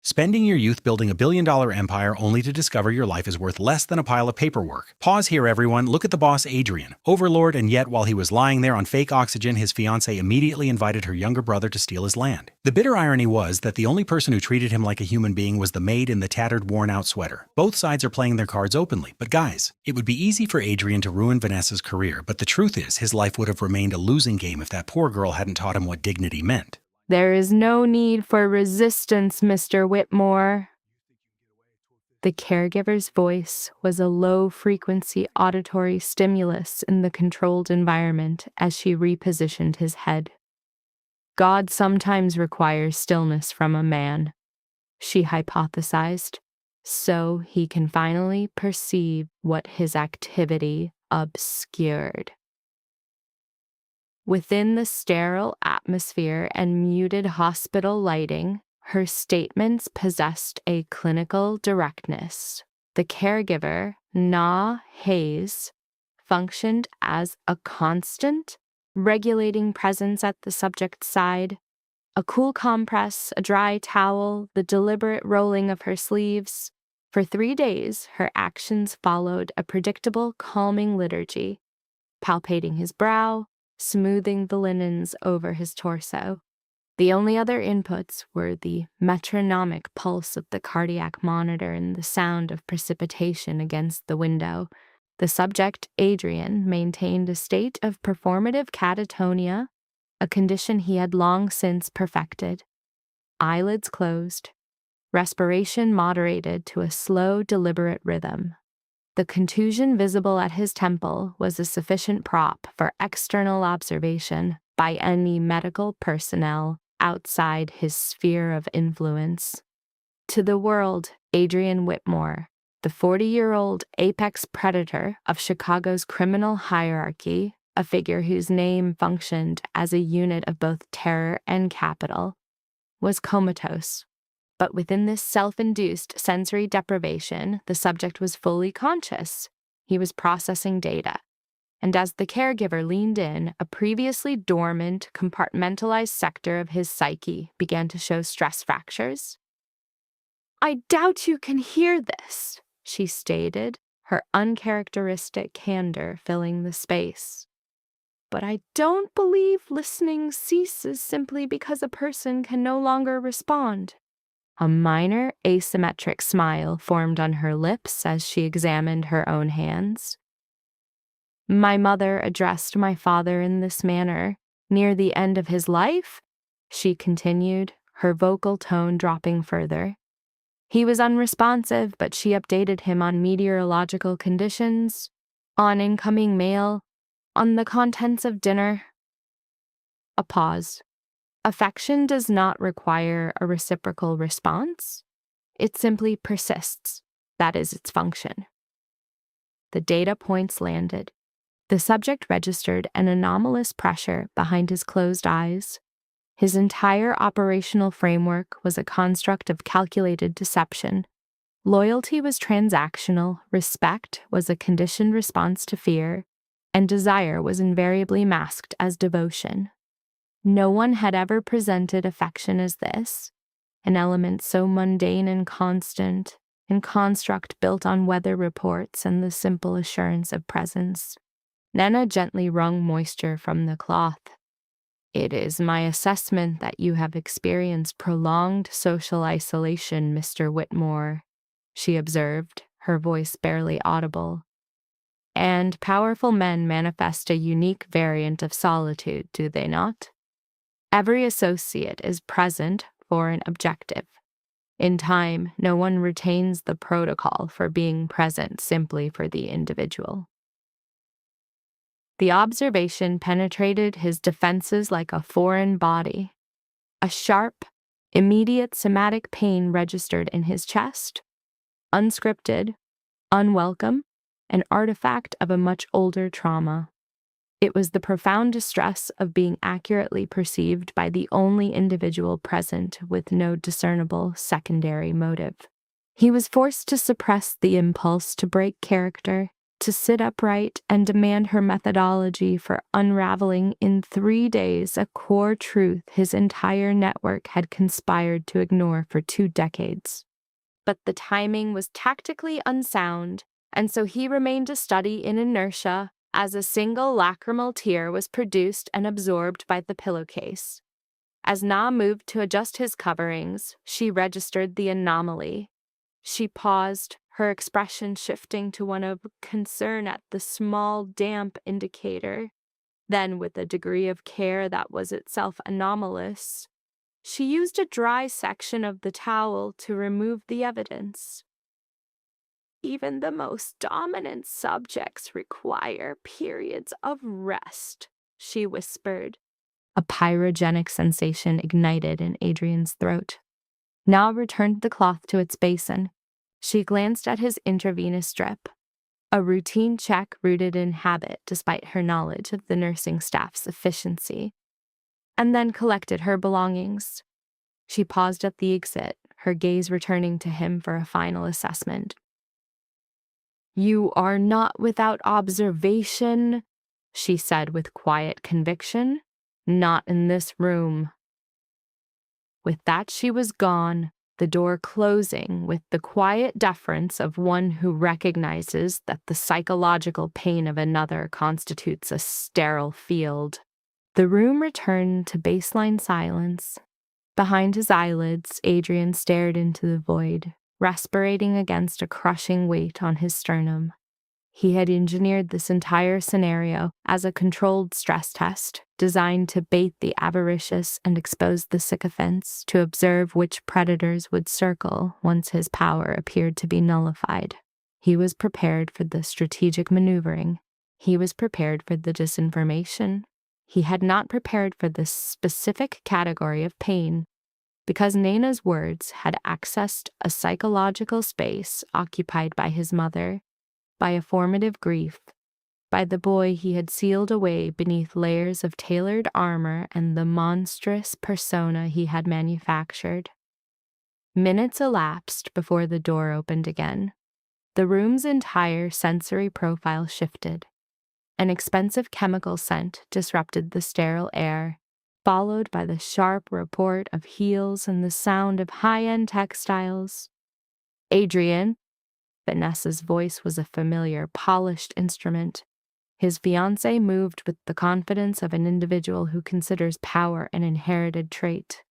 Spending your youth building a billion-dollar empire only to discover your life is worth less than a pile of paperwork. Pause here, everyone. Look at the boss, Adrian. Overlord, and yet while he was lying there on fake oxygen, his fiancée immediately invited her younger brother to steal his land. The bitter irony was that the only person who treated him like a human being was the maid in the tattered, worn-out sweater. Both sides are playing their cards openly, but guys, it would be easy for Adrian to ruin Vanessa's career, but the truth is his life would have remained a losing game if that poor girl hadn't taught him what dignity meant. There is no need for resistance, Mr. Whitmore. The caregiver's voice was a low-frequency auditory stimulus in the controlled environment as she repositioned his head. God sometimes requires stillness from a man, she hypothesized, so he can finally perceive what his activity obscured. Within the sterile atmosphere and muted hospital lighting, her statements possessed a clinical directness. The caregiver, Na Hayes, functioned as a constant, regulating presence at the subject's side. A cool compress, a dry towel, the deliberate rolling of her sleeves. For 3 days, her actions followed a predictable, calming liturgy, palpating his brow, smoothing the linens over his torso. The only other inputs were the metronomic pulse of the cardiac monitor and the sound of precipitation against the window. The subject, Adrian, maintained a state of performative catatonia, a condition he had long since perfected. Eyelids closed, respiration moderated to a slow, deliberate rhythm. The contusion visible at his temple was a sufficient prop for external observation by any medical personnel outside his sphere of influence. To the world, Adrian Whitmore, the 40-year-old apex predator of Chicago's criminal hierarchy, a figure whose name functioned as a unit of both terror and capital, was comatose. But within this self-induced sensory deprivation, the subject was fully conscious. He was processing data. And as the caregiver leaned in, a previously dormant, compartmentalized sector of his psyche began to show stress fractures. "I doubt you can hear this," she stated, her uncharacteristic candor filling the space. "But I don't believe listening ceases simply because a person can no longer respond." A minor asymmetric smile formed on her lips as she examined her own hands. "My mother addressed my father in this manner near the end of his life," she continued, her vocal tone dropping further. "He was unresponsive, but she updated him on meteorological conditions, on incoming mail, on the contents of dinner." A pause. Affection does not require a reciprocal response. It simply persists. That is its function. The data points landed. The subject registered an anomalous pressure behind his closed eyes. His entire operational framework was a construct of calculated deception. Loyalty was transactional, respect was a conditioned response to fear, and desire was invariably masked as devotion. No one had ever presented affection as this, an element so mundane and constant, in construct built on weather reports and the simple assurance of presence. Nana gently wrung moisture from the cloth. "It is my assessment that you have experienced prolonged social isolation, Mr. Whitmore," she observed, her voice barely audible. "And powerful men manifest a unique variant of solitude, do they not? Every associate is present for an objective. In time, no one retains the protocol for being present simply for the individual." The observation penetrated his defenses like a foreign body. A sharp, immediate somatic pain registered in his chest. Unscripted, unwelcome, an artifact of a much older trauma. It was the profound distress of being accurately perceived by the only individual present with no discernible secondary motive. He was forced to suppress the impulse to break character, to sit upright and demand her methodology for unraveling in 3 days a core truth his entire network had conspired to ignore for 2 decades. But the timing was tactically unsound, and so he remained a study in inertia as a single lacrimal tear was produced and absorbed by the pillowcase. As Na moved to adjust his coverings, she registered the anomaly. She paused, her expression shifting to one of concern at the small, damp indicator. Then, with a degree of care that was itself anomalous, she used a dry section of the towel to remove the evidence. Even the most dominant subjects require periods of rest, she whispered. A pyrogenic sensation ignited in Adrian's throat. Na returned the cloth to its basin. She glanced at his intravenous drip, a routine check rooted in habit despite her knowledge of the nursing staff's efficiency, and then collected her belongings. She paused at the exit, her gaze returning to him for a final assessment. "You are not without observation," she said with quiet conviction. "Not in this room." With that she was gone, the door closing with the quiet deference of one who recognizes that the psychological pain of another constitutes a sterile field. The room returned to baseline silence. Behind his eyelids, Adrian stared into the void, respirating against a crushing weight on his sternum. He had engineered this entire scenario as a controlled stress test, designed to bait the avaricious and expose the sycophants, to observe which predators would circle once his power appeared to be nullified. He was prepared for the strategic maneuvering. He was prepared for the disinformation. He had not prepared for this specific category of pain, because Naina's words had accessed a psychological space occupied by his mother, by a formative grief, by the boy he had sealed away beneath layers of tailored armor and the monstrous persona he had manufactured. Minutes elapsed before the door opened again. The room's entire sensory profile shifted. An expensive chemical scent disrupted the sterile air, followed by the sharp report of heels and the sound of high-end textiles. "Adrian." Vanessa's voice was a familiar, polished instrument. His fiancée moved with the confidence of an individual who considers power an inherited trait.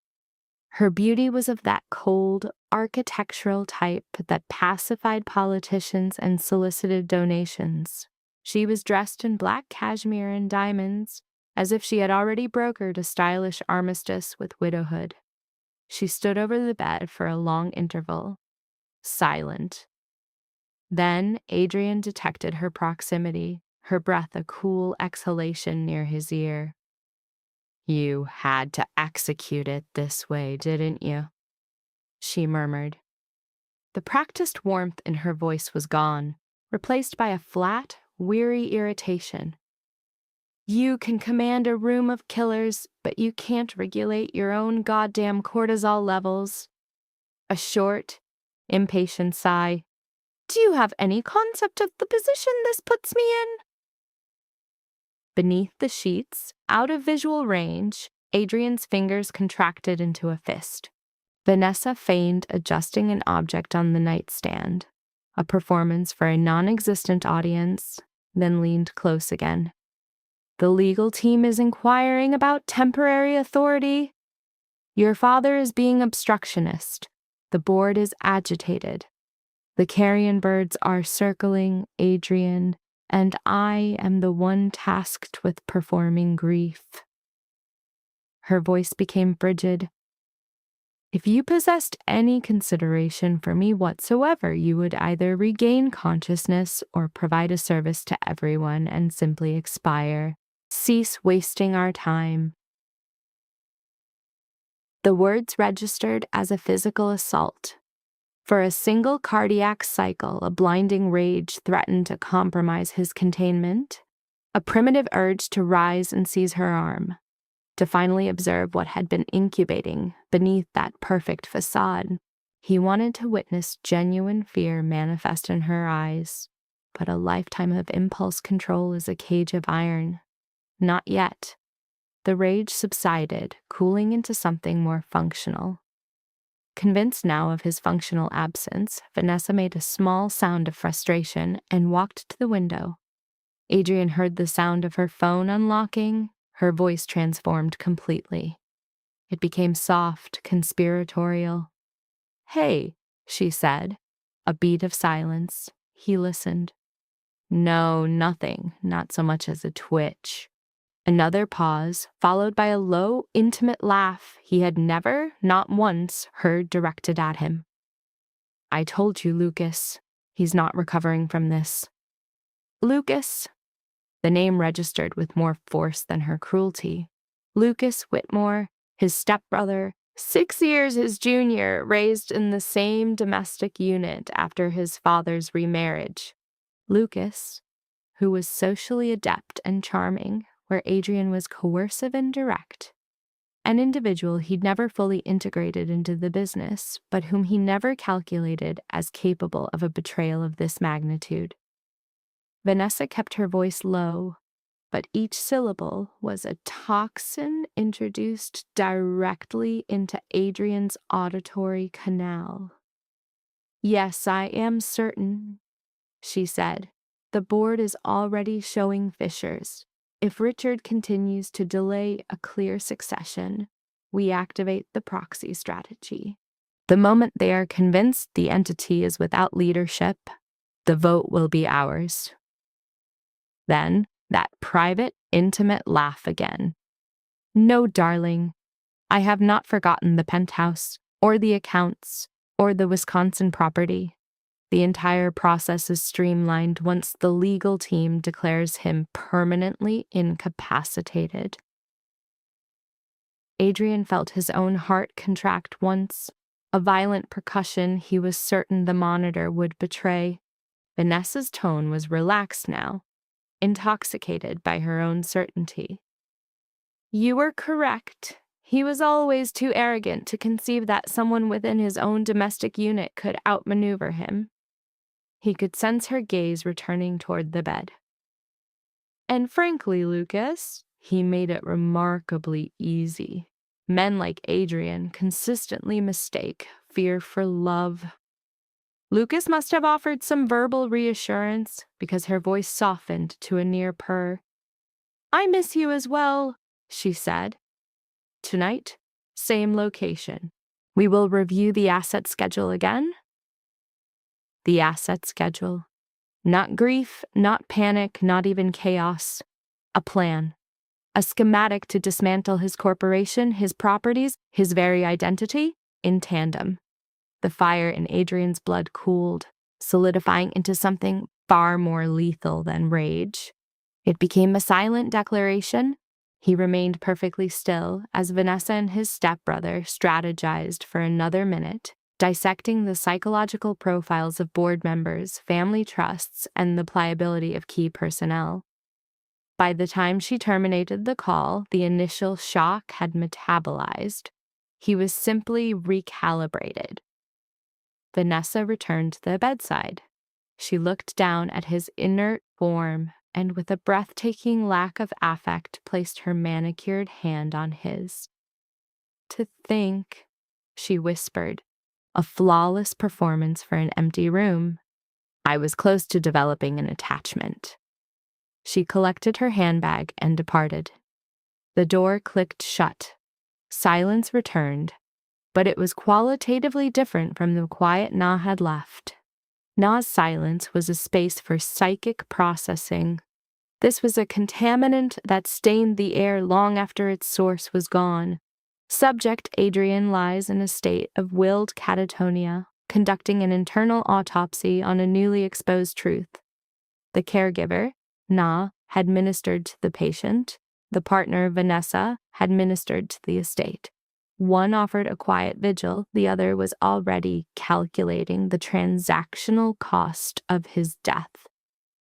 Her beauty was of that cold, architectural type that pacified politicians and solicited donations. She was dressed in black cashmere and diamonds, as if she had already brokered a stylish armistice with widowhood. She stood over the bed for a long interval, silent. Then Adrian detected her proximity, her breath a cool exhalation near his ear. "You had to execute it this way, didn't you?" she murmured. The practiced warmth in her voice was gone, replaced by a flat, weary irritation. "You can command a room of killers, but you can't regulate your own goddamn cortisol levels." A short, impatient sigh. "Do you have any concept of the position this puts me in?" Beneath the sheets, out of visual range, Adrian's fingers contracted into a fist. Vanessa feigned adjusting an object on the nightstand, a performance for a non-existent audience, then leaned close again. "The legal team is inquiring about temporary authority. Your father is being obstructionist. The board is agitated. The carrion birds are circling Adrian, and I am the one tasked with performing grief." Her voice became frigid. "If you possessed any consideration for me whatsoever, you would either regain consciousness or provide a service to everyone and simply expire. Cease wasting our time." The words registered as a physical assault. For a single cardiac cycle, a blinding rage threatened to compromise his containment, a primitive urge to rise and seize her arm, to finally observe what had been incubating beneath that perfect facade. He wanted to witness genuine fear manifest in her eyes, but a lifetime of impulse control is a cage of iron. Not yet. The rage subsided, cooling into something more functional. Convinced now of his functional absence, Vanessa made a small sound of frustration and walked to the window. Adrian heard the sound of her phone unlocking. Her voice transformed completely. It became soft, conspiratorial. "Hey," she said. A beat of silence. He listened. No, nothing, not so much as a twitch. Another pause, followed by a low, intimate laugh he had never, not once, heard directed at him. "I told you, Lucas. He's not recovering from this." Lucas? The name registered with more force than her cruelty. Lucas Whitmore, his stepbrother, 6 years his junior, raised in the same domestic unit after his father's remarriage. Lucas, who was socially adept and charming, where Adrian was coercive and direct. An individual he'd never fully integrated into the business, but whom he never calculated as capable of a betrayal of this magnitude. Vanessa kept her voice low, but each syllable was a toxin introduced directly into Adrian's auditory canal. "Yes, I am certain," she said. "The board is already showing fissures. If Richard continues to delay a clear succession, we activate the proxy strategy. The moment they are convinced the entity is without leadership, the vote will be ours." Then, that private, intimate laugh again. "No, darling, I have not forgotten the penthouse, or the accounts, or the Wisconsin property. The entire process is streamlined once the legal team declares him permanently incapacitated." Adrian felt his own heart contract once, a violent percussion he was certain the monitor would betray. Vanessa's tone was relaxed now, intoxicated by her own certainty. "You were correct. He was always too arrogant to conceive that someone within his own domestic unit could outmaneuver him." He could sense her gaze returning toward the bed. "And frankly, Lucas, he made it remarkably easy. Men like Adrian consistently mistake fear for love." Lucas must have offered some verbal reassurance, because her voice softened to a near purr. "I miss you as well," she said. "Tonight, same location. We will review the asset schedule again." The asset schedule. Not grief, not panic, not even chaos. A plan. A schematic to dismantle his corporation, his properties, his very identity, in tandem. The fire in Adrian's blood cooled, solidifying into something far more lethal than rage. It became a silent declaration. He remained perfectly still as Vanessa and his stepbrother strategized for another minute, dissecting the psychological profiles of board members, family trusts, and the pliability of key personnel. By the time she terminated the call, the initial shock had metabolized. He was simply recalibrated. Vanessa returned to the bedside. She looked down at his inert form and, with a breathtaking lack of affect, placed her manicured hand on his. "To think," she whispered, "a flawless performance for an empty room. I was close to developing an attachment." She collected her handbag and departed. The door clicked shut. Silence returned, but it was qualitatively different from the quiet Na had left. Na's silence was a space for psychic processing. This was a contaminant that stained the air long after its source was gone. Subject Adrian lies in a state of willed catatonia, conducting an internal autopsy on a newly exposed truth. The caregiver, Na, had ministered to the patient. The partner, Vanessa, had ministered to the estate. One offered a quiet vigil, the other was already calculating the transactional cost of his death.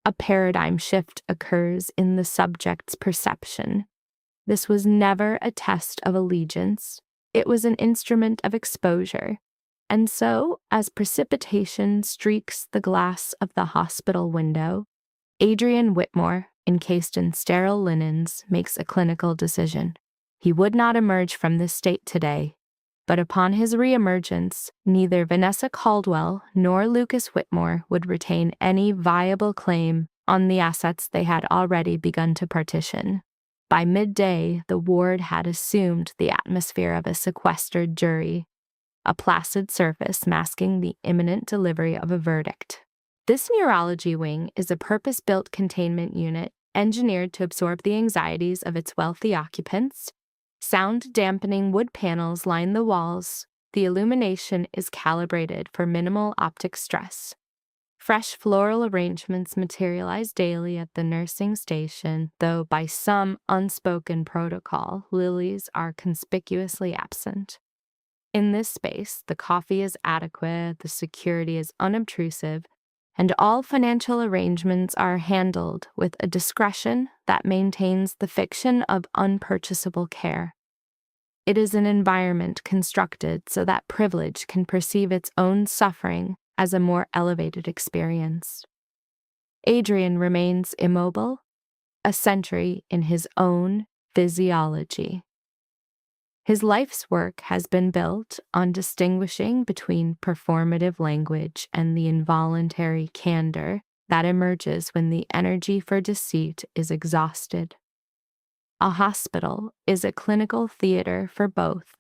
A paradigm shift occurs in the subject's perception. This was never a test of allegiance. It was an instrument of exposure. And so, as precipitation streaks the glass of the hospital window, Adrian Whitmore, encased in sterile linens, makes a clinical decision. He would not emerge from this state today, but upon his reemergence, neither Vanessa Caldwell nor Lucas Whitmore would retain any viable claim on the assets they had already begun to partition. By midday, the ward had assumed the atmosphere of a sequestered jury, a placid surface masking the imminent delivery of a verdict. This neurology wing is a purpose-built containment unit engineered to absorb the anxieties of its wealthy occupants. Sound-dampening wood panels line the walls. The illumination is calibrated for minimal optic stress. Fresh floral arrangements materialize daily at the nursing station, though by some unspoken protocol, lilies are conspicuously absent. In this space, the coffee is adequate, the security is unobtrusive, and all financial arrangements are handled with a discretion that maintains the fiction of unpurchasable care. It is an environment constructed so that privilege can perceive its own suffering as a more elevated experience. Adrian remains immobile, a sentry in his own physiology. His life's work has been built on distinguishing between performative language and the involuntary candor that emerges when the energy for deceit is exhausted. A hospital is a clinical theater for both.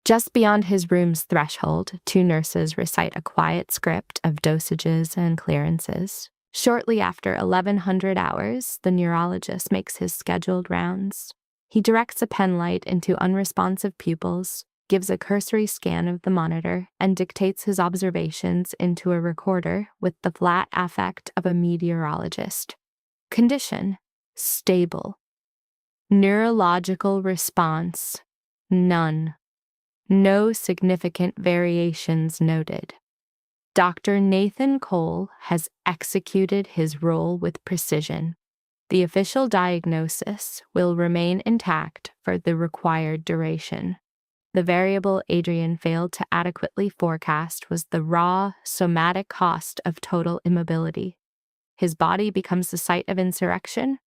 Just beyond his room's threshold, two nurses recite a quiet script of dosages and clearances. Shortly after 1100 hours, the neurologist makes his scheduled rounds. He directs a penlight into unresponsive pupils, gives a cursory scan of the monitor, and dictates his observations into a recorder with the flat affect of a meteorologist. Condition: stable. Neurological response: none. No significant variations noted. Dr. Nathan Cole has executed his role with precision. The official diagnosis will remain intact for the required duration. The variable Adrian failed to adequately forecast was the raw, somatic cost of total immobility. His body becomes the site of insurrection.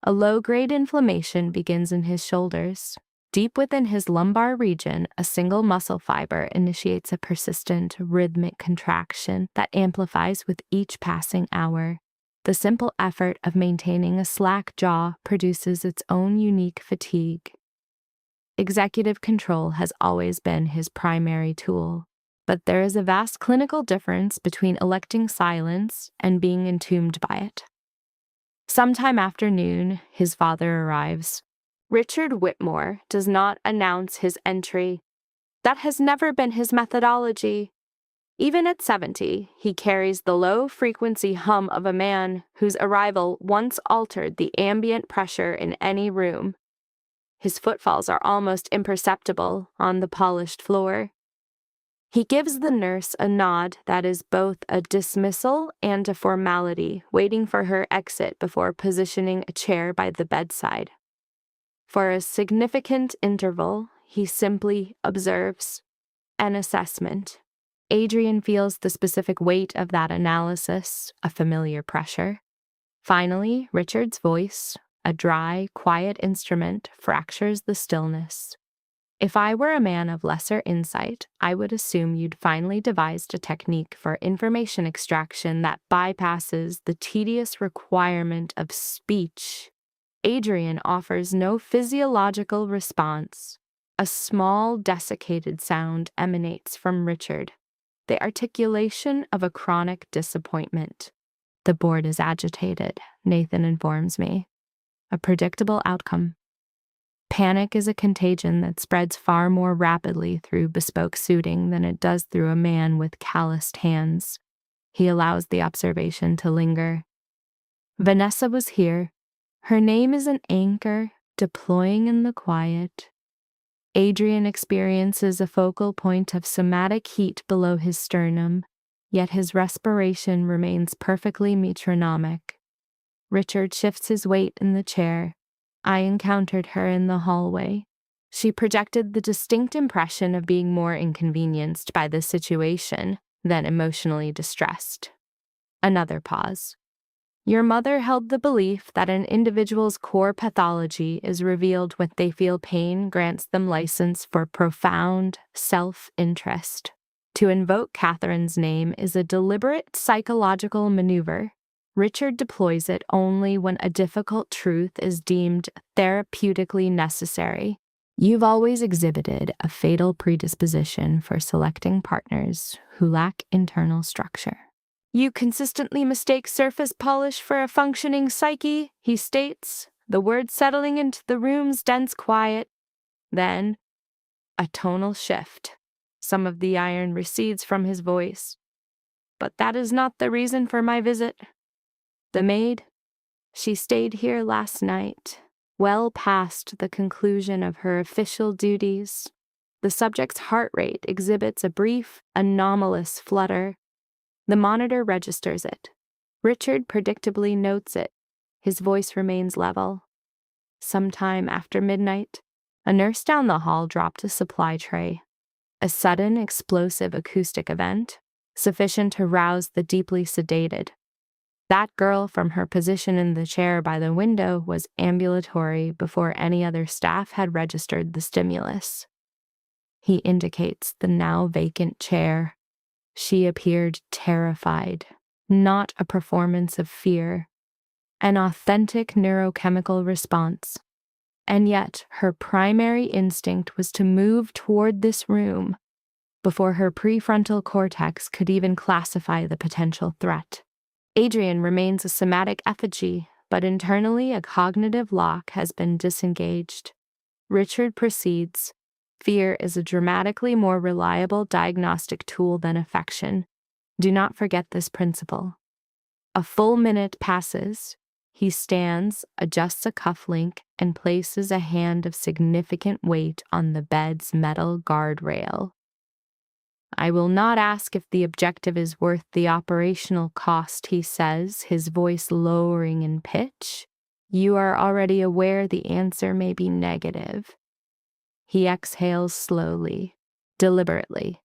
A low-grade inflammation begins in his shoulders. Deep within his lumbar region, a single muscle fiber initiates a persistent, rhythmic contraction that amplifies with each passing hour. The simple effort of maintaining a slack jaw produces its own unique fatigue. Executive control has always been his primary tool, but there is a vast clinical difference between electing silence and being entombed by it. Sometime after noon, his father arrives. Richard Whitmore does not announce his entry. That has never been his methodology. Even at 70, he carries the low-frequency hum of a man whose arrival once altered the ambient pressure in any room. His footfalls are almost imperceptible on the polished floor. He gives the nurse a nod that is both a dismissal and a formality, waiting for her exit before positioning a chair by the bedside. For a significant interval, he simply observes. An assessment. Adrian feels the specific weight of that analysis, a familiar pressure. Finally, Richard's voice, a dry, quiet instrument, fractures the stillness. If I were a man of lesser insight, I would assume you'd finally devised a technique for information extraction that bypasses the tedious requirement of speech. Adrian offers no physiological response. A small, desiccated sound emanates from Richard, the articulation of a chronic disappointment. The board is agitated, Nathan informs me. A predictable outcome. Panic is a contagion that spreads far more rapidly through bespoke suiting than it does through a man with calloused hands. He allows the observation to linger. Vanessa was here. Her name is an anchor, deploying in the quiet. Adrian experiences a focal point of somatic heat below his sternum, yet his respiration remains perfectly metronomic. Richard shifts his weight in the chair. I encountered her in the hallway. She projected the distinct impression of being more inconvenienced by the situation than emotionally distressed. Another pause. Your mother held the belief that an individual's core pathology is revealed when they feel pain grants them license for profound self-interest. To invoke Catherine's name is a deliberate psychological maneuver. Richard deploys it only when a difficult truth is deemed therapeutically necessary. You've always exhibited a fatal predisposition for selecting partners who lack internal structure. You consistently mistake surface polish for a functioning psyche, he states, the words settling into the room's dense quiet. Then, a tonal shift. Some of the iron recedes from his voice. But that is not the reason for my visit. The maid, she stayed here last night, well past the conclusion of her official duties. The subject's heart rate exhibits a brief, anomalous flutter. The monitor registers it. Richard predictably notes it. His voice remains level. Sometime after midnight, a nurse down the hall dropped a supply tray. A sudden, explosive acoustic event, sufficient to rouse the deeply sedated. That girl from her position in the chair by the window was ambulatory before any other staff had registered the stimulus. He indicates the now vacant chair. She appeared terrified, not a performance of fear, an authentic neurochemical response. And yet her primary instinct was to move toward this room before her prefrontal cortex could even classify the potential threat. Adrian remains a somatic effigy, but internally a cognitive lock has been disengaged. Richard proceeds. Fear is a dramatically more reliable diagnostic tool than affection. Do not forget this principle. A full minute passes. He stands, adjusts a cufflink, and places a hand of significant weight on the bed's metal guardrail. I will not ask if the objective is worth the operational cost, he says, his voice lowering in pitch. You are already aware the answer may be negative. He exhales slowly, deliberately.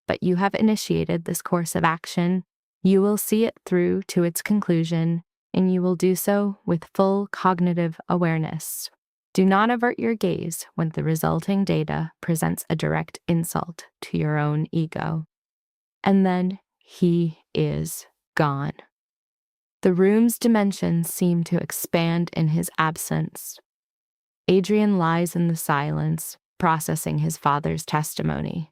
But you have initiated this course of action. You will see it through to its conclusion, and you will do so with full cognitive awareness. Do not avert your gaze when the resulting data presents a direct insult to your own ego. And then he is gone. The room's dimensions seem to expand in his absence. Adrian lies in the silence, processing his father's testimony.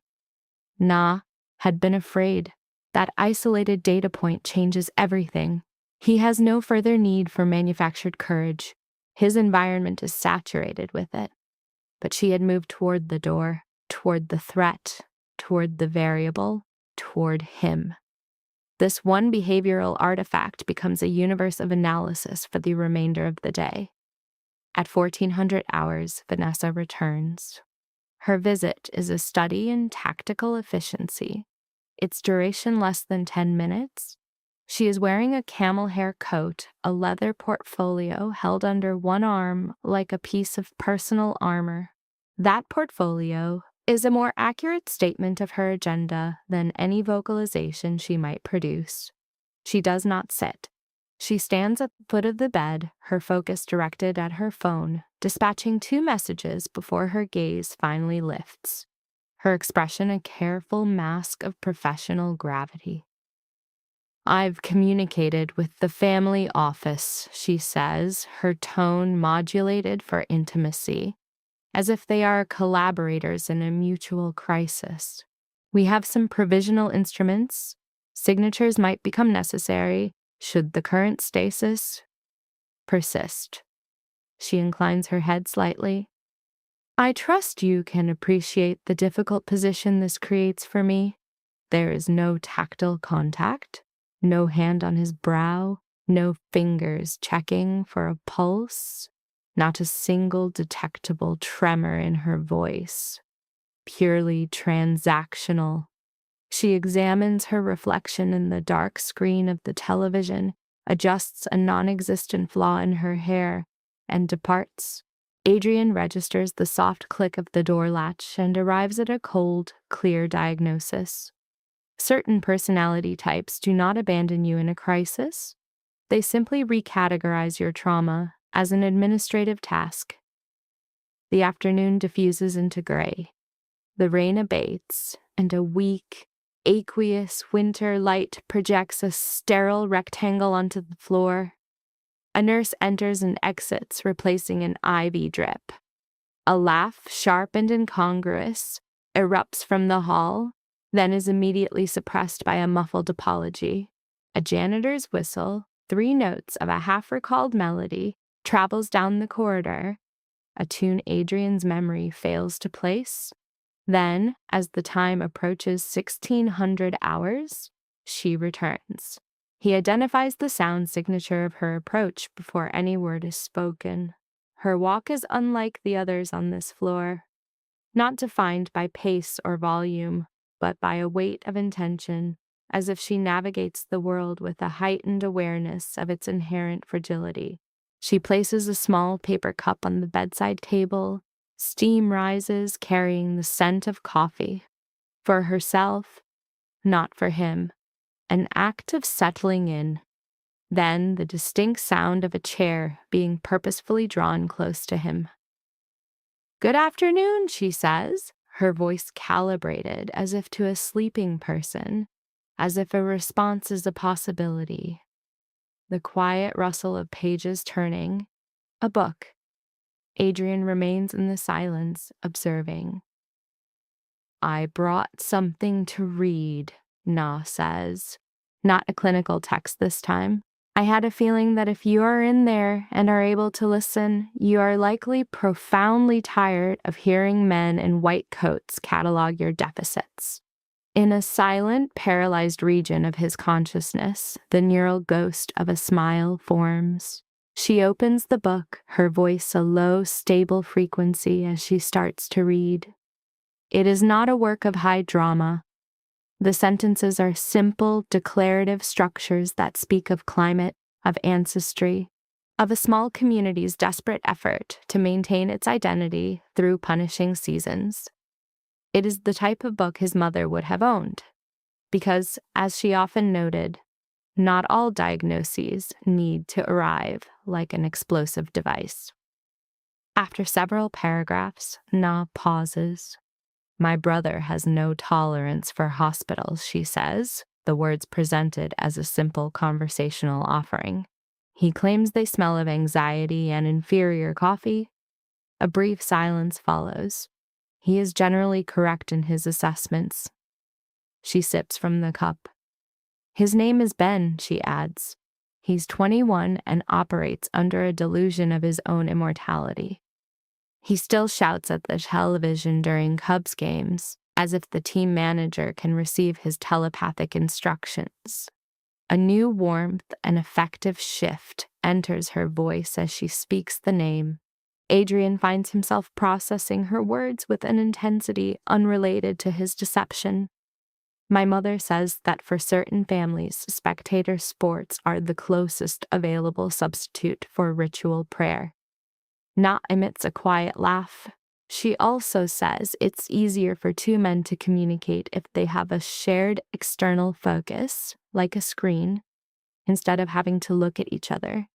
Na had been afraid. That isolated data point changes everything. He has no further need for manufactured courage. His environment is saturated with it. But she had moved toward the door, toward the threat, toward the variable, toward him. This one behavioral artifact becomes a universe of analysis for the remainder of the day. At 1400 hours, Vanessa returns. Her visit is a study in tactical efficiency. Its duration less than 10 minutes. She is wearing a camel hair coat, a leather portfolio held under one arm like a piece of personal armor. That portfolio is a more accurate statement of her agenda than any vocalization she might produce. She does not sit. She stands at the foot of the bed, her focus directed at her phone, dispatching 2 messages before her gaze finally lifts. Her expression a careful mask of professional gravity. I've communicated with the family office, she says, her tone modulated for intimacy, as if they are collaborators in a mutual crisis. We have some provisional instruments. Signatures might become necessary should the current stasis persist. She inclines her head slightly. I trust you can appreciate the difficult position this creates for me. There is no tactile contact, no hand on his brow, no fingers checking for a pulse, not a single detectable tremor in her voice. Purely transactional. She examines her reflection in the dark screen of the television, adjusts a non-existent flaw in her hair, and departs. Adrian registers the soft click of the door latch and arrives at a cold, clear diagnosis. Certain personality types do not abandon you in a crisis. They simply recategorize your trauma as an administrative task. The afternoon diffuses into gray. The rain abates, and a weak, aqueous winter light projects a sterile rectangle onto the floor. A nurse enters and exits, replacing an IV drip. A laugh, sharp and incongruous, erupts from the hall, then is immediately suppressed by a muffled apology. A janitor's whistle, 3 notes of a half-recalled melody, travels down the corridor, a tune Adrian's memory fails to place. Then, as the time approaches 1600 hours, she returns. He identifies the sound signature of her approach before any word is spoken. Her walk is unlike the others on this floor, not defined by pace or volume, but by a weight of intention, as if she navigates the world with a heightened awareness of its inherent fragility. She places a small paper cup on the bedside table. Steam rises, carrying the scent of coffee. For herself, not for him. An act of settling in. Then the distinct sound of a chair being purposefully drawn close to him. "Good afternoon," she says, her voice calibrated as if to a sleeping person, as if a response is a possibility. The quiet rustle of pages turning. A book. Adrian remains in the silence, observing. "I brought something to read," Na says. Not a clinical text this time. "I had a feeling that if you are in there and are able to listen, you are likely profoundly tired of hearing men in white coats catalog your deficits." In a silent, paralyzed region of his consciousness, the neural ghost of a smile forms. She opens the book, her voice a low, stable frequency as she starts to read. It is not a work of high drama. The sentences are simple, declarative structures that speak of climate, of ancestry, of a small community's desperate effort to maintain its identity through punishing seasons. It is the type of book his mother would have owned, because, as she often noted, not all diagnoses need to arrive like an explosive device. After several paragraphs, Na pauses. "My brother has no tolerance for hospitals," she says, the words presented as a simple conversational offering. "He claims they smell of anxiety and inferior coffee." A brief silence follows. He is generally correct in his assessments. She sips from the cup. "His name is Ben," she adds. "He's 21 and operates under a delusion of his own immortality. He still shouts at the television during Cubs games, as if the team manager can receive his telepathic instructions." A new warmth and effective shift enters her voice as she speaks the name. Adrian finds himself processing her words with an intensity unrelated to his deception. "My mother says that for certain families, spectator sports are the closest available substitute for ritual prayer." Na emits a quiet laugh. She also says it's easier for 2 men to communicate if they have a shared external focus, like a screen, instead of having to look at each other.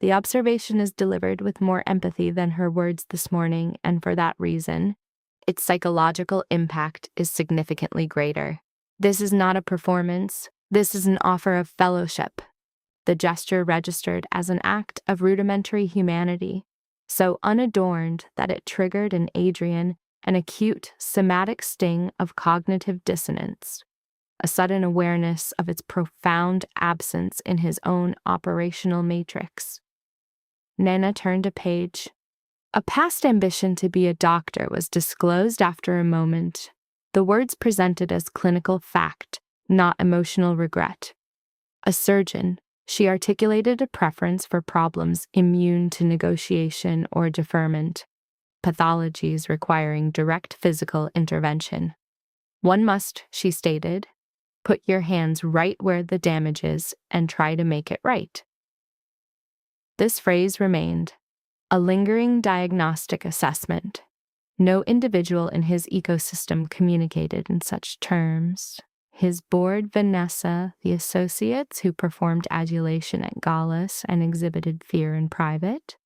The observation is delivered with more empathy than her words this morning, and for that reason, its psychological impact is significantly greater. This is not a performance. This is an offer of fellowship. The gesture registered as an act of rudimentary humanity, so unadorned that it triggered in Adrian an acute somatic sting of cognitive dissonance, a sudden awareness of its profound absence in his own operational matrix. Nana turned a page. A past ambition to be a doctor was disclosed after a moment, the words presented as clinical fact, not emotional regret. A surgeon, she articulated a preference for problems immune to negotiation or deferment, pathologies requiring direct physical intervention. "One must," she stated, "put your hands right where the damage is and try to make it right." This phrase remained. A lingering diagnostic assessment. No individual in his ecosystem communicated in such terms. His board, Vanessa, the associates who performed adulation at galas and exhibited fear in private.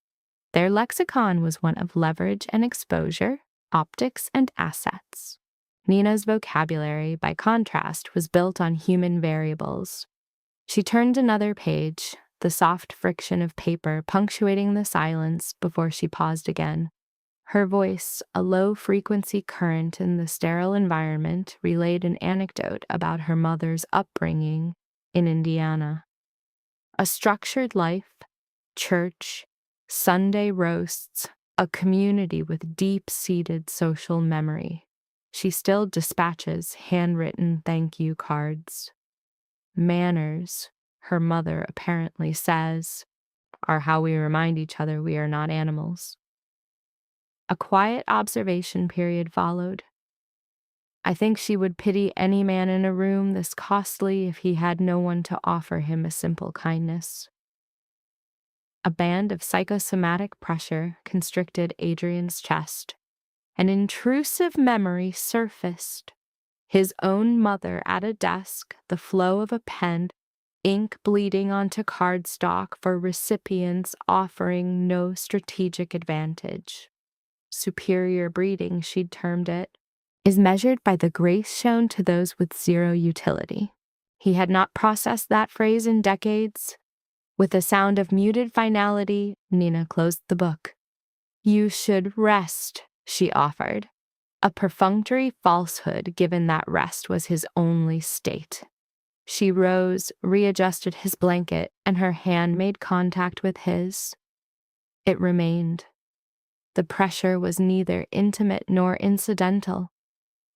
Their lexicon was one of leverage and exposure, optics and assets. Nina's vocabulary, by contrast, was built on human variables. She turned another page, the soft friction of paper punctuating the silence before she paused again. Her voice, a low-frequency current in the sterile environment, relayed an anecdote about her mother's upbringing in Indiana. A structured life, church, Sunday roasts, a community with deep-seated social memory. She still dispatches handwritten thank you cards. Manners, her mother apparently says, are how we remind each other we are not animals. A quiet observation period followed. I think she would pity any man in a room this costly if he had no one to offer him a simple kindness. A band of psychosomatic pressure constricted Adrian's chest. An intrusive memory surfaced. His own mother at a desk, the flow of a pen, ink bleeding onto cardstock for recipients offering no strategic advantage. Superior breeding, she'd termed it, is measured by the grace shown to those with zero utility. He had not processed that phrase in decades. With a sound of muted finality, Nina closed the book. You should rest, she offered. A perfunctory falsehood, given that rest was his only state. She rose, readjusted his blanket, and her hand made contact with his. It remained. The pressure was neither intimate nor incidental.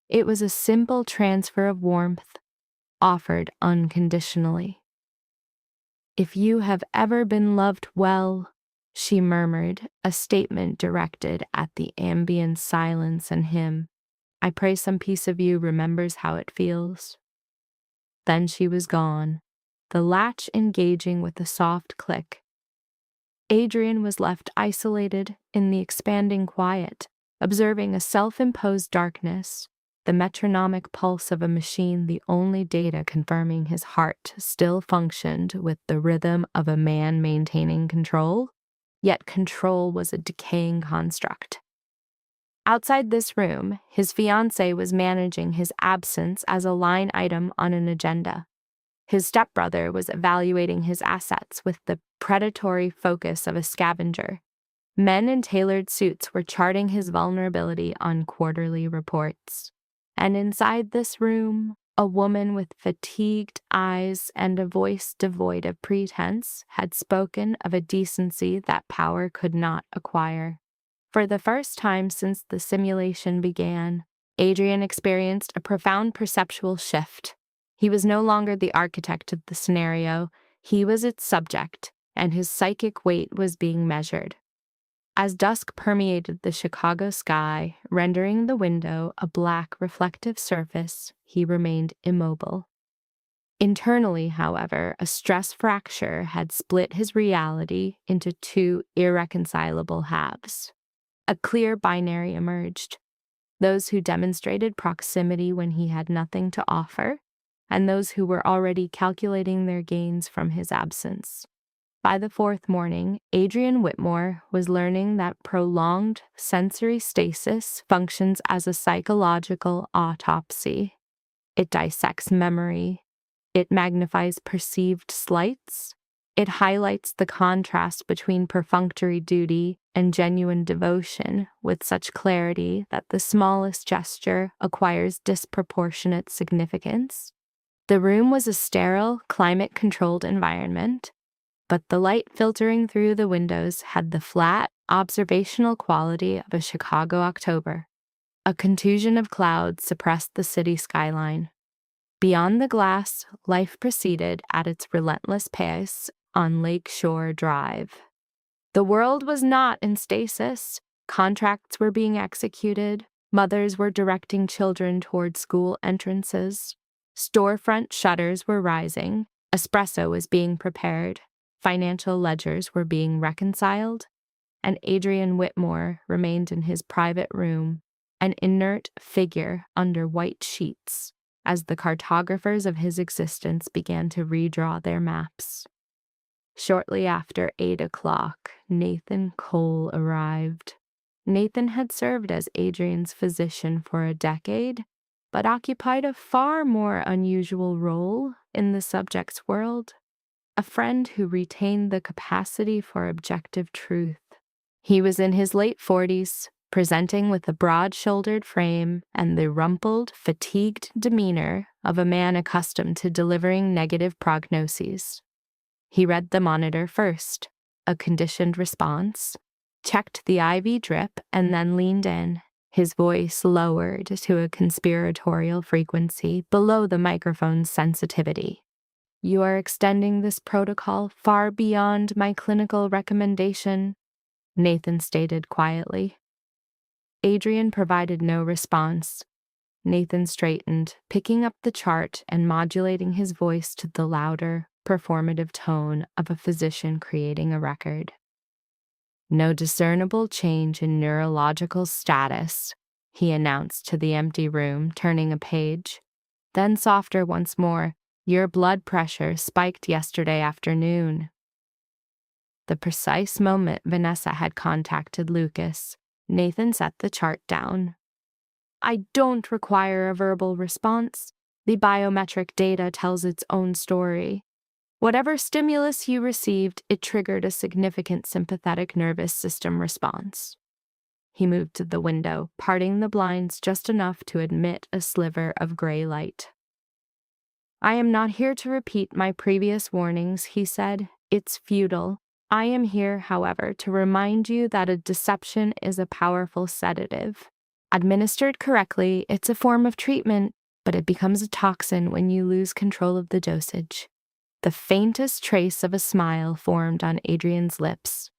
It was a simple transfer of warmth, offered unconditionally. If you have ever been loved well, she murmured, a statement directed at the ambient silence and him. I pray some piece of you remembers how it feels. Then she was gone, the latch engaging with a soft click. Adrian was left isolated in the expanding quiet, observing a self-imposed darkness, the metronomic pulse of a machine, the only data confirming his heart still functioned with the rhythm of a man maintaining control, yet control was a decaying construct. Outside this room, his fiancée was managing his absence as a line item on an agenda. His stepbrother was evaluating his assets with the predatory focus of a scavenger. Men in tailored suits were charting his vulnerability on quarterly reports. And inside this room, a woman with fatigued eyes and a voice devoid of pretense had spoken of a decency that power could not acquire. For the first time since the simulation began, Adrian experienced a profound perceptual shift. He was no longer the architect of the scenario, he was its subject, and his psychic weight was being measured. As dusk permeated the Chicago sky, rendering the window a black reflective surface, he remained immobile. Internally, however, a stress fracture had split his reality into two irreconcilable halves. A clear binary emerged: those who demonstrated proximity when he had nothing to offer, and those who were already calculating their gains from his absence. By the fourth morning, Adrian Whitmore was learning that prolonged sensory stasis functions as a psychological autopsy. It dissects memory. It magnifies perceived slights. It highlights the contrast between perfunctory duty and genuine devotion with such clarity that the smallest gesture acquires disproportionate significance. The room was a sterile, climate-controlled environment, but the light filtering through the windows had the flat, observational quality of a Chicago October. A contusion of clouds suppressed the city skyline. Beyond the glass, life proceeded at its relentless pace on Lakeshore Drive. The world was not in stasis. Contracts were being executed. Mothers were directing children toward school entrances. Storefront shutters were rising. Espresso was being prepared. Financial ledgers were being reconciled. and Adrian Whitmore remained in his private room, an inert figure under white sheets, as the cartographers of his existence began to redraw their maps. Shortly after 8 o'clock, Nathan Cole arrived. Nathan had served as Adrian's physician for a decade, but occupied a far more unusual role in the subject's world. A friend who retained the capacity for objective truth. He was in his late 40s, presenting with a broad-shouldered frame and the rumpled, fatigued demeanor of a man accustomed to delivering negative prognoses. He read the monitor first, a conditioned response, checked the IV drip, and then leaned in, his voice lowered to a conspiratorial frequency below the microphone's sensitivity. "You are extending this protocol far beyond my clinical recommendation," Nathan stated quietly. Adrian provided no response. Nathan straightened, picking up the chart and modulating his voice to the louder, performative tone of a physician creating a record. "No discernible change in neurological status," he announced to the empty room, turning a page. Then softer once more, "Your blood pressure spiked yesterday afternoon." The precise moment Vanessa had contacted Lucas, Nathan set the chart down. "I don't require a verbal response. The biometric data tells its own story. Whatever stimulus you received, it triggered a significant sympathetic nervous system response." He moved to the window, parting the blinds just enough to admit a sliver of gray light. "I am not here to repeat my previous warnings," he said. "It's futile. I am here, however, to remind you that a deception is a powerful sedative. Administered correctly, it's a form of treatment, but it becomes a toxin when you lose control of the dosage." The faintest trace of a smile formed on Adrian's lips.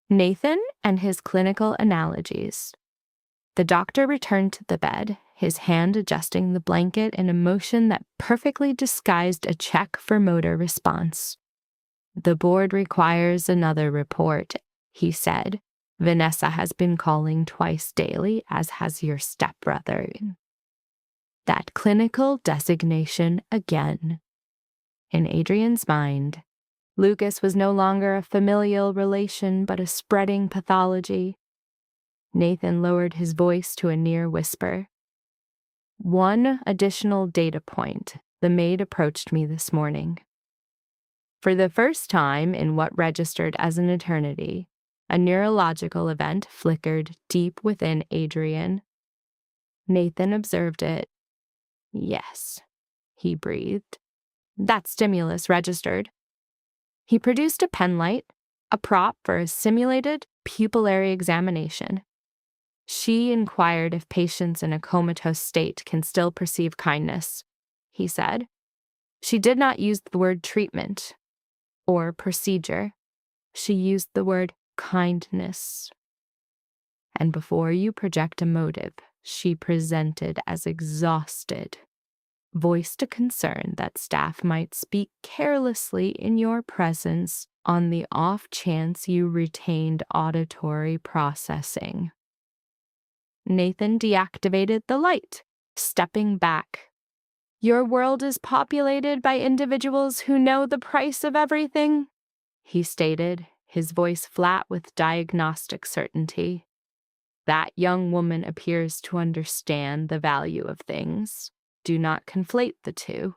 Nathan and his clinical analogies. The doctor returned to the bed, his hand adjusting the blanket in a motion that perfectly disguised a check for motor response. "The board requires another report," he said. "Vanessa has been calling twice daily, as has your stepbrother." That clinical designation again. In Adrian's mind, Lucas was no longer a familial relation but a spreading pathology. Nathan lowered his voice to a near whisper. "One additional data point. The maid approached me this morning." For the first time in what registered as an eternity, a neurological event flickered deep within Adrian. Nathan observed it. "Yes," he breathed. "That stimulus registered." He produced a penlight, a prop for a simulated pupillary examination. "She inquired if patients in a comatose state can still perceive kindness," he said. "She did not use the word treatment or procedure. She used the word kindness. And before you project a motive, she presented as exhausted. Voiced a concern that staff might speak carelessly in your presence on the off chance you retained auditory processing." Nathan deactivated the light, stepping back. "Your world is populated by individuals who know the price of everything," he stated, his voice flat with diagnostic certainty. "That young woman appears to understand the value of things. Do not conflate the two."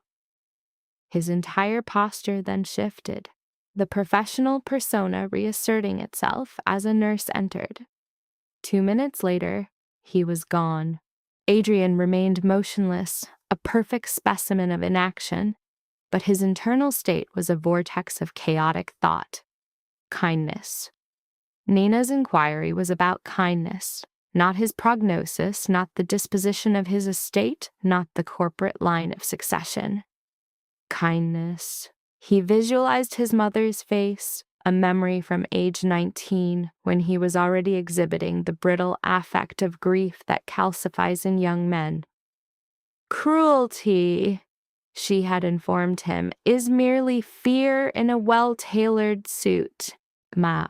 His entire posture then shifted, the professional persona reasserting itself as a nurse entered. 2 minutes later, he was gone. Adrian remained motionless, a perfect specimen of inaction, but his internal state was a vortex of chaotic thought. Kindness. Nina's inquiry was about kindness. Not his prognosis, not the disposition of his estate, not the corporate line of succession. Kindness. He visualized his mother's face, a memory from age 19, when he was already exhibiting the brittle affect of grief that calcifies in young men. "Cruelty," she had informed him, "is merely fear in a well-tailored suit, ma."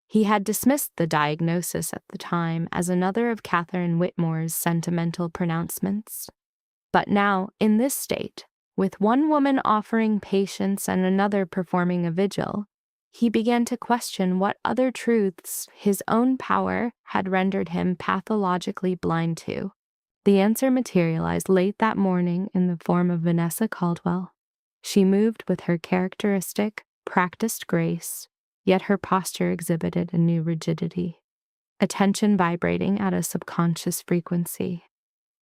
He had dismissed the diagnosis at the time as another of Catherine Whitmore's sentimental pronouncements. But now, in this state, with one woman offering patience and another performing a vigil, he began to question what other truths his own power had rendered him pathologically blind to. The answer materialized late that morning in the form of Vanessa Caldwell. She moved with her characteristic, practiced grace, yet her posture exhibited a new rigidity, attention vibrating at a subconscious frequency.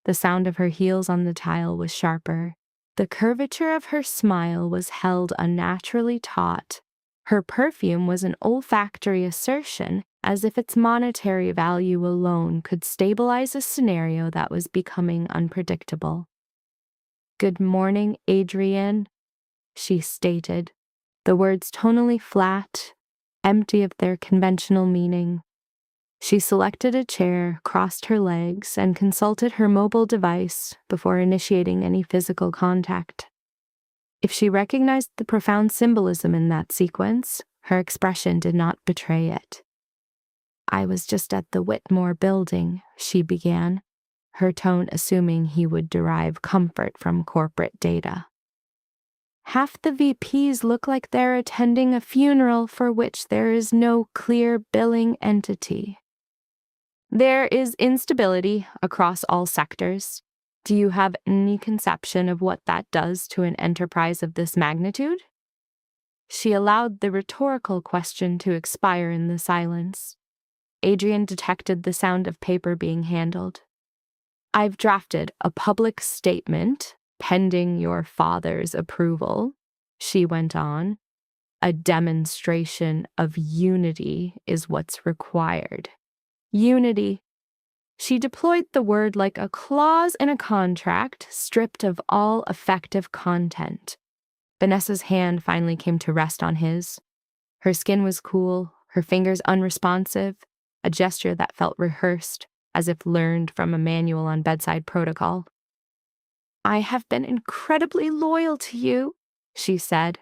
The sound of her heels on the tile was sharper. The curvature of her smile was held unnaturally taut. Her perfume was an olfactory assertion, as if its monetary value alone could stabilize a scenario that was becoming unpredictable. "Good morning, Adrian," she stated, the words tonally flat, empty of their conventional meaning. She selected a chair, crossed her legs, and consulted her mobile device before initiating any physical contact. If she recognized the profound symbolism in that sequence, her expression did not betray it. "I was just at the Whitmore building," she began, her tone assuming he would derive comfort from corporate data. "Half the VPs look like they're attending a funeral for which there is no clear billing entity. There is instability across all sectors. Do you have any conception of what that does to an enterprise of this magnitude?" She allowed the rhetorical question to expire in the silence. Adrian detected the sound of paper being handled. "I've drafted a public statement, pending your father's approval," she went on. "A demonstration of unity is what's required." Unity. She deployed the word like a clause in a contract, stripped of all effective content. Vanessa's hand finally came to rest on his. Her skin was cool, her fingers unresponsive, a gesture that felt rehearsed, as if learned from a manual on bedside protocol. "I have been incredibly loyal to you," she said,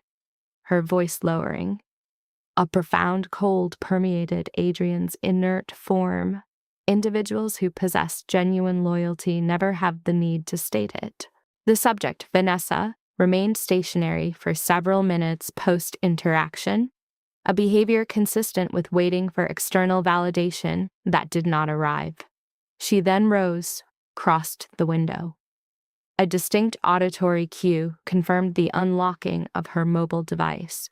her voice lowering. A profound cold permeated Adrian's inert form. Individuals who possess genuine loyalty never have the need to state it. The subject, Vanessa, remained stationary for several minutes post-interaction, a behavior consistent with waiting for external validation that did not arrive. She then rose, crossed the window. A distinct auditory cue confirmed the unlocking of her mobile device.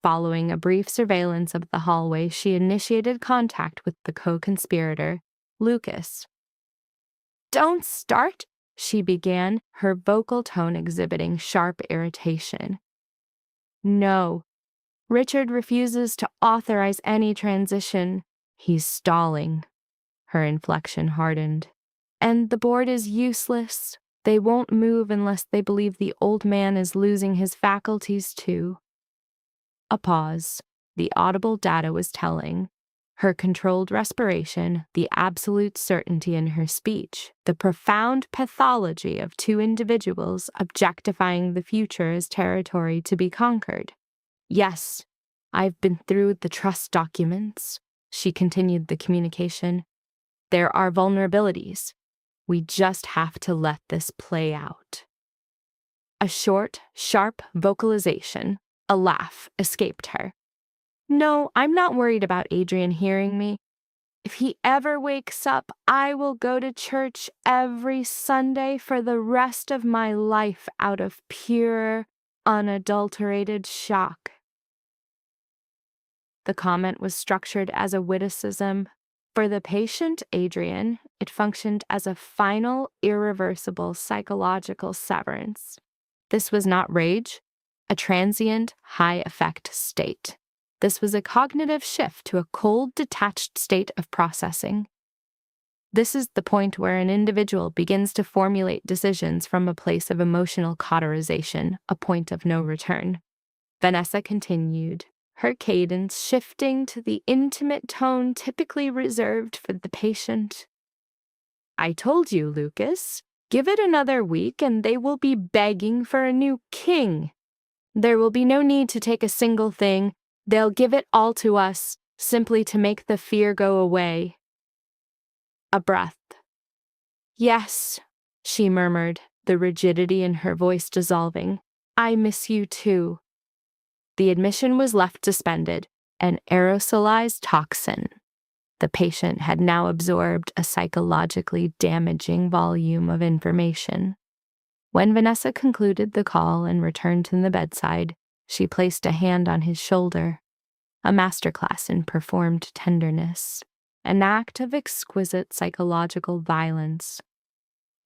Following a brief surveillance of the hallway, she initiated contact with the co-conspirator, Lucas. "Don't start," she began, her vocal tone exhibiting sharp irritation. "No. Richard refuses to authorize any transition. He's stalling." Her inflection hardened. "And the board is useless. They won't move unless they believe the old man is losing his faculties too." A pause. The audible data was telling. Her controlled respiration, the absolute certainty in her speech, the profound pathology of two individuals objectifying the future as territory to be conquered. "Yes, I've been through the trust documents," she continued the communication. "There are vulnerabilities. We just have to let this play out." A short, sharp vocalization, a laugh, escaped her. "No, I'm not worried about Adrian hearing me. If he ever wakes up, I will go to church every Sunday for the rest of my life out of pure, unadulterated shock." The comment was structured as a witticism. For the patient, Adrian, it functioned as a final, irreversible psychological severance. This was not rage, a transient, high-effect state. This was a cognitive shift to a cold, detached state of processing. This is the point where an individual begins to formulate decisions from a place of emotional cauterization, a point of no return. Vanessa continued, her cadence shifting to the intimate tone typically reserved for the patient. "I told you, Lucas, give it another week and they will be begging for a new king. There will be no need to take a single thing. They'll give it all to us. simply to make the fear go away. A breath. Yes, she murmured, the rigidity in her voice dissolving. I miss you too. The admission was left suspended, an aerosolized toxin. The patient had now absorbed a psychologically damaging volume of information. When Vanessa concluded the call and returned to the bedside, she placed a hand on his shoulder, a masterclass in performed tenderness, an act of exquisite psychological violence.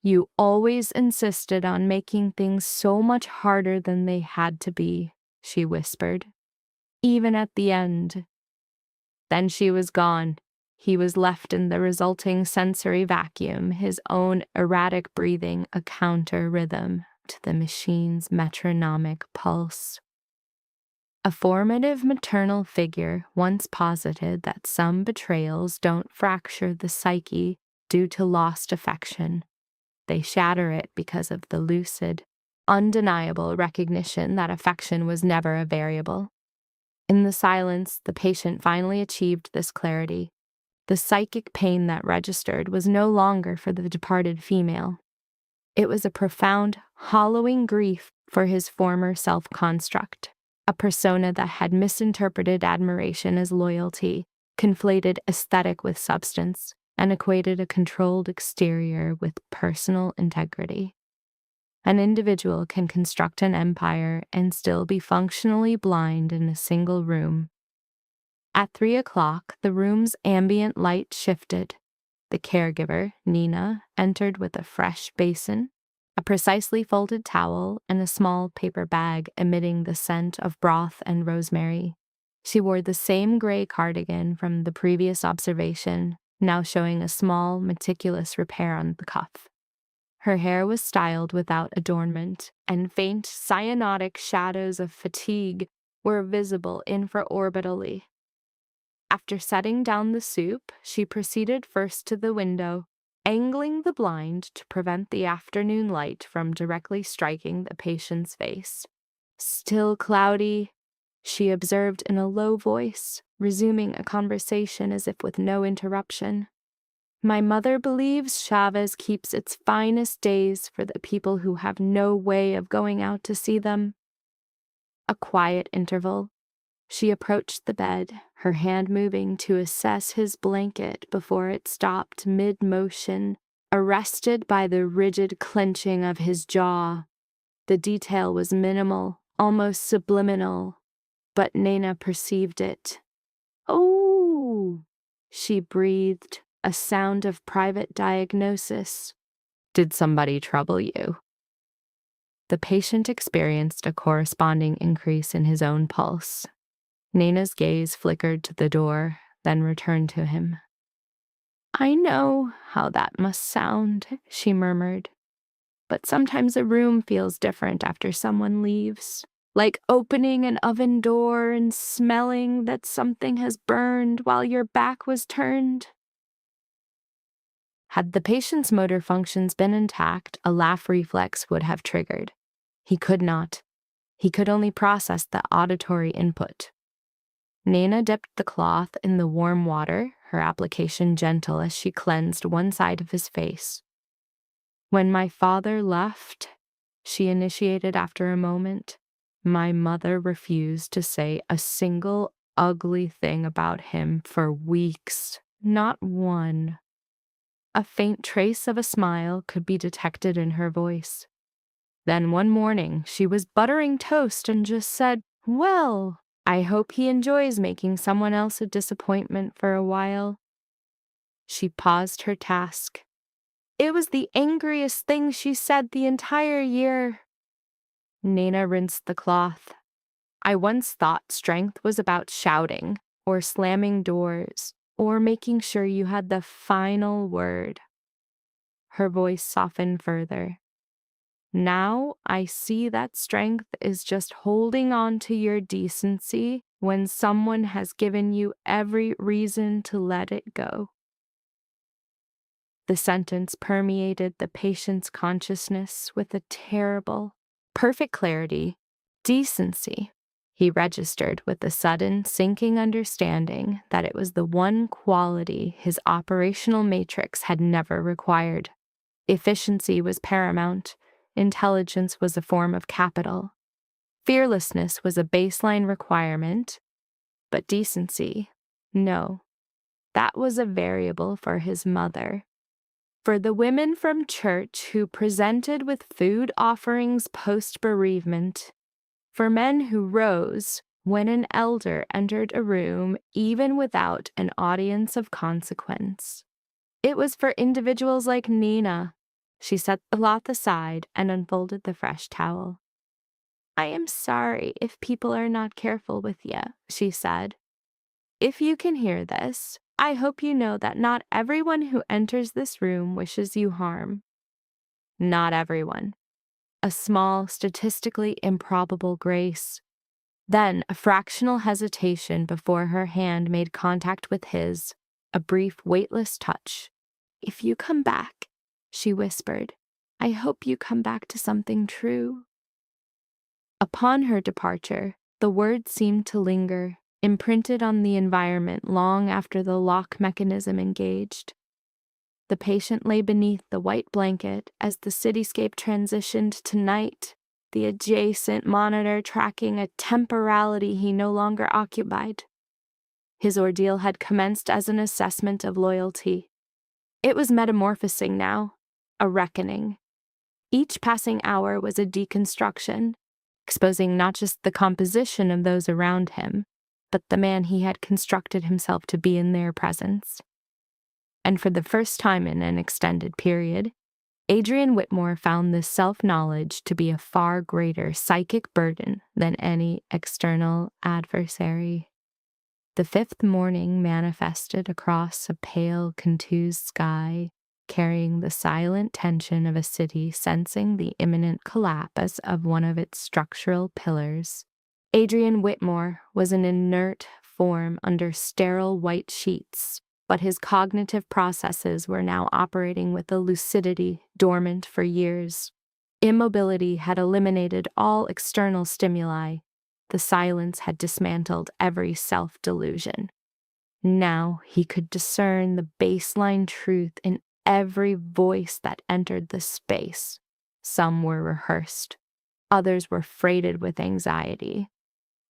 You always insisted on making things so much harder than they had to be, she whispered. Even at the end. Then she was gone. He was left in the resulting sensory vacuum, his own erratic breathing a counter rhythm to the machine's metronomic pulse. A formative maternal figure once posited that some betrayals don't fracture the psyche due to lost affection. They shatter it because of the lucid, undeniable recognition that affection was never a variable. In the silence, the patient finally achieved this clarity. The psychic pain that registered was no longer for the departed female. It was a profound, hollowing grief for his former self-construct, a persona that had misinterpreted admiration as loyalty, conflated aesthetic with substance, and equated a controlled exterior with personal integrity. An individual can construct an empire and still be functionally blind in a single room. At 3:00, the room's ambient light shifted. The caregiver, Nina, entered with a fresh basin, a precisely folded towel, and a small paper bag emitting the scent of broth and rosemary. She wore the same gray cardigan from the previous observation, now showing a small, meticulous repair on the cuff. Her hair was styled without adornment, and faint cyanotic shadows of fatigue were visible infraorbitally. After setting down the soup, she proceeded first to the window, angling the blind to prevent the afternoon light from directly striking the patient's face. Still cloudy, she observed in a low voice, resuming a conversation as if with no interruption. My mother believes Chavez keeps its finest days for the people who have no way of going out to see them. A quiet interval. She approached the bed, her hand moving to assess his blanket before it stopped mid-motion, arrested by the rigid clenching of his jaw. The detail was minimal, almost subliminal, but Nena perceived it. Oh, she breathed, a sound of private diagnosis. Did somebody trouble you? The patient experienced a corresponding increase in his own pulse. Nana's gaze flickered to the door, then returned to him. I know how that must sound, she murmured. But sometimes a room feels different after someone leaves, like opening an oven door and smelling that something has burned while your back was turned. Had the patient's motor functions been intact, a laugh reflex would have triggered. He could not. He could only process the auditory input. Nana dipped the cloth in the warm water, her application gentle as she cleansed one side of his face. When my father left, she initiated after a moment, my mother refused to say a single ugly thing about him for weeks, not one. A faint trace of a smile could be detected in her voice. Then one morning, she was buttering toast and just said, well, I hope he enjoys making someone else a disappointment for a while. She paused her task. It was the angriest thing she said the entire year. Nana rinsed the cloth. I once thought strength was about shouting, or slamming doors, or making sure you had the final word. Her voice softened further. Now I see that strength is just holding on to your decency when someone has given you every reason to let it go. The sentence permeated the patient's consciousness with a terrible, perfect clarity. Decency. He registered with a sudden, sinking understanding that it was the one quality his operational matrix had never required. Efficiency was paramount. Intelligence was a form of capital. Fearlessness was a baseline requirement. But decency, no. That was a variable for his mother. For the women from church who presented with food offerings post-bereavement, for men who rose when an elder entered a room even without an audience of consequence. It was for individuals like Nina. She set the cloth aside and unfolded the fresh towel. "I am sorry if people are not careful with you," she said. "If you can hear this, I hope you know that not everyone who enters this room wishes you harm." Not everyone. A small, statistically improbable grace. Then a fractional hesitation before her hand made contact with his, a brief, weightless touch. "If you come back," she whispered, "I hope you come back to something true." Upon her departure, the words seemed to linger, imprinted on the environment long after the lock mechanism engaged. The patient lay beneath the white blanket as the cityscape transitioned to night, the adjacent monitor tracking a temporality he no longer occupied. His ordeal had commenced as an assessment of loyalty. It was metamorphosing now, a reckoning. Each passing hour was a deconstruction, exposing not just the composition of those around him, but the man he had constructed himself to be in their presence. And for the first time in an extended period, Adrian Whitmore found this self-knowledge to be a far greater psychic burden than any external adversary. The fifth morning manifested across a pale, contused sky, carrying the silent tension of a city sensing the imminent collapse of one of its structural pillars. Adrian Whitmore was an inert form under sterile white sheets, but his cognitive processes were now operating with a lucidity dormant for years. Immobility had eliminated all external stimuli. The silence had dismantled every self-delusion. Now he could discern the baseline truth in every voice that entered the space. Some were rehearsed, others were freighted with anxiety,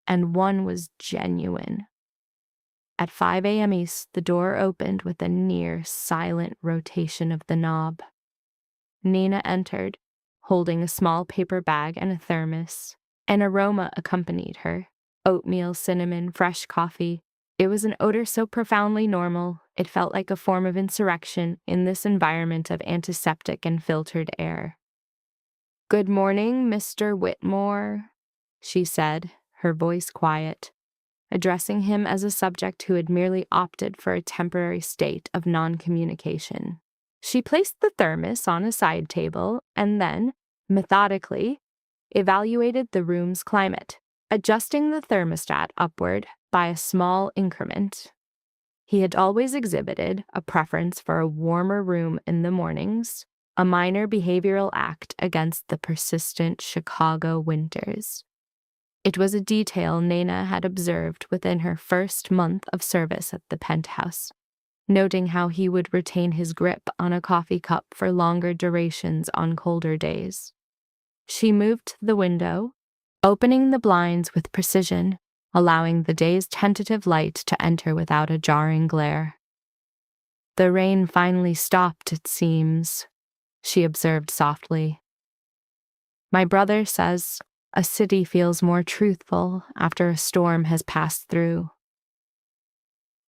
and one was genuine. At 5 a.m. East, the door opened with a near silent rotation of the knob. Nina entered, holding a small paper bag and a thermos. An aroma accompanied her: oatmeal, cinnamon, fresh coffee. It was an odor so profoundly normal, it felt like a form of insurrection in this environment of antiseptic and filtered air. "Good morning, Mr. Whitmore," she said, her voice quiet, addressing him as a subject who had merely opted for a temporary state of non-communication. She placed the thermos on a side table and then, methodically, evaluated the room's climate, adjusting the thermostat upward by a small increment. He had always exhibited a preference for a warmer room in the mornings, a minor behavioral act against the persistent Chicago winters. It was a detail Nina had observed within her first month of service at the penthouse, noting how he would retain his grip on a coffee cup for longer durations on colder days. She moved to the window, opening the blinds with precision, allowing the day's tentative light to enter without a jarring glare. "The rain finally stopped, it seems," she observed softly. "My brother says a city feels more truthful after a storm has passed through."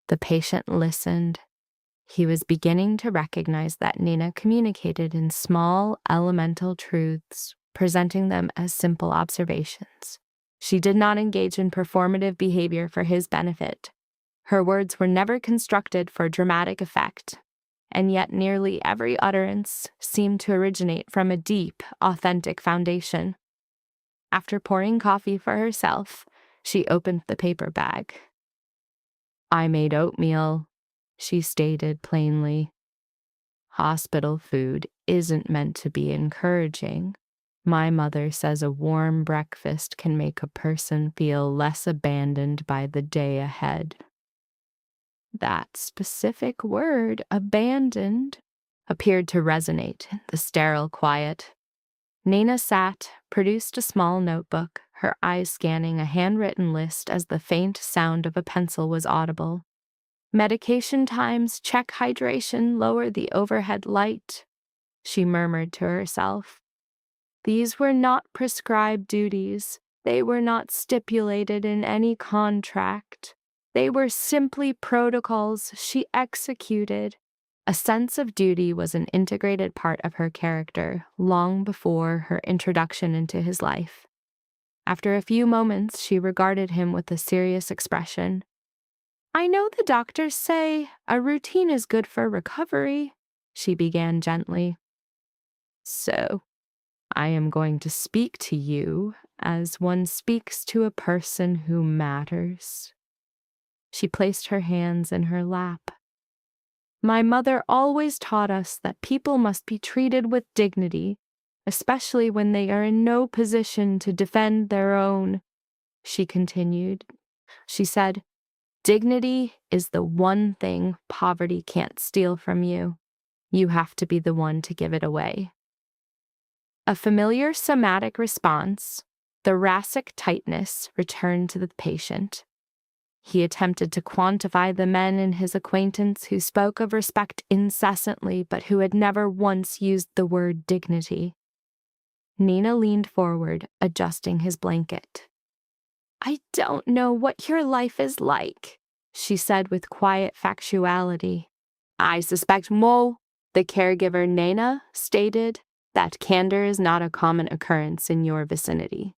The patient listened. He was beginning to recognize that Nina communicated in small, elemental truths, presenting them as simple observations. She did not engage in performative behavior for his benefit. Her words were never constructed for dramatic effect, and yet nearly every utterance seemed to originate from a deep, authentic foundation. After pouring coffee for herself, she opened the paper bag. "I made oatmeal," she stated plainly. "Hospital food isn't meant to be encouraging, My mother says a warm breakfast can make a person feel less abandoned by the day ahead. That specific word, abandoned, appeared to resonate in the sterile quiet. Nina sat, produced a small notebook, her eyes scanning a handwritten list as the faint sound of a pencil was audible. Medication times, check hydration, lower the overhead light, she murmured to herself. These were not prescribed duties. They were not stipulated in any contract. They were simply protocols she executed. A sense of duty was an integrated part of her character long before her introduction into his life. After a few moments, she regarded him with a serious expression. I know the doctors say a routine is good for recovery, she began gently. So, I am going to speak to you as one speaks to a person who matters. She placed her hands in her lap. My mother always taught us that people must be treated with dignity, especially when they are in no position to defend their own, she continued. She said, dignity is the one thing poverty can't steal from you. You have to be the one to give it away. A familiar somatic response, thoracic tightness, returned to the patient. He attempted to quantify the men in his acquaintance who spoke of respect incessantly but who had never once used the word dignity. Nina leaned forward, adjusting his blanket. I don't know what your life is like, she said with quiet factuality. I suspect Mo, the caregiver Nana, stated that candor is not a common occurrence in your vicinity.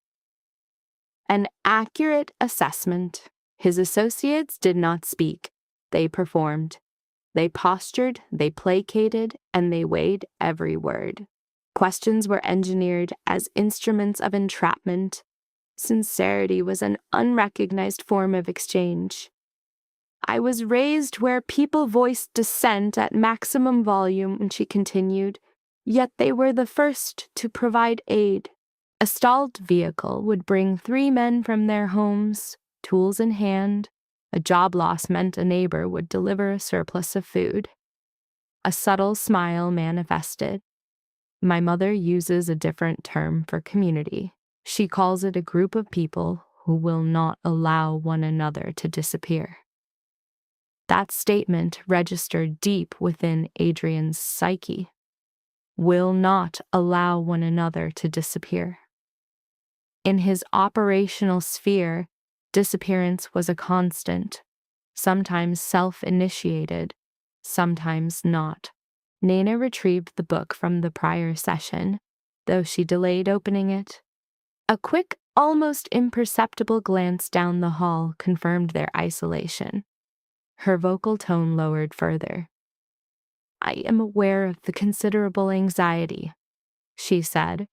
An accurate assessment. His associates did not speak. They performed. They postured, they placated, and they weighed every word. Questions were engineered as instruments of entrapment. Sincerity was an unrecognized form of exchange. I was raised where people voiced dissent at maximum volume, she continued, yet they were the first to provide aid. A stalled vehicle would bring 3 men from their homes, tools in hand. A job loss meant a neighbor would deliver a surplus of food. A subtle smile manifested. My mother uses a different term for community. She calls it a group of people who will not allow one another to disappear. That statement registered deep within Adrian's psyche. Will not allow one another to disappear. In his operational sphere, disappearance was a constant, sometimes self-initiated, sometimes not. Nana retrieved the book from the prior session, though she delayed opening it. A quick, almost imperceptible glance down the hall confirmed their isolation. Her vocal tone lowered further. I am aware of the considerable anxiety, she said.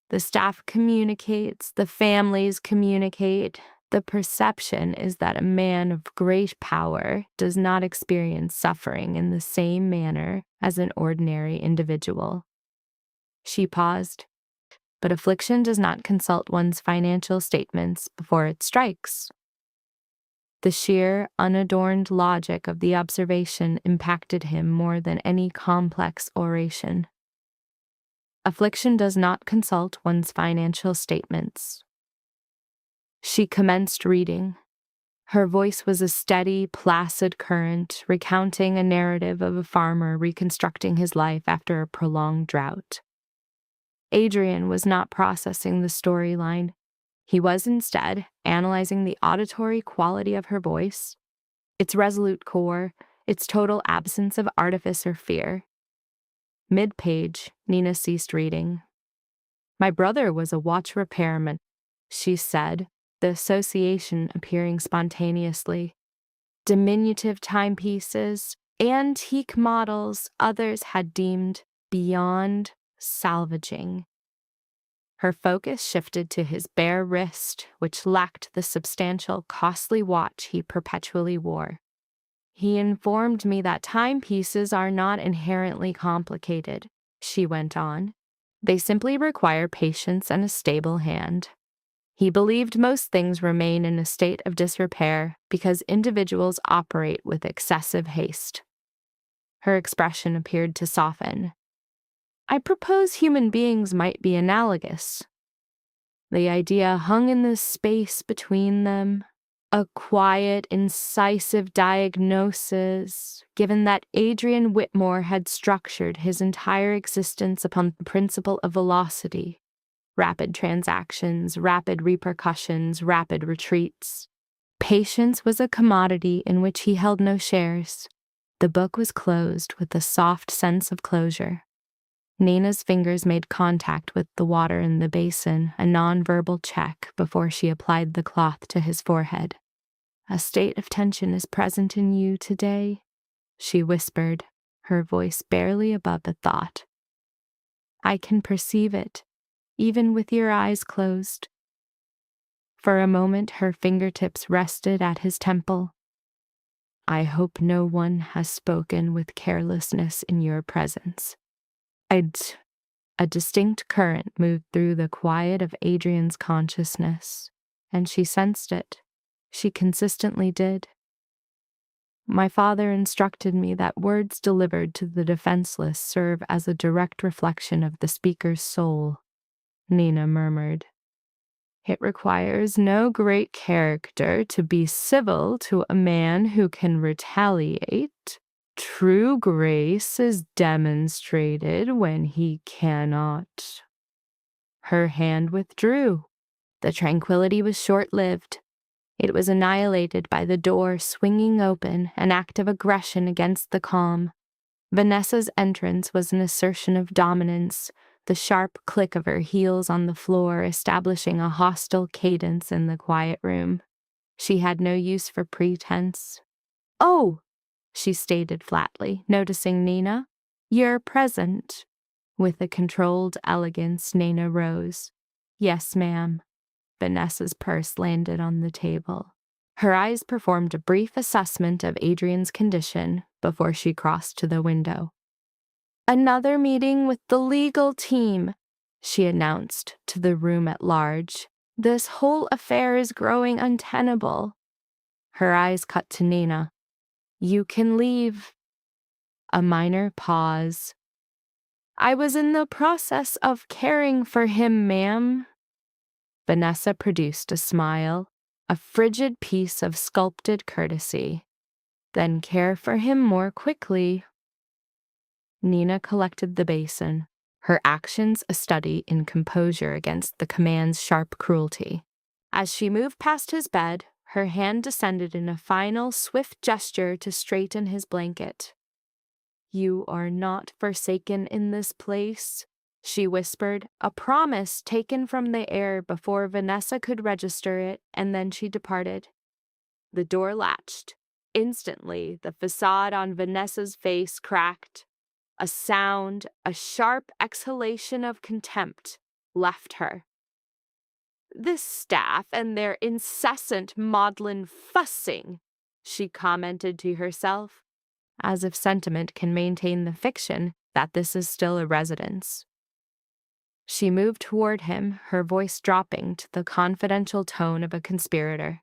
The staff communicates, the families communicate. The perception is that a man of great power does not experience suffering in the same manner as an ordinary individual. She paused. But affliction does not consult one's financial statements before it strikes. The sheer, unadorned logic of the observation impacted him more than any complex oration. Affliction does not consult one's financial statements. She commenced reading. Her voice was a steady, placid current, recounting a narrative of a farmer reconstructing his life after a prolonged drought. Adrian was not processing the storyline. He was instead analyzing the auditory quality of her voice, its resolute core, its total absence of artifice or fear. Mid-page, Nina ceased reading. My brother was a watch repairman, she said, the association appearing spontaneously. Diminutive timepieces, antique models others had deemed beyond salvaging. Her focus shifted to his bare wrist, which lacked the substantial, costly watch he perpetually wore. He informed me that timepieces are not inherently complicated, she went on. They simply require patience and a stable hand. He believed most things remain in a state of disrepair because individuals operate with excessive haste. Her expression appeared to soften. I propose human beings might be analogous. The idea hung in the space between them, a quiet, incisive diagnosis, given that Adrian Whitmore had structured his entire existence upon the principle of velocity. Rapid transactions, rapid repercussions, rapid retreats. Patience was a commodity in which he held no shares. The book was closed with a soft sense of closure. Nina's fingers made contact with the water in the basin, a nonverbal check before she applied the cloth to his forehead. A state of tension is present in you today, she whispered, her voice barely above a thought. I can perceive it, even with your eyes closed. For a moment, her fingertips rested at his temple. I hope no one has spoken with carelessness in your presence. A distinct current moved through the quiet of Adrian's consciousness, and she sensed it. She consistently did. My father instructed me that words delivered to the defenseless serve as a direct reflection of the speaker's soul, Nina murmured. It requires no great character to be civil to a man who can retaliate. True grace is demonstrated when he cannot. Her hand withdrew. The tranquility was short-lived. It was annihilated by the door swinging open, an act of aggression against the calm. Vanessa's entrance was an assertion of dominance, the sharp click of her heels on the floor establishing a hostile cadence in the quiet room. She had no use for pretense. Oh, she stated flatly, noticing Nina. You're present. With a controlled elegance, Nina rose. Yes, ma'am. Vanessa's purse landed on the table. Her eyes performed a brief assessment of Adrian's condition before she crossed to the window. Another meeting with the legal team, she announced to the room at large. This whole affair is growing untenable. Her eyes cut to Nina. You can leave. A minor pause. I was in the process of caring for him, ma'am. Vanessa produced a smile, a frigid piece of sculpted courtesy. Then care for him more quickly. Nina collected the basin, her actions a study in composure against the command's sharp cruelty. As she moved past his bed, her hand descended in a final, swift gesture to straighten his blanket. You are not forsaken in this place, she whispered, a promise taken from the air before Vanessa could register it, and then she departed. The door latched. Instantly, the facade on Vanessa's face cracked. A sound, a sharp exhalation of contempt, left her. This staff and their incessant maudlin fussing, she commented to herself, as if sentiment can maintain the fiction that this is still a residence. She moved toward him, her voice dropping to the confidential tone of a conspirator.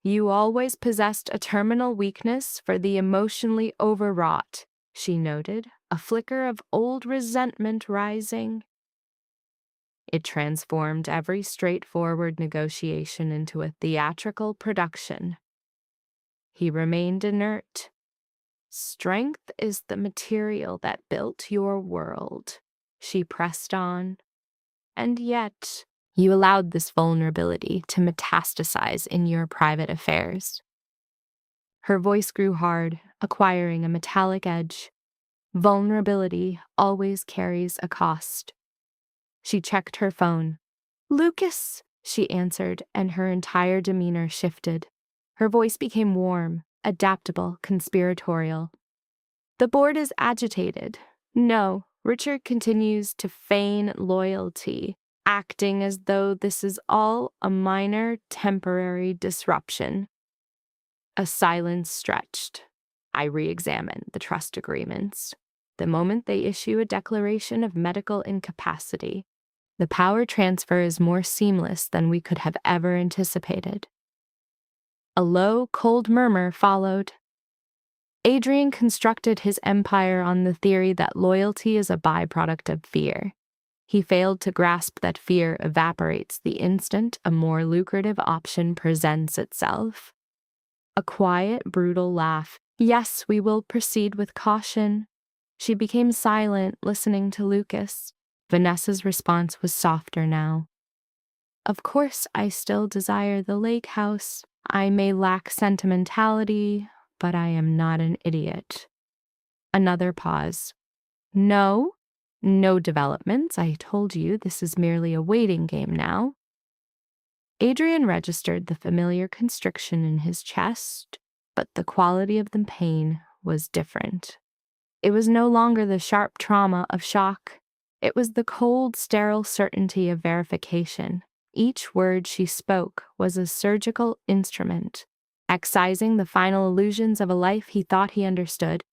You always possessed a terminal weakness for the emotionally overwrought, she noted, a flicker of old resentment rising. It transformed every straightforward negotiation into a theatrical production. He remained inert. Strength is the material that built your world, she pressed on. And yet, you allowed this vulnerability to metastasize in your private affairs. Her voice grew hard, acquiring a metallic edge. Vulnerability always carries a cost. She checked her phone. Lucas, she answered, and her entire demeanor shifted. Her voice became warm, adaptable, conspiratorial. The board is agitated. No, Richard continues to feign loyalty, acting as though this is all a minor, temporary disruption. A silence stretched. I re-examined the trust agreements. the moment they issue a declaration of medical incapacity. The power transfer is more seamless than we could have ever anticipated. A low, cold murmur followed. Adrian constructed his empire on the theory that loyalty is a byproduct of fear. He failed to grasp that fear evaporates the instant a more lucrative option presents itself. A quiet, brutal laugh. Yes, we will proceed with caution. She became silent, listening to Lucas. Vanessa's response was softer now. Of course, I still desire the lake house. I may lack sentimentality, but I am not an idiot. Another pause. No developments. I told you this is merely a waiting game now. Adrian registered the familiar constriction in his chest, but the quality of the pain was different. It was no longer the sharp trauma of shock. It was the cold, sterile certainty of verification. Each word she spoke was a surgical instrument, excising the final illusions of a life he thought he understood.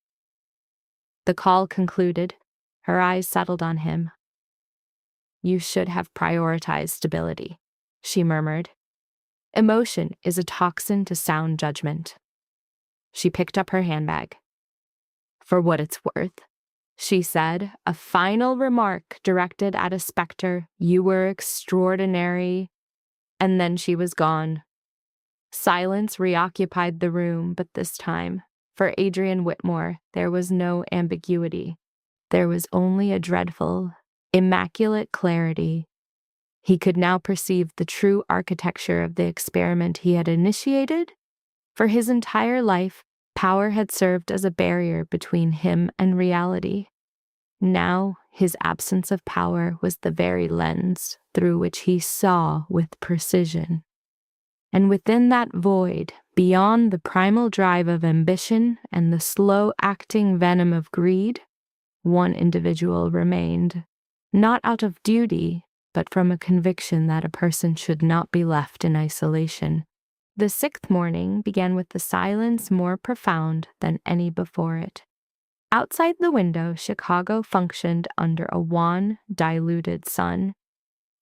The call concluded. Her eyes settled on him. You should have prioritized stability, she murmured. Emotion is a toxin to sound judgment. She picked up her handbag. For what it's worth, she said, a final remark directed at a specter. You were extraordinary. And then she was gone. Silence reoccupied the room, but this time, for Adrian Whitmore, there was no ambiguity. There was only a dreadful, immaculate clarity. He could now perceive the true architecture of the experiment he had initiated. For his entire life, power had served as a barrier between him and reality. Now, his absence of power was the very lens through which he saw with precision. And within that void, beyond the primal drive of ambition and the slow-acting venom of greed, one individual remained, not out of duty, but from a conviction that a person should not be left in isolation. The sixth morning began with a silence more profound than any before it. Outside the window, Chicago functioned under a wan, diluted sun.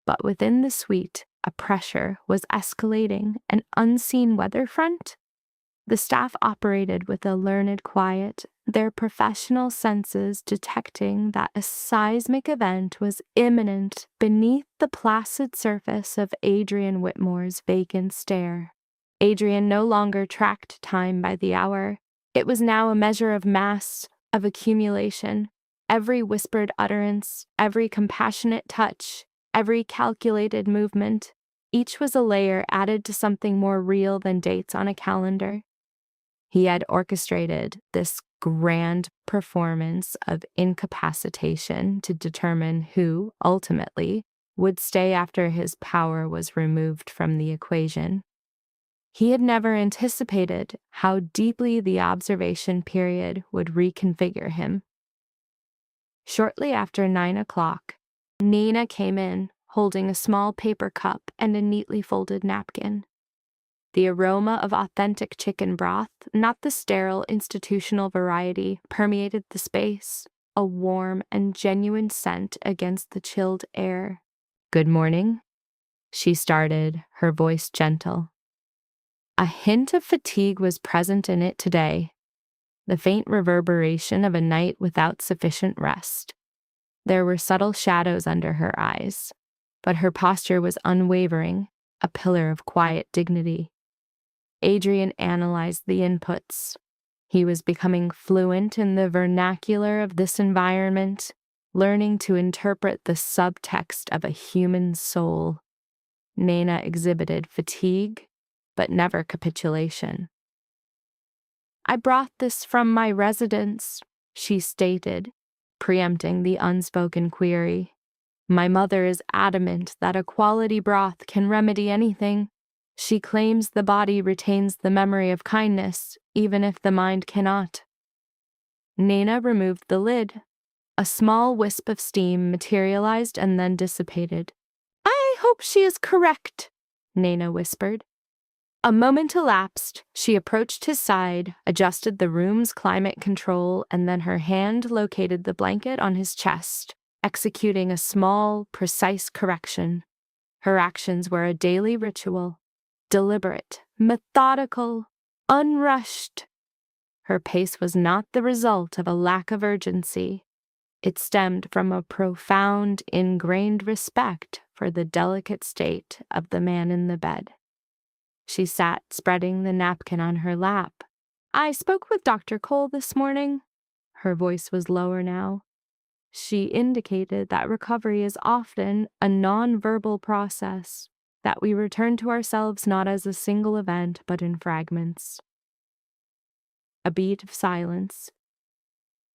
But within the suite, a pressure was escalating, an unseen weather front. The staff operated with a learned quiet, their professional senses detecting that a seismic event was imminent beneath the placid surface of Adrian Whitmore's vacant stare. Adrian no longer tracked time by the hour. It was now a measure of mass, of accumulation. Every whispered utterance, every compassionate touch, every calculated movement, each was a layer added to something more real than dates on a calendar. He had orchestrated this grand performance of incapacitation to determine who, ultimately, would stay after his power was removed from the equation. He had never anticipated how deeply the observation period would reconfigure him. Shortly after 9 o'clock, Nina came in, holding a small paper cup and a neatly folded napkin. The aroma of authentic chicken broth, not the sterile institutional variety, permeated the space, a warm and genuine scent against the chilled air. Good morning, she started, her voice gentle. A hint of fatigue was present in it today, the faint reverberation of a night without sufficient rest. There were subtle shadows under her eyes, but her posture was unwavering, a pillar of quiet dignity. Adrian analyzed the inputs. He was becoming fluent in the vernacular of this environment, learning to interpret the subtext of a human soul. Nina exhibited fatigue, but never capitulation. I brought this from my residence, she stated, preempting the unspoken query. My mother is adamant that a quality broth can remedy anything. She claims the body retains the memory of kindness, even if the mind cannot. Nina removed the lid. A small wisp of steam materialized and then dissipated. I hope she is correct, Nina whispered. A moment elapsed. She approached his side, adjusted the room's climate control, and then her hand located the blanket on his chest, executing a small, precise correction. Her actions were a daily ritual, deliberate, methodical, unrushed. Her pace was not the result of a lack of urgency. It stemmed from a profound, ingrained respect for the delicate state of the man in the bed. She sat spreading the napkin on her lap. "I spoke with Dr. Cole this morning." Her voice was lower now. She indicated that recovery is often a non-verbal process, that we return to ourselves not as a single event but in fragments. A beat of silence.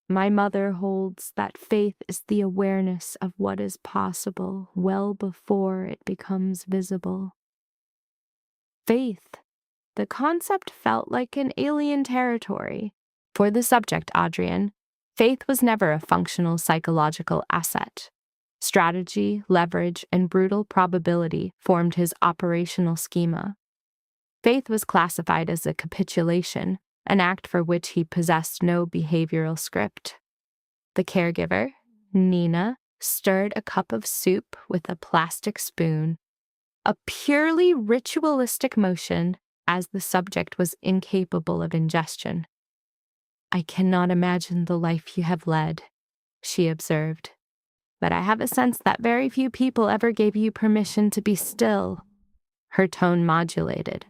"My mother holds that faith is the awareness of what is possible well before it becomes visible." Faith. The concept felt like an alien territory. For the subject, Adrian, faith was never a functional psychological asset. Strategy, leverage, and brutal probability formed his operational schema. Faith was classified as a capitulation, an act for which he possessed no behavioral script. The caregiver, Nina, stirred a cup of soup with a plastic spoon, a purely ritualistic motion as the subject was incapable of ingestion. "I cannot imagine the life you have led," she observed, "but I have a sense that very few people ever gave you permission to be still." Her tone modulated.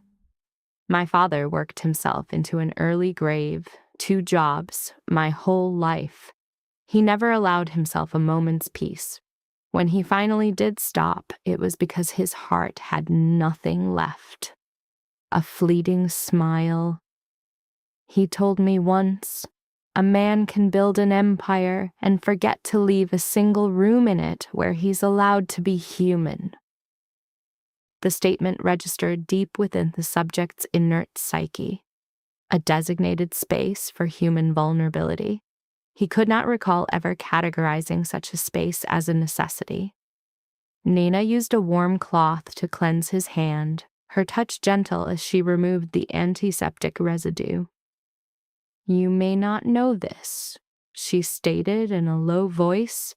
"My father worked himself into an early grave, 2 jobs, my whole life. He never allowed himself a moment's peace. When he finally did stop, it was because his heart had nothing left. A fleeting smile. He told me once, a man can build an empire and forget to leave a single room in it where he's allowed to be human." The statement registered deep within the subject's inert psyche, a designated space for human vulnerability. He could not recall ever categorizing such a space as a necessity. Nina used a warm cloth to cleanse his hand, her touch gentle as she removed the antiseptic residue. "You may not know this," she stated in a low voice,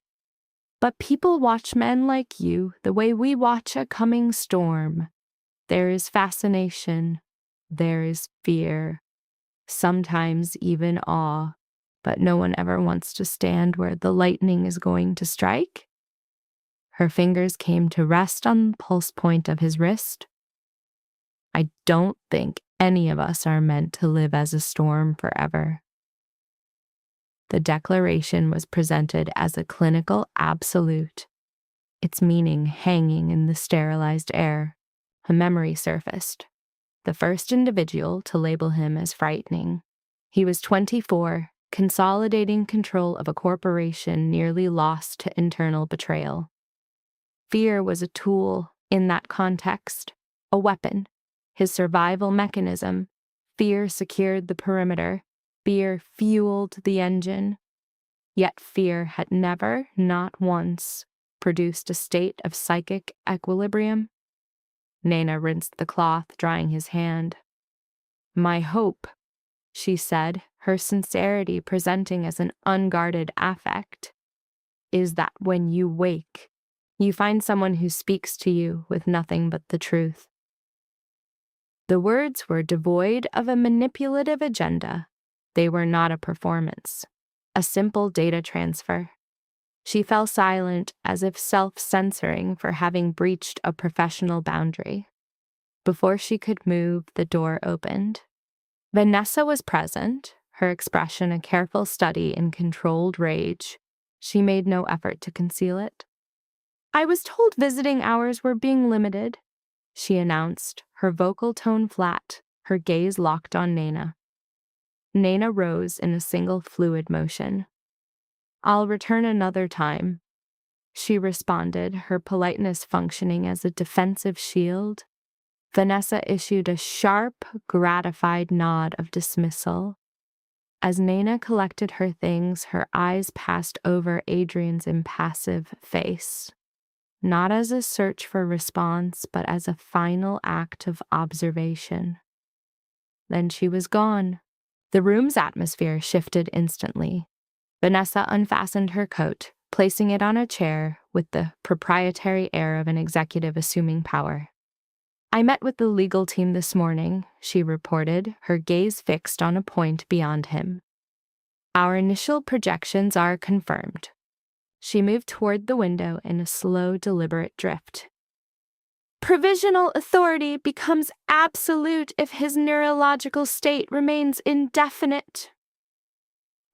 "but people watch men like you the way we watch a coming storm. There is fascination, there is fear, sometimes even awe, but no one ever wants to stand where the lightning is going to strike." Her fingers came to rest on the pulse point of his wrist. "I don't think any of us are meant to live as a storm forever." The declaration was presented as a clinical absolute, its meaning hanging in the sterilized air. A memory surfaced. The first individual to label him as frightening. He was 24, consolidating control of a corporation nearly lost to internal betrayal. Fear was a tool in that context, a weapon, his survival mechanism. Fear secured the perimeter. Fear fueled the engine. Yet fear had never, not once, produced a state of psychic equilibrium. Nana rinsed the cloth, drying his hand. "My hope," she said, her sincerity presenting as an unguarded affect, "is that when you wake, you find someone who speaks to you with nothing but the truth." The words were devoid of a manipulative agenda. They were not a performance, a simple data transfer. She fell silent as if self-censoring for having breached a professional boundary. Before she could move, the door opened. Vanessa was present, her expression a careful study in controlled rage. She made no effort to conceal it. "I was told visiting hours were being limited," she announced, her vocal tone flat, her gaze locked on Nana. Nana rose in a single fluid motion. "I'll return another time," she responded, her politeness functioning as a defensive shield. Vanessa issued a sharp, gratified nod of dismissal. As Nana collected her things, her eyes passed over Adrian's impassive face. not as a search for response, but as a final act of observation. Then she was gone. The room's atmosphere shifted instantly. Vanessa unfastened her coat, placing it on a chair with the proprietary air of an executive assuming power. "I met with the legal team this morning," she reported, her gaze fixed on a point beyond him. "Our initial projections are confirmed." She moved toward the window in a slow, deliberate drift. "Provisional authority becomes absolute if his neurological state remains indefinite."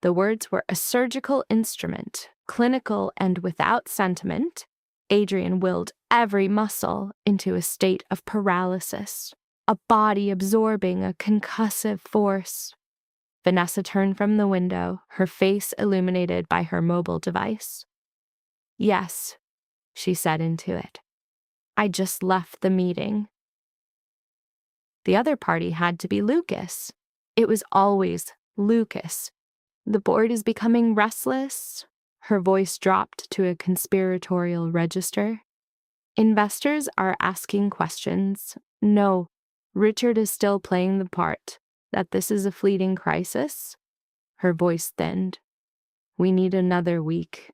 The words were a surgical instrument, clinical and without sentiment. Adrian willed every muscle into a state of paralysis, a body absorbing a concussive force. Vanessa turned from the window, her face illuminated by her mobile device. "Yes," she said into it. "I just left the meeting." The other party had to be Lucas. It was always Lucas. "The board is becoming restless." Her voice dropped to a conspiratorial register. "Investors are asking questions. No, Richard is still playing the part. That this is a fleeting crisis." Her voice thinned. "We need another week."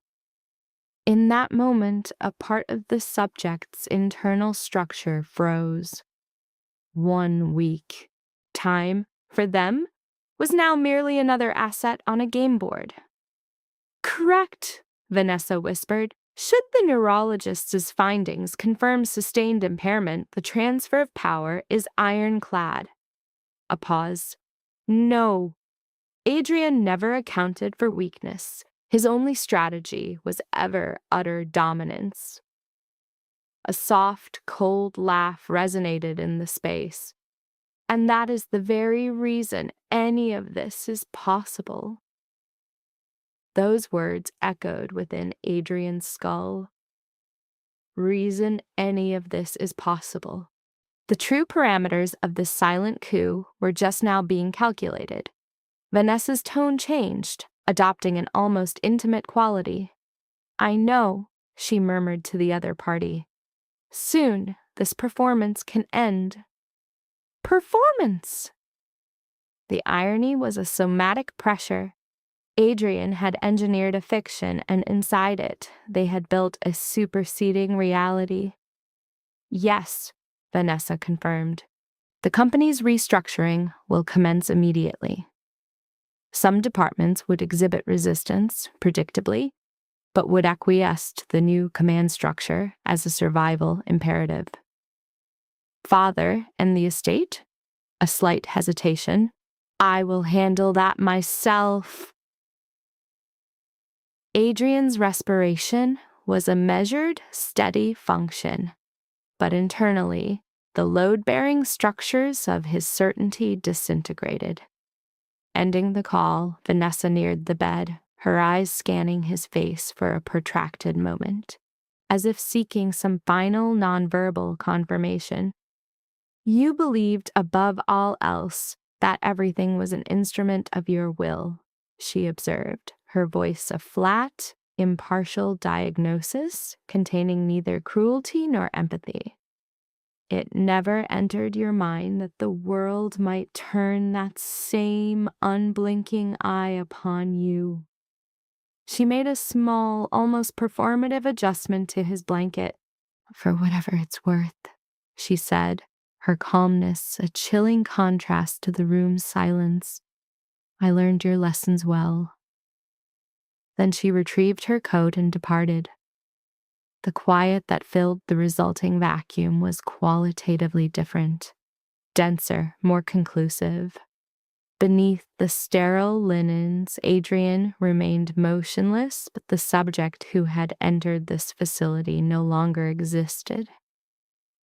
In that moment, a part of the subject's internal structure froze. 1 week. Time, for them, was now merely another asset on a game board. "Correct," Vanessa whispered. "Should the neurologist's findings confirm sustained impairment, the transfer of power is ironclad." A pause. "No." Adrian never accounted for weakness. His only strategy was ever utter dominance. A soft, cold laugh resonated in the space. "And that is the very reason any of this is possible." Those words echoed within Adrian's skull. Reason any of this is possible. The true parameters of this silent coup were just now being calculated. Vanessa's tone changed, adopting an almost intimate quality. "I know," she murmured to the other party. "Soon, this performance can end." Performance! The irony was a somatic pressure. Adrian had engineered a fiction, and inside it, they had built a superseding reality. "Yes," Vanessa confirmed. "The company's restructuring will commence immediately." Some departments would exhibit resistance, predictably, but would acquiesce to the new command structure as a survival imperative. "Father and the estate?" A slight hesitation. "I will handle that myself." Adrian's respiration was a measured, steady function, but internally, the load-bearing structures of his certainty disintegrated. Ending the call, Vanessa neared the bed, her eyes scanning his face for a protracted moment, as if seeking some final nonverbal confirmation. "You believed above all else that everything was an instrument of your will," she observed, her voice a flat, impartial diagnosis containing neither cruelty nor empathy. "It never entered your mind that the world might turn that same unblinking eye upon you." She made a small, almost performative adjustment to his blanket. "For whatever it's worth," she said, her calmness a chilling contrast to the room's silence. "I learned your lessons well." Then she retrieved her coat and departed. The quiet that filled the resulting vacuum was qualitatively different, denser, more conclusive. Beneath the sterile linens, Adrian remained motionless, but the subject who had entered this facility no longer existed.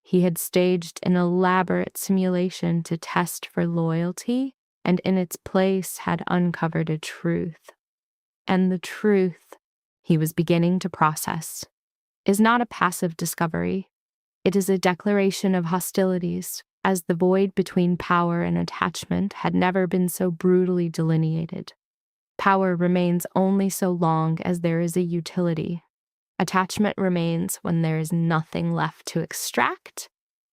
He had staged an elaborate simulation to test for loyalty, and in its place had uncovered a truth. And the truth, he was beginning to process, is not a passive discovery. It is a declaration of hostilities, as the void between power and attachment had never been so brutally delineated. Power remains only so long as there is a utility, Attachment remains when there is nothing left to extract.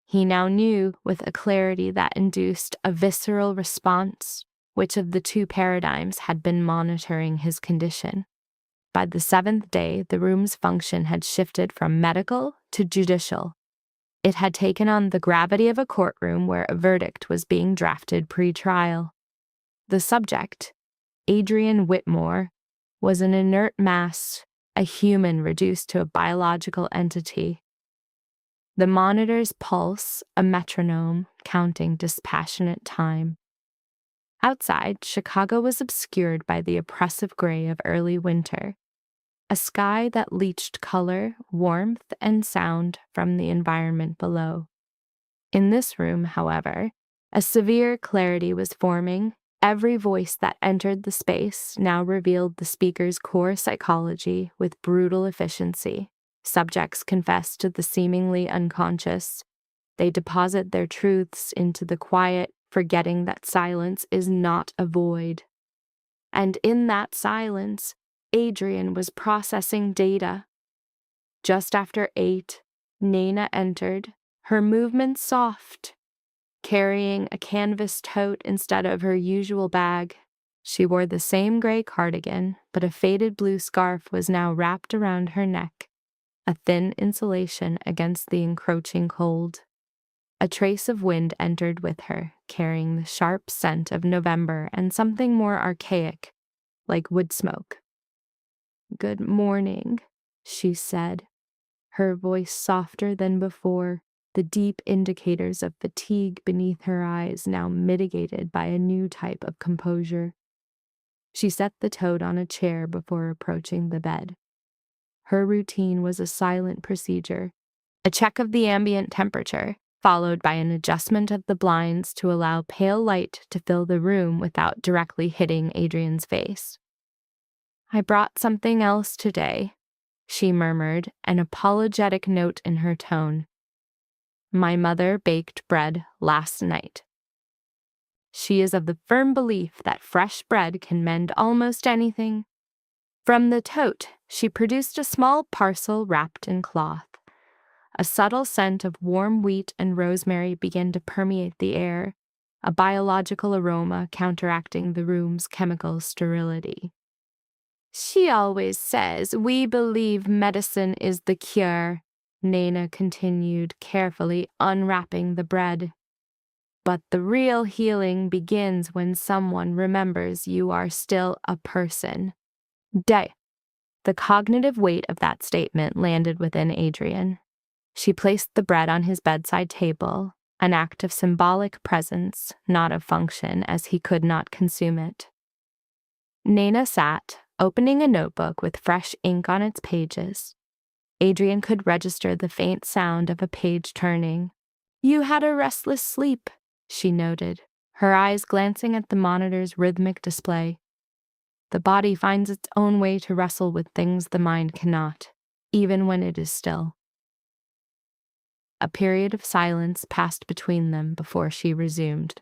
He now knew with a clarity that induced a visceral response which of the two paradigms had been monitoring his condition. By the 7th day, the room's function had shifted from medical to judicial. It had taken on the gravity of a courtroom where a verdict was being drafted pre-trial. The subject, Adrian Whitmore, was an inert mass, a human reduced to a biological entity. The monitor's pulse, a metronome, counting dispassionate time. Outside, Chicago was obscured by the oppressive gray of early winter, a sky that leached color, warmth, and sound from the environment below. In this room, however, a severe clarity was forming. Every voice that entered the space now revealed the speaker's core psychology with brutal efficiency. Subjects confess to the seemingly unconscious. They deposit their truths into the quiet, forgetting that silence is not a void. And in that silence, Adrian was processing data. Just after 8, Nana entered, her movements soft, carrying a canvas tote instead of her usual bag. She wore the same gray cardigan, but a faded blue scarf was now wrapped around her neck, a thin insulation against the encroaching cold. A trace of wind entered with her, carrying the sharp scent of November and something more archaic, like wood smoke. "Good morning," she said, her voice softer than before, the deep indicators of fatigue beneath her eyes now mitigated by a new type of composure. She set the toad on a chair before approaching the bed. Her routine was a silent procedure, a check of the ambient temperature, followed by an adjustment of the blinds to allow pale light to fill the room without directly hitting Adrian's face. "I brought something else today," she murmured, an apologetic note in her tone. "My mother baked bread last night." She is of the firm belief that fresh bread can mend almost anything. From the tote, she produced a small parcel wrapped in cloth. A subtle scent of warm wheat and rosemary began to permeate the air, a biological aroma counteracting the room's chemical sterility. "She always says we believe medicine is the cure," Nana continued, carefully unwrapping the bread. "But the real healing begins when someone remembers you are still a person." The cognitive weight of that statement landed within Adrian. She placed the bread on his bedside table, an act of symbolic presence, not of function, as he could not consume it. Nana sat, opening a notebook with fresh ink on its pages. Adrian could register the faint sound of a page turning. "You had a restless sleep," she noted, her eyes glancing at the monitor's rhythmic display. The body finds its own way to wrestle with things the mind cannot, even when it is still. A period of silence passed between them before she resumed.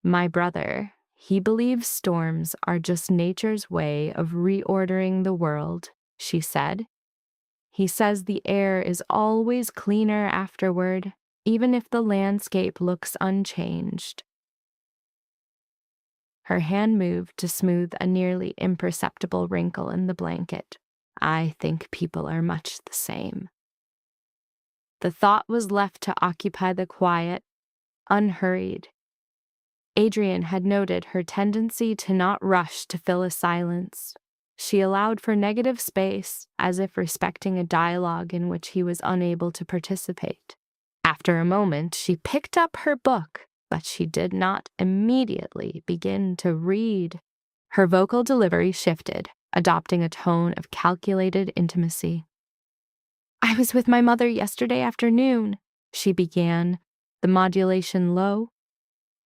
"My brother, he believes storms are just nature's way of reordering the world," she said. "He says the air is always cleaner afterward, even if the landscape looks unchanged." Her hand moved to smooth a nearly imperceptible wrinkle in the blanket. "I think people are much the same." The thought was left to occupy the quiet, unhurried. Adrian had noted her tendency to not rush to fill a silence. She allowed for negative space, as if respecting a dialogue in which he was unable to participate. After a moment, she picked up her book, but she did not immediately begin to read. Her vocal delivery shifted, adopting a tone of calculated intimacy. "I was with my mother yesterday afternoon," she began, the modulation low.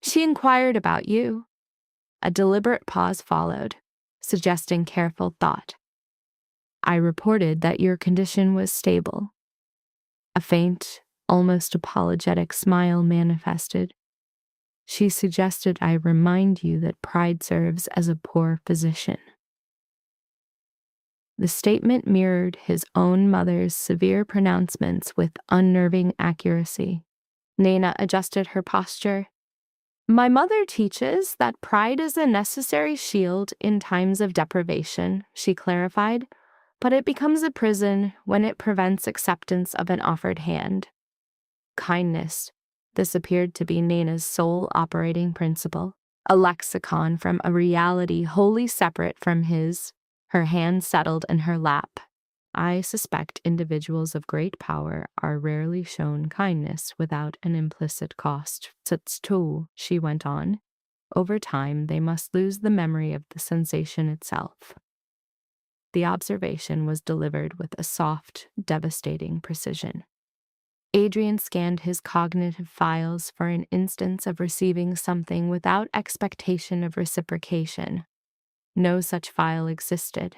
"She inquired about you." A deliberate pause followed, suggesting careful thought. "I reported that your condition was stable." A faint, almost apologetic smile manifested. "She suggested I remind you that pride serves as a poor physician." The statement mirrored his own mother's severe pronouncements with unnerving accuracy. Nana adjusted her posture. My mother teaches that pride is a necessary shield in times of deprivation, she clarified, but it becomes a prison when it prevents acceptance of an offered hand. Kindness. This appeared to be Nana's sole operating principle, a lexicon from a reality wholly separate from his. Her hand settled in her lap. I suspect individuals of great power are rarely shown kindness without an implicit cost. Such too, she went on. Over time, they must lose the memory of the sensation itself. The observation was delivered with a soft, devastating precision. Adrian scanned his cognitive files for an instance of receiving something without expectation of reciprocation. No such file existed.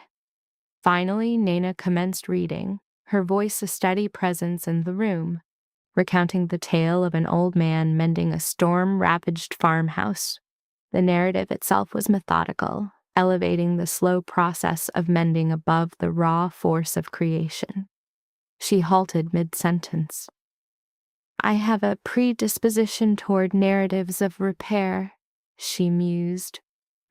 Finally, Nana commenced reading, her voice a steady presence in the room, recounting the tale of an old man mending a storm-ravaged farmhouse. The narrative itself was methodical, elevating the slow process of mending above the raw force of creation. She halted mid-sentence. I have a predisposition toward narratives of repair, she mused.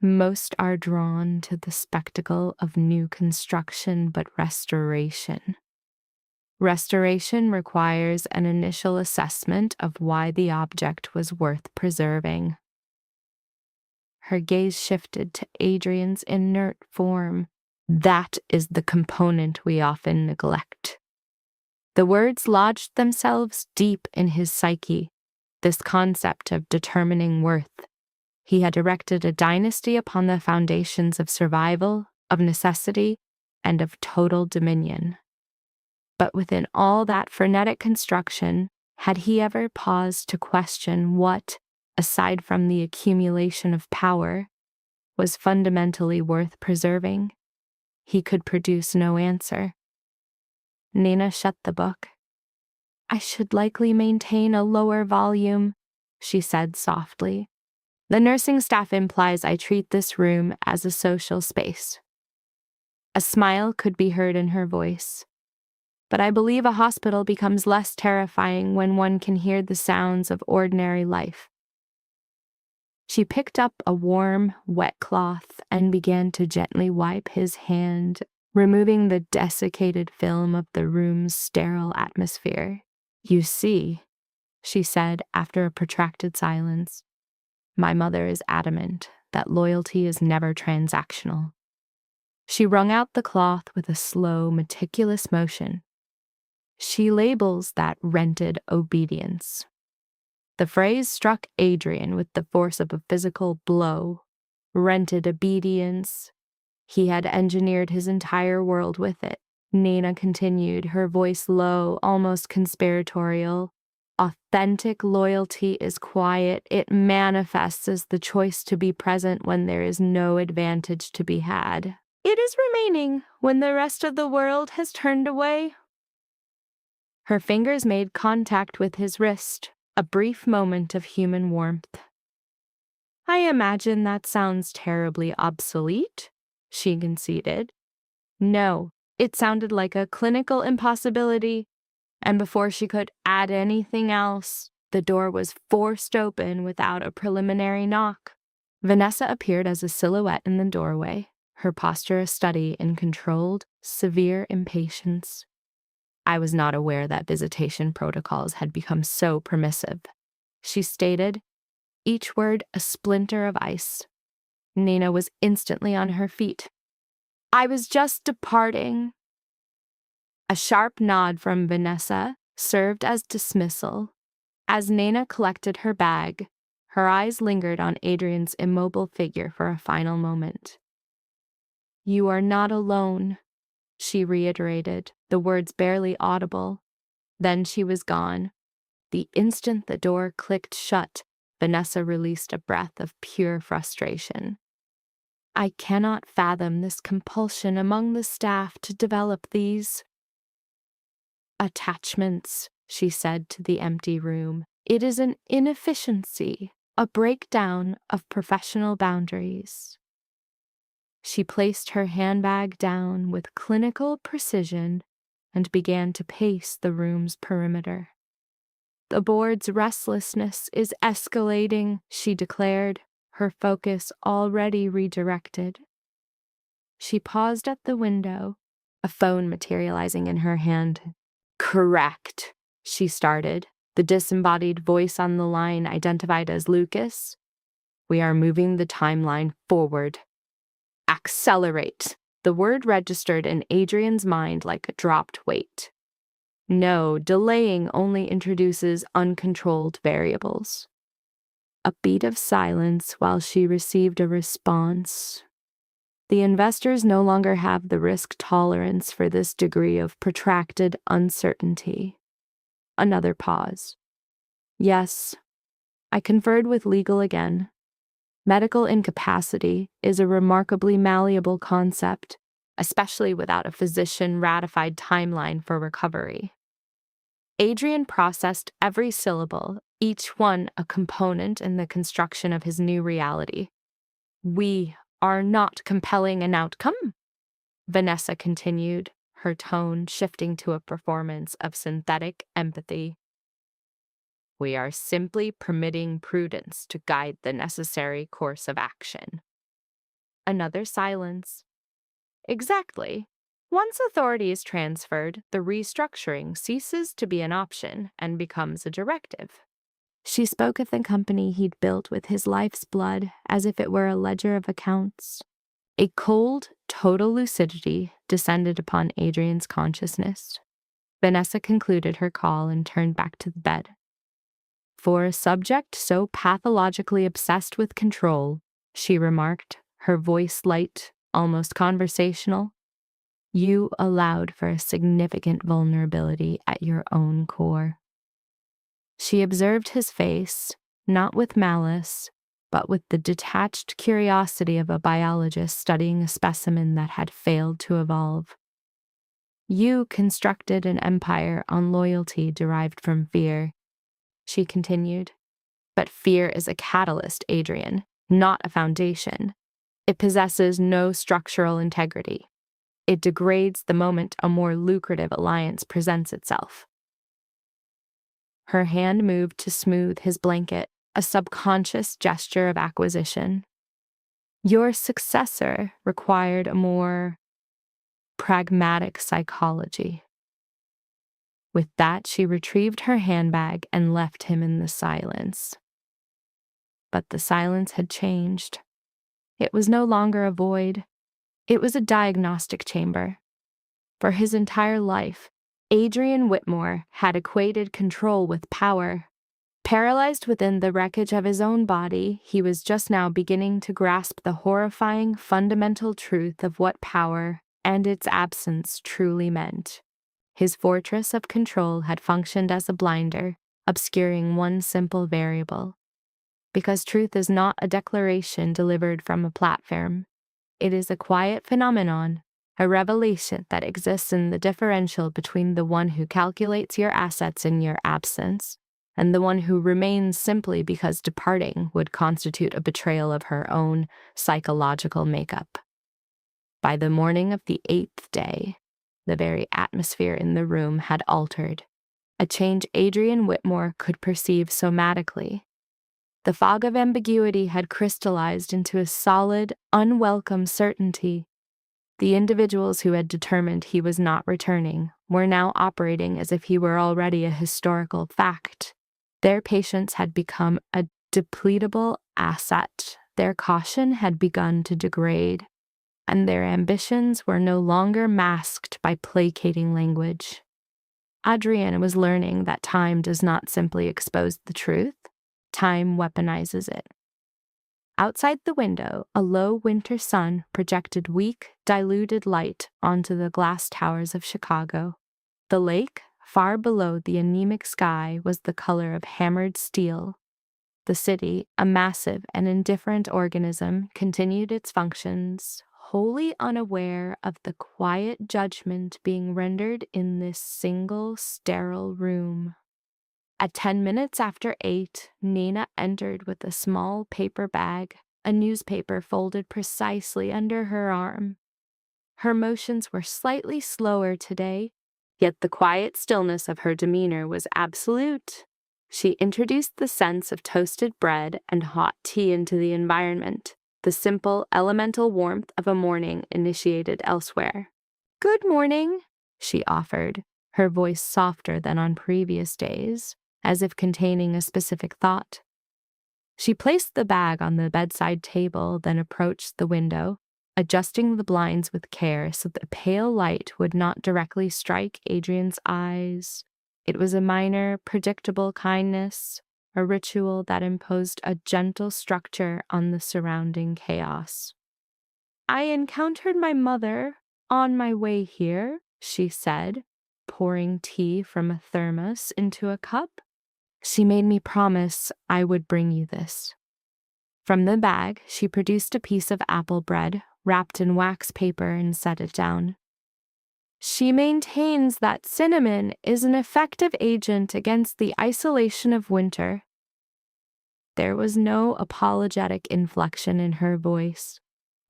Most are drawn to the spectacle of new construction, but restoration. Restoration requires an initial assessment of why the object was worth preserving. Her gaze shifted to Adrian's inert form. That is the component we often neglect. The words lodged themselves deep in his psyche, this concept of determining worth. He had erected a dynasty upon the foundations of survival, of necessity, and of total dominion. But within all that frenetic construction, had he ever paused to question what, aside from the accumulation of power, was fundamentally worth preserving? He could produce no answer. Nana shut the book. I should likely maintain a lower volume, she said softly. The nursing staff implies I treat this room as a social space. A smile could be heard in her voice. But I believe a hospital becomes less terrifying when one can hear the sounds of ordinary life. She picked up a warm, wet cloth and began to gently wipe his hand, removing the desiccated film of the room's sterile atmosphere. You see, she said after a protracted silence, my mother is adamant that loyalty is never transactional. She wrung out the cloth with a slow, meticulous motion. She labels that rented obedience. The phrase struck Adrian with the force of a physical blow. Rented obedience. He had engineered his entire world with it. Nana continued, her voice low, almost conspiratorial. Authentic loyalty is quiet. It manifests as the choice to be present when there is no advantage to be had. It is remaining when the rest of the world has turned away. Her fingers made contact with his wrist, a brief moment of human warmth. I imagine that sounds terribly obsolete, she conceded. No, it sounded like a clinical impossibility, and before she could add anything else, the door was forced open without a preliminary knock. Vanessa appeared as a silhouette in the doorway, her posture a study in controlled, severe impatience. I was not aware that visitation protocols had become so permissive, she stated, each word a splinter of ice. Nana was instantly on her feet. I was just departing. A sharp nod from Vanessa served as dismissal. As Nana collected her bag, her eyes lingered on Adrian's immobile figure for a final moment. You are not alone, she reiterated, the words barely audible. Then she was gone. The instant the door clicked shut, Vanessa released a breath of pure frustration. I cannot fathom this compulsion among the staff to develop these attachments, she said to the empty room. It is an inefficiency, a breakdown of professional boundaries. She placed her handbag down with clinical precision and began to pace the room's perimeter. The board's restlessness is escalating, she declared, her focus already redirected. She paused at the window, a phone materializing in her hand. Correct, she started. The disembodied voice on the line identified as Lucas. We are moving the timeline forward. Accelerate. The word registered in Adrian's mind like a dropped weight. No, delaying only introduces uncontrolled variables. A beat of silence while she received a response. The investors no longer have the risk tolerance for this degree of protracted uncertainty. Another pause. Yes, I conferred with legal again. Medical incapacity is a remarkably malleable concept, especially without a physician-ratified timeline for recovery. Adrian processed every syllable, each one a component in the construction of his new reality. We are not compelling an outcome, Vanessa continued, her tone shifting to a performance of synthetic empathy. We are simply permitting prudence to guide the necessary course of action. Another silence. Exactly. Once authority is transferred, the restructuring ceases to be an option and becomes a directive. She spoke of the company he'd built with his life's blood as if it were a ledger of accounts. A cold, total lucidity descended upon Adrian's consciousness. Vanessa concluded her call and turned back to the bed. For a subject so pathologically obsessed with control, she remarked, her voice light, almost conversational, you allowed for a significant vulnerability at your own core. She observed his face, not with malice, but with the detached curiosity of a biologist studying a specimen that had failed to evolve. You constructed an empire on loyalty derived from fear, she continued. But fear is a catalyst, Adrian, not a foundation. It possesses no structural integrity. It degrades the moment a more lucrative alliance presents itself. Her hand moved to smooth his blanket, a subconscious gesture of acquisition. Your successor required a more pragmatic psychology. With that, she retrieved her handbag and left him in the silence. But the silence had changed. It was no longer a void. It was a diagnostic chamber. For his entire life, Adrian Whitmore had equated control with power. Paralyzed within the wreckage of his own body, he was just now beginning to grasp the horrifying fundamental truth of what power and its absence truly meant. His fortress of control had functioned as a blinder, obscuring one simple variable. Because truth is not a declaration delivered from a platform. It is a quiet phenomenon, a revelation that exists in the differential between the one who calculates your assets in your absence and the one who remains simply because departing would constitute a betrayal of her own psychological makeup. By the morning of the 8th day, the very atmosphere in the room had altered, a change Adrian Whitmore could perceive somatically. The fog of ambiguity had crystallized into a solid, unwelcome certainty. The individuals who had determined he was not returning were now operating as if he were already a historical fact. Their patience had become a depletable asset. Their caution had begun to degrade, and their ambitions were no longer masked by placating language. Adriana was learning that time does not simply expose the truth. Time weaponizes it. Outside the window, a low winter sun projected weak, diluted light onto the glass towers of Chicago. The lake, far below the anemic sky, was the color of hammered steel. The city, a massive and indifferent organism, continued its functions, wholly unaware of the quiet judgment being rendered in this single, sterile room. At 10 minutes after 8, Nina entered with a small paper bag. a newspaper folded precisely under her arm. Her motions were slightly slower today, yet the quiet stillness of her demeanor was absolute. She introduced the scents of toasted bread and hot tea into the environment, the simple, elemental warmth of a morning initiated elsewhere. "Good morning," she offered, her voice softer than on previous days, as if containing a specific thought. She placed the bag on the bedside table, then approached the window, adjusting the blinds with care so the pale light would not directly strike Adrian's eyes. It was a minor, predictable kindness, a ritual that imposed a gentle structure on the surrounding chaos. "I encountered my mother on my way here," she said, pouring tea from a thermos into a cup. "She made me promise I would bring you this." From the bag, she produced a piece of apple bread, wrapped in wax paper, and set it down. "She maintains that cinnamon is an effective agent against the isolation of winter." There was no apologetic inflection in her voice.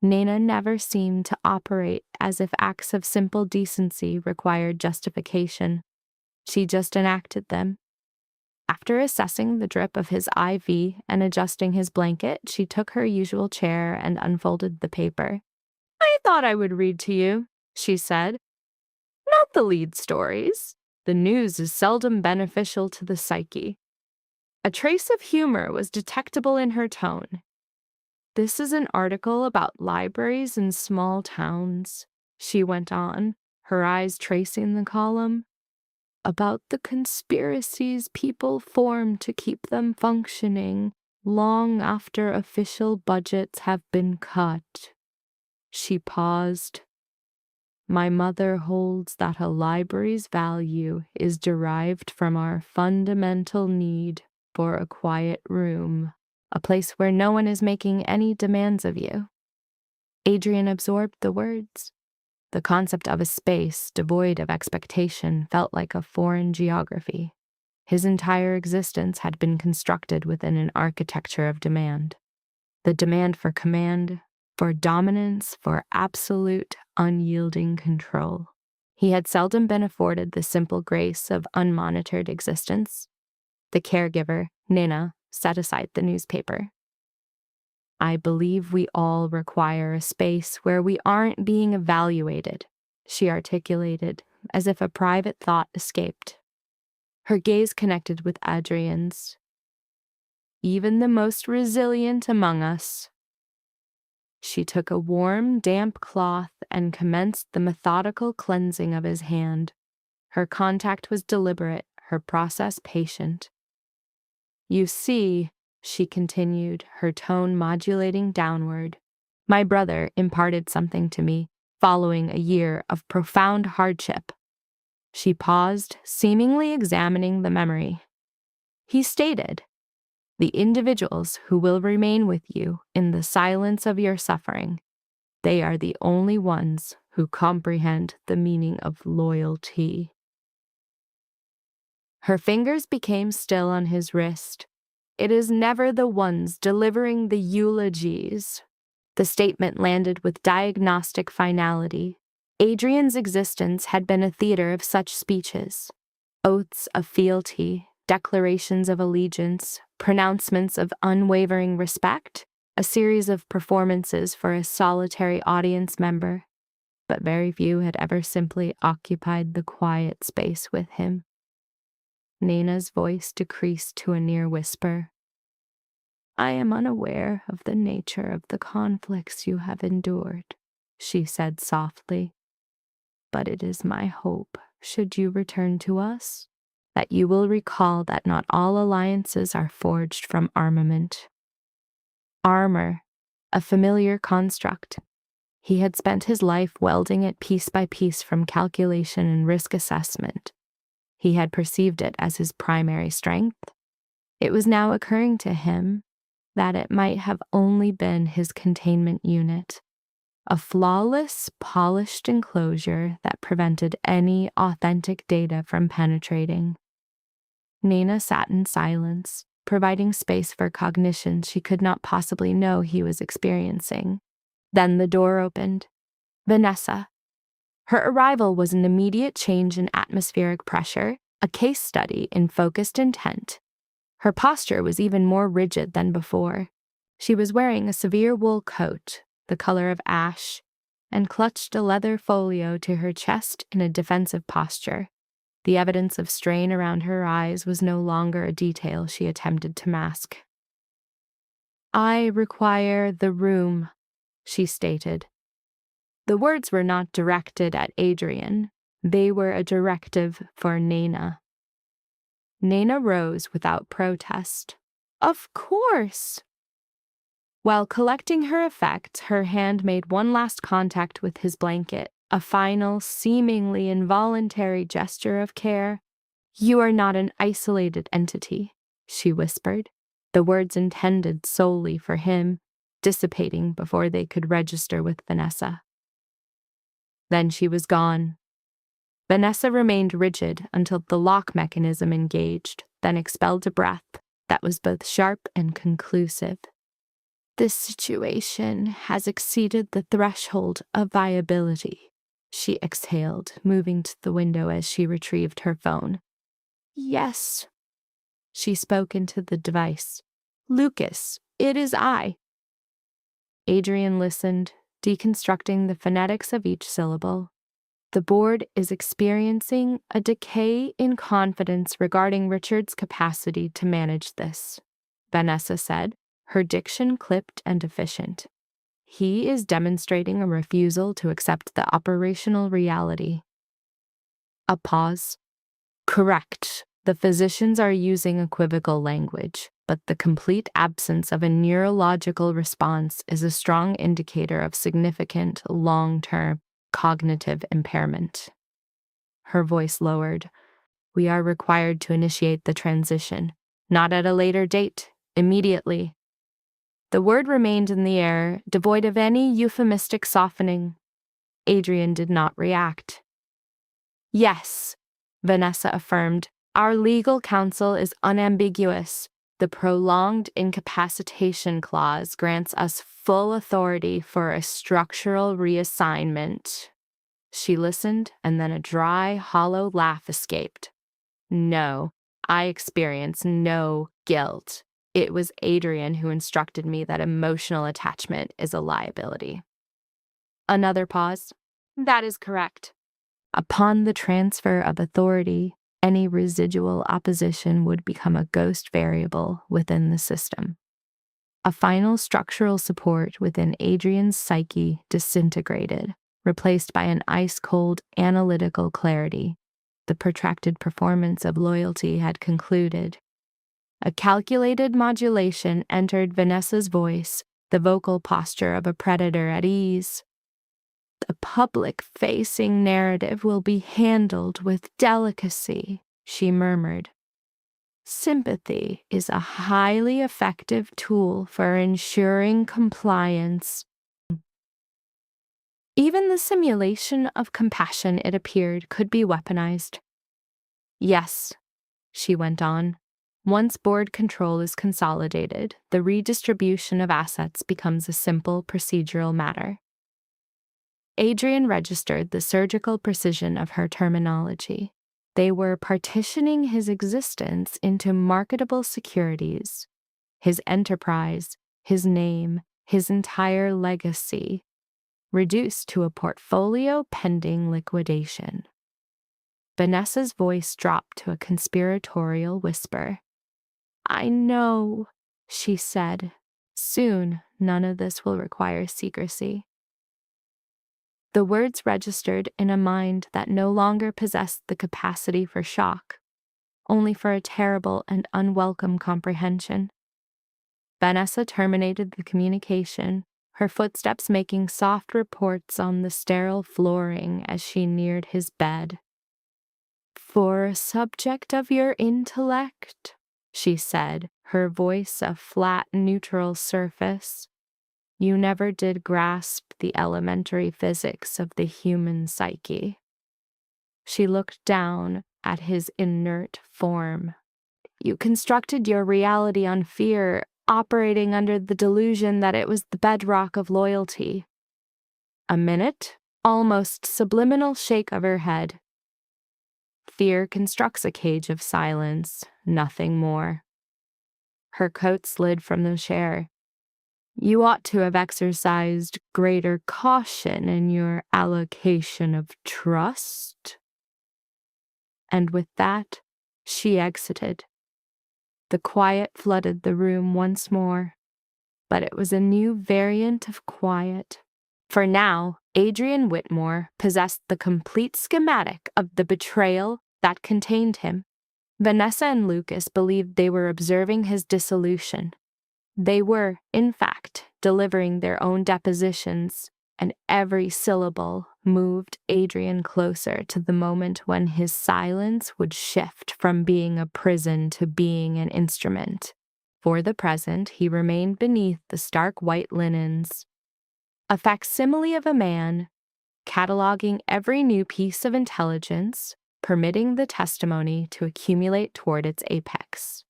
Nana never seemed to operate as if acts of simple decency required justification. She just enacted them. After assessing the drip of his IV and adjusting his blanket, she took her usual chair and unfolded the paper. "I thought I would read to you," she said. "Not the lead stories. The news is seldom beneficial to the psyche." A trace of humor was detectable in her tone. "This is an article about libraries in small towns," she went on, her eyes tracing the column. "About the conspiracies people form to keep them functioning long after official budgets have been cut." She paused. "My mother holds that a library's value is derived from our fundamental need for a quiet room, a place where no one is making any demands of you." Adrian absorbed the words. The concept of a space devoid of expectation felt like a foreign geography. His entire existence had been constructed within an architecture of demand. The demand for command, for dominance, for absolute, unyielding control. He had seldom been afforded the simple grace of unmonitored existence. The caregiver, Nina, set aside the newspaper. "I believe we all require a space where we aren't being evaluated," she articulated, as if a private thought escaped. Her gaze connected with Adrian's. "Even the most resilient among us." She took a warm, damp cloth and commenced the methodical cleansing of his hand. Her contact was deliberate, her process patient. "You see," she continued, her tone modulating downward, "my brother imparted something to me following a year of profound hardship." She paused, seemingly examining the memory. "He stated, 'The individuals who will remain with you in the silence of your suffering, they are the only ones who comprehend the meaning of loyalty.'" Her fingers became still on his wrist. "It is never the ones delivering the eulogies." The statement landed with diagnostic finality. Adrian's existence had been a theater of such speeches. Oaths of fealty, declarations of allegiance, pronouncements of unwavering respect, a series of performances for a solitary audience member. But very few had ever simply occupied the quiet space with him. Nana's voice decreased to a near whisper. "I am unaware of the nature of the conflicts you have endured," she said softly. "But it is my hope, should you return to us, that you will recall that not all alliances are forged from armament. Armor, a familiar construct. He had spent his life welding it piece by piece from calculation and risk assessment. He had perceived it as his primary strength. It was now occurring to him that it might have only been his containment unit, a flawless, polished enclosure that prevented any authentic data from penetrating. Nana sat in silence, providing space for cognition she could not possibly know he was experiencing. Then the door opened. Vanessa. Her arrival was an immediate change in atmospheric pressure, a case study in focused intent. Her posture was even more rigid than before. She was wearing a severe wool coat, the color of ash, and clutched a leather folio to her chest in a defensive posture. The evidence of strain around her eyes was no longer a detail she attempted to mask. "I require the room," she stated. The words were not directed at Adrian. They were a directive for Nana. Nana rose without protest. "Of course." While collecting her effects, her hand made one last contact with his blanket, a final, seemingly involuntary gesture of care. "You are not an isolated entity," she whispered, the words intended solely for him, dissipating before they could register with Vanessa. Then she was gone. Vanessa remained rigid until the lock mechanism engaged, then expelled a breath that was both sharp and conclusive. "This situation has exceeded the threshold of viability," she exhaled, moving to the window as she retrieved her phone. "Yes," she spoke into the device. "Lucas, it is I." Adrian listened, deconstructing the phonetics of each syllable. "The board is experiencing a decay in confidence regarding Richard's capacity to manage this," Vanessa said, her diction clipped and efficient. "He is demonstrating a refusal to accept the operational reality." A pause. "Correct. The physicians are using equivocal language, but the complete absence of a neurological response is a strong indicator of significant, long-term cognitive impairment." Her voice lowered. "We are required to initiate the transition, not at a later date, immediately." The word remained in the air, devoid of any euphemistic softening. Adrian did not react. "Yes," Vanessa affirmed, "our legal counsel is unambiguous. The prolonged incapacitation clause grants us full authority for a structural reassignment." She listened, and then a dry, hollow laugh escaped. "No, I experience no guilt. It was Adrian who instructed me that emotional attachment is a liability." Another pause. "That is correct." Upon the transfer of authority, any residual opposition would become a ghost variable within the system. A final structural support within Adrian's psyche disintegrated, replaced by an ice-cold analytical clarity. The protracted performance of loyalty had concluded. A calculated modulation entered Vanessa's voice, the vocal posture of a predator at ease. "The public-facing narrative will be handled with delicacy," she murmured. "Sympathy is a highly effective tool for ensuring compliance." Even the simulation of compassion, it appeared, could be weaponized. "Yes," she went on. "Once board control is consolidated, the redistribution of assets becomes a simple procedural matter." Adrian registered the surgical precision of her terminology. They were partitioning his existence into marketable securities. His enterprise, his name, his entire legacy, reduced to a portfolio pending liquidation. Vanessa's voice dropped to a conspiratorial whisper. "I know," she said. "Soon, none of this will require secrecy." The words registered in a mind that no longer possessed the capacity for shock, only for a terrible and unwelcome comprehension. Vanessa terminated the communication, her footsteps making soft reports on the sterile flooring as she neared his bed. "For a subject of your intellect," she said, her voice a flat, neutral surface, "you never did grasp the elementary physics of the human psyche." She looked down at his inert form. You constructed your reality on fear, operating under the delusion that it was the bedrock of loyalty. A minute, almost subliminal shake of her head. Fear constructs a cage of silence, nothing more. Her coat slid from the chair. You ought to have exercised greater caution in your allocation of trust. And with that, she exited. The quiet flooded the room once more, but it was a new variant of quiet. For now, Adrian Whitmore possessed the complete schematic of the betrayal that contained him. Vanessa and Lucas believed they were observing his dissolution. They were, in fact, delivering their own depositions, and every syllable moved Adrian closer to the moment when his silence would shift from being a prison to being an instrument. For the present, he remained beneath the stark white linens, a facsimile of a man, cataloging every new piece of intelligence, permitting the testimony to accumulate toward its apex.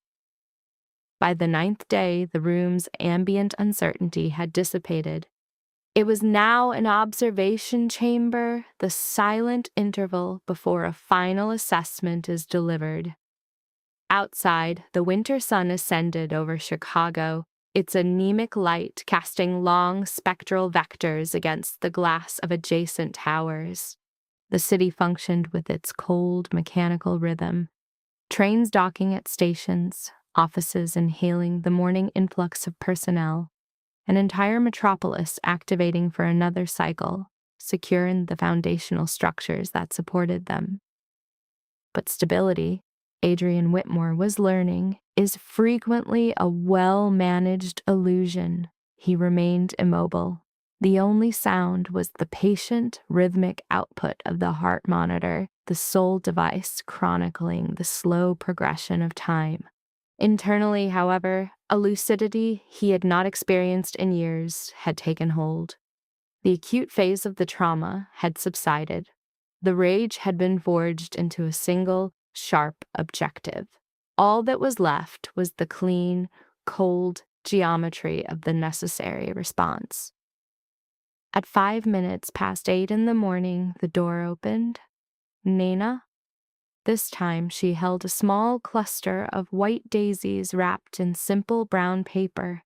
By the 9th day, the room's ambient uncertainty had dissipated. It was now an observation chamber, the silent interval before a final assessment is delivered. Outside, the winter sun ascended over Chicago, its anemic light casting long spectral vectors against the glass of adjacent towers. The city functioned with its cold, mechanical rhythm. Trains docking at stations, offices inhaling the morning influx of personnel, an entire metropolis activating for another cycle, secure in the foundational structures that supported them. But stability, Adrian Whitmore was learning, is frequently a well-managed illusion. He remained immobile. The only sound was the patient, rhythmic output of the heart monitor, the sole device chronicling the slow progression of time. Internally, however, a lucidity he had not experienced in years had taken hold. The acute phase of the trauma had subsided. The rage had been forged into a single, sharp objective. All that was left was the clean, cold geometry of the necessary response. At 5 minutes past 8 in the morning, the door opened. Nena? This time she held a small cluster of white daisies wrapped in simple brown paper.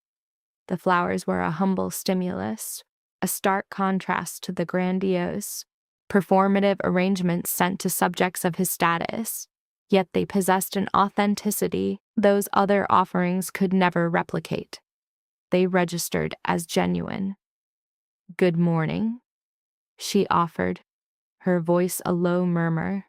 The flowers were a humble stimulus, a stark contrast to the grandiose, performative arrangements sent to subjects of his status, yet they possessed an authenticity those other offerings could never replicate. They registered as genuine. "Good morning," she offered, her voice a low murmur.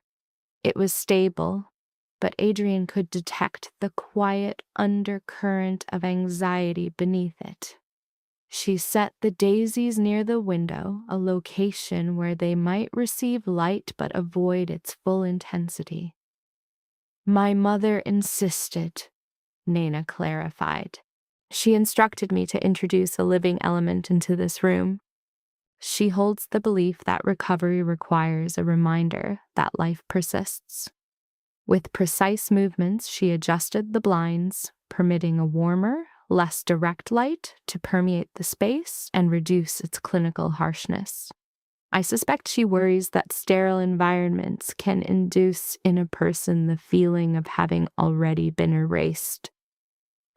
It was stable, but Adrian could detect the quiet undercurrent of anxiety beneath it. She set the daisies near the window, a location where they might receive light but avoid its full intensity. "My mother insisted," Nena clarified. "She instructed me to introduce a living element into this room. She holds the belief that recovery requires a reminder that life persists." With precise movements, she adjusted the blinds, permitting a warmer, less direct light to permeate the space and reduce its clinical harshness. "I suspect she worries that sterile environments can induce in a person the feeling of having already been erased,"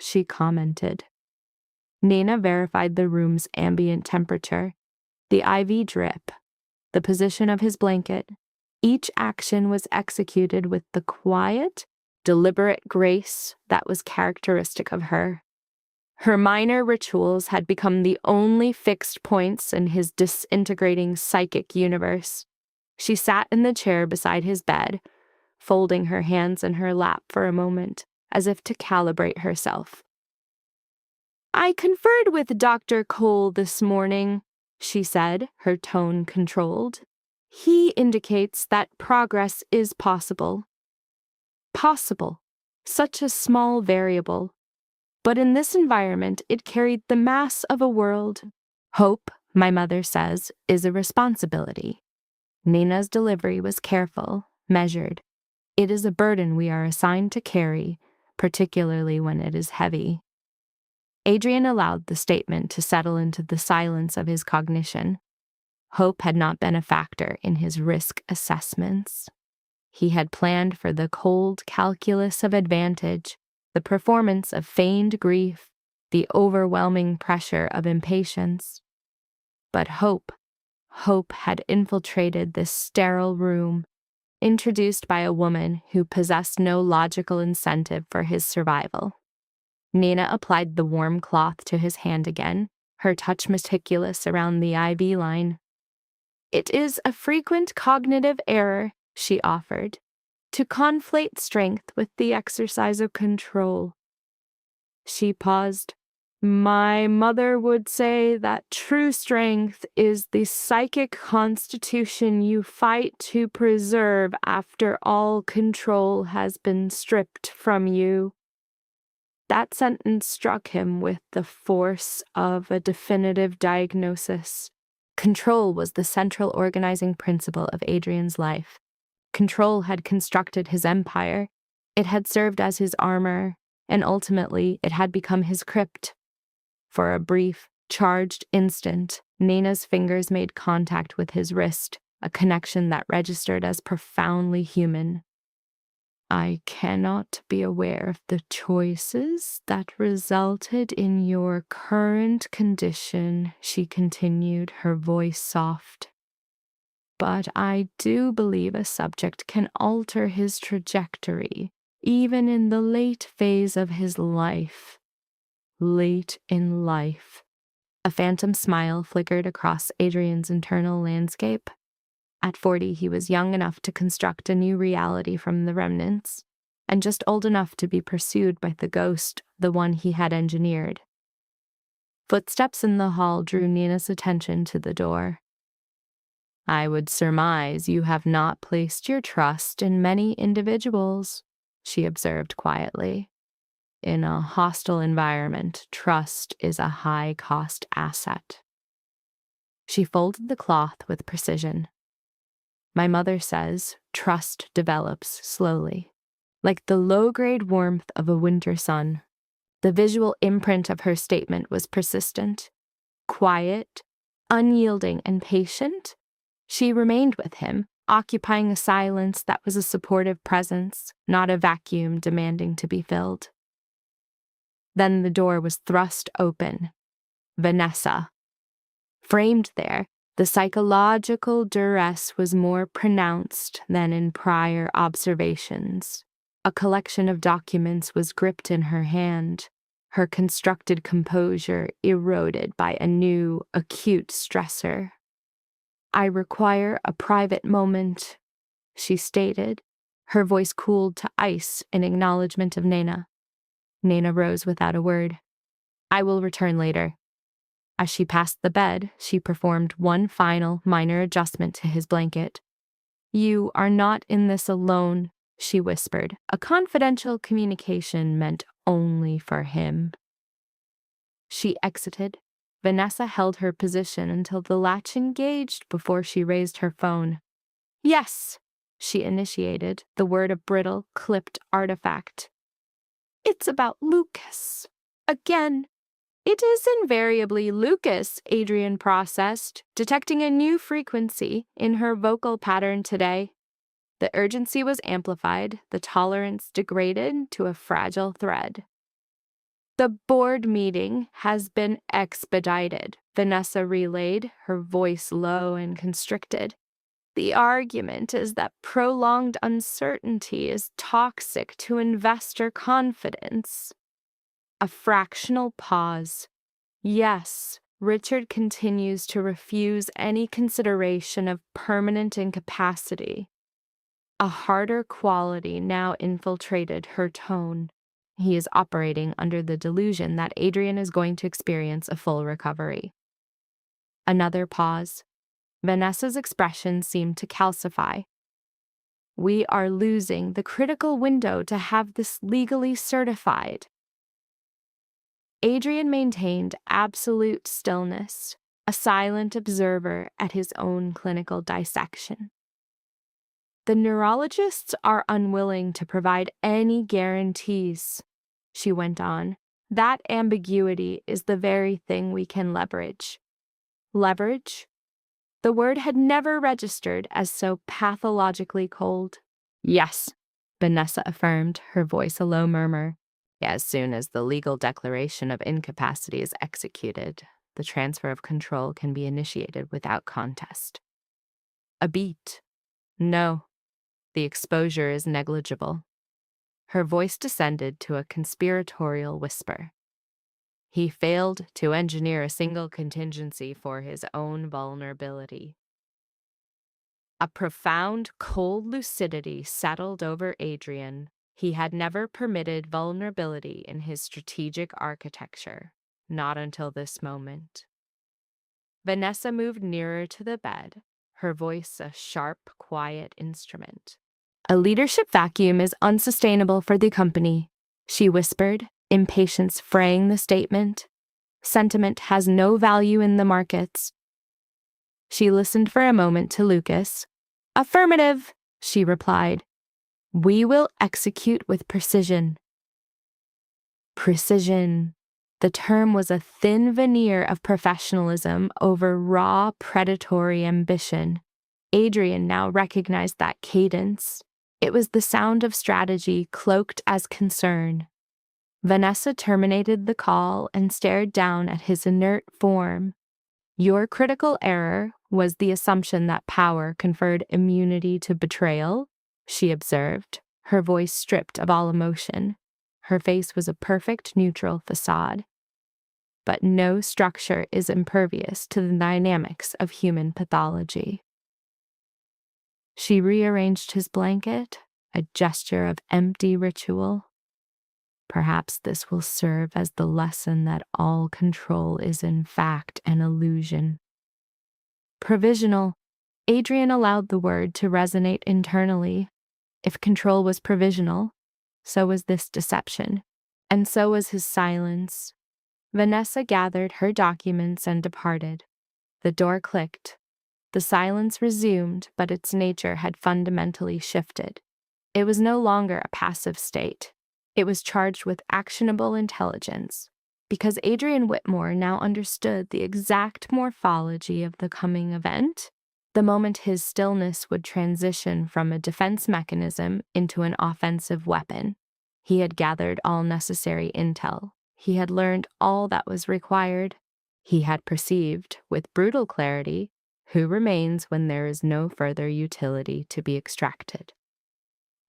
she commented. Nena verified the room's ambient temperature, the IV drip, the position of his blanket. Each action was executed with the quiet, deliberate grace that was characteristic of her. Her minor rituals had become the only fixed points in his disintegrating psychic universe. She sat in the chair beside his bed, folding her hands in her lap for a moment, as if to calibrate herself. "I conferred with Dr. Cole this morning," she said, her tone controlled. "He indicates that progress is possible." Possible. Such a small variable. But in this environment, it carried the mass of a world. "Hope, my mother says, is a responsibility." Nina's delivery was careful, measured. "It is a burden we are assigned to carry, particularly when it is heavy. Adrian allowed the statement to settle into the silence of his cognition. Hope had not been a factor in his risk assessments. He had planned for the cold calculus of advantage, the performance of feigned grief, the overwhelming pressure of impatience. But hope had infiltrated this sterile room, introduced by a woman who possessed no logical incentive for his survival. Nina applied the warm cloth to his hand again, her touch meticulous around the IV line. "It is a frequent cognitive error," she offered, "to conflate strength with the exercise of control." She paused. "My mother would say that true strength is the psychic constitution you fight to preserve after all control has been stripped from you." That sentence struck him with the force of a definitive diagnosis. Control was the central organizing principle of Adrian's life. Control had constructed his empire. It had served as his armor, and ultimately it had become his crypt. For a brief, charged instant, Nina's fingers made contact with his wrist, a connection that registered as profoundly human. "I cannot be aware of the choices that resulted in your current condition," she continued, her voice soft. "But I do believe a subject can alter his trajectory, even in the late phase of his life." Late in life. A phantom smile flickered across Adrian's internal landscape. At 40, he was young enough to construct a new reality from the remnants, and just old enough to be pursued by the ghost, the one he had engineered. Footsteps in the hall drew Nina's attention to the door. "I would surmise you have not placed your trust in many individuals," she observed quietly. "In a hostile environment, trust is a high-cost asset." She folded the cloth with precision. "My mother says trust develops slowly, like the low-grade warmth of a winter sun." The visual imprint of her statement was persistent, quiet, unyielding, and patient. She remained with him, occupying a silence that was a supportive presence, not a vacuum demanding to be filled. Then the door was thrust open. Vanessa. Framed there, the psychological duress was more pronounced than in prior observations. A collection of documents was gripped in her hand, her constructed composure eroded by a new, acute stressor. "I require a private moment," she stated, her voice cooled to ice in acknowledgement of Nina. Nina rose without a word. "I will return later." As she passed the bed, she performed one final minor adjustment to his blanket. "You are not in this alone," she whispered, a confidential communication meant only for him. She exited. Vanessa held her position until the latch engaged before she raised her phone. "Yes," she initiated, the word a brittle, clipped artifact. "It's about Lucas. Again." "It is invariably Lucas," Adrian processed, detecting a new frequency in her vocal pattern today. The urgency was amplified, the tolerance degraded to a fragile thread. "The board meeting has been expedited," Vanessa relayed, her voice low and constricted. "The argument is that prolonged uncertainty is toxic to investor confidence." A fractional pause. "Yes, Richard continues to refuse any consideration of permanent incapacity." A harder quality now infiltrated her tone. He is operating under the delusion that Adrian is going to experience a full recovery. Another pause. Vanessa's expression seemed to calcify. "We are losing the critical window to have this legally certified." Adrian maintained absolute stillness, a silent observer at his own clinical dissection. "The neurologists are unwilling to provide any guarantees," she went on. That ambiguity is the very thing we can leverage. Leverage? The word had never registered as so pathologically cold. Yes, Vanessa affirmed, her voice a low murmur. As soon as the legal declaration of incapacity is executed, the transfer of control can be initiated without contest. A beat. No, the exposure is negligible. Her voice descended to a conspiratorial whisper. He failed to engineer a single contingency for his own vulnerability. A profound, cold lucidity settled over Adrian. He had never permitted vulnerability in his strategic architecture, not until this moment. Vanessa moved nearer to the bed, her voice a sharp, quiet instrument. A leadership vacuum is unsustainable for the company, she whispered, impatience fraying the statement. Sentiment has no value in the markets. She listened for a moment to Lucas. Affirmative, she replied. We will execute with precision. Precision. The term was a thin veneer of professionalism over raw, predatory ambition. Adrian now recognized that cadence. It was the sound of strategy cloaked as concern. Vanessa terminated the call and stared down at his inert form. Your critical error was the assumption that power conferred immunity to betrayal, she observed, her voice stripped of all emotion. Her face was a perfect neutral facade. But no structure is impervious to the dynamics of human pathology. She rearranged his blanket, a gesture of empty ritual. Perhaps this will serve as the lesson that all control is in fact an illusion. Provisional. Adrian allowed the word to resonate internally. If control was provisional, so was this deception, and so was his silence. Vanessa gathered her documents and departed. The door clicked. The silence resumed, but its nature had fundamentally shifted. It was no longer a passive state. It was charged with actionable intelligence, because Adrian Whitmore now understood the exact morphology of the coming event. The moment his stillness would transition from a defense mechanism into an offensive weapon. He had gathered all necessary intel. He had learned all that was required. He had perceived, with brutal clarity, who remains when there is no further utility to be extracted.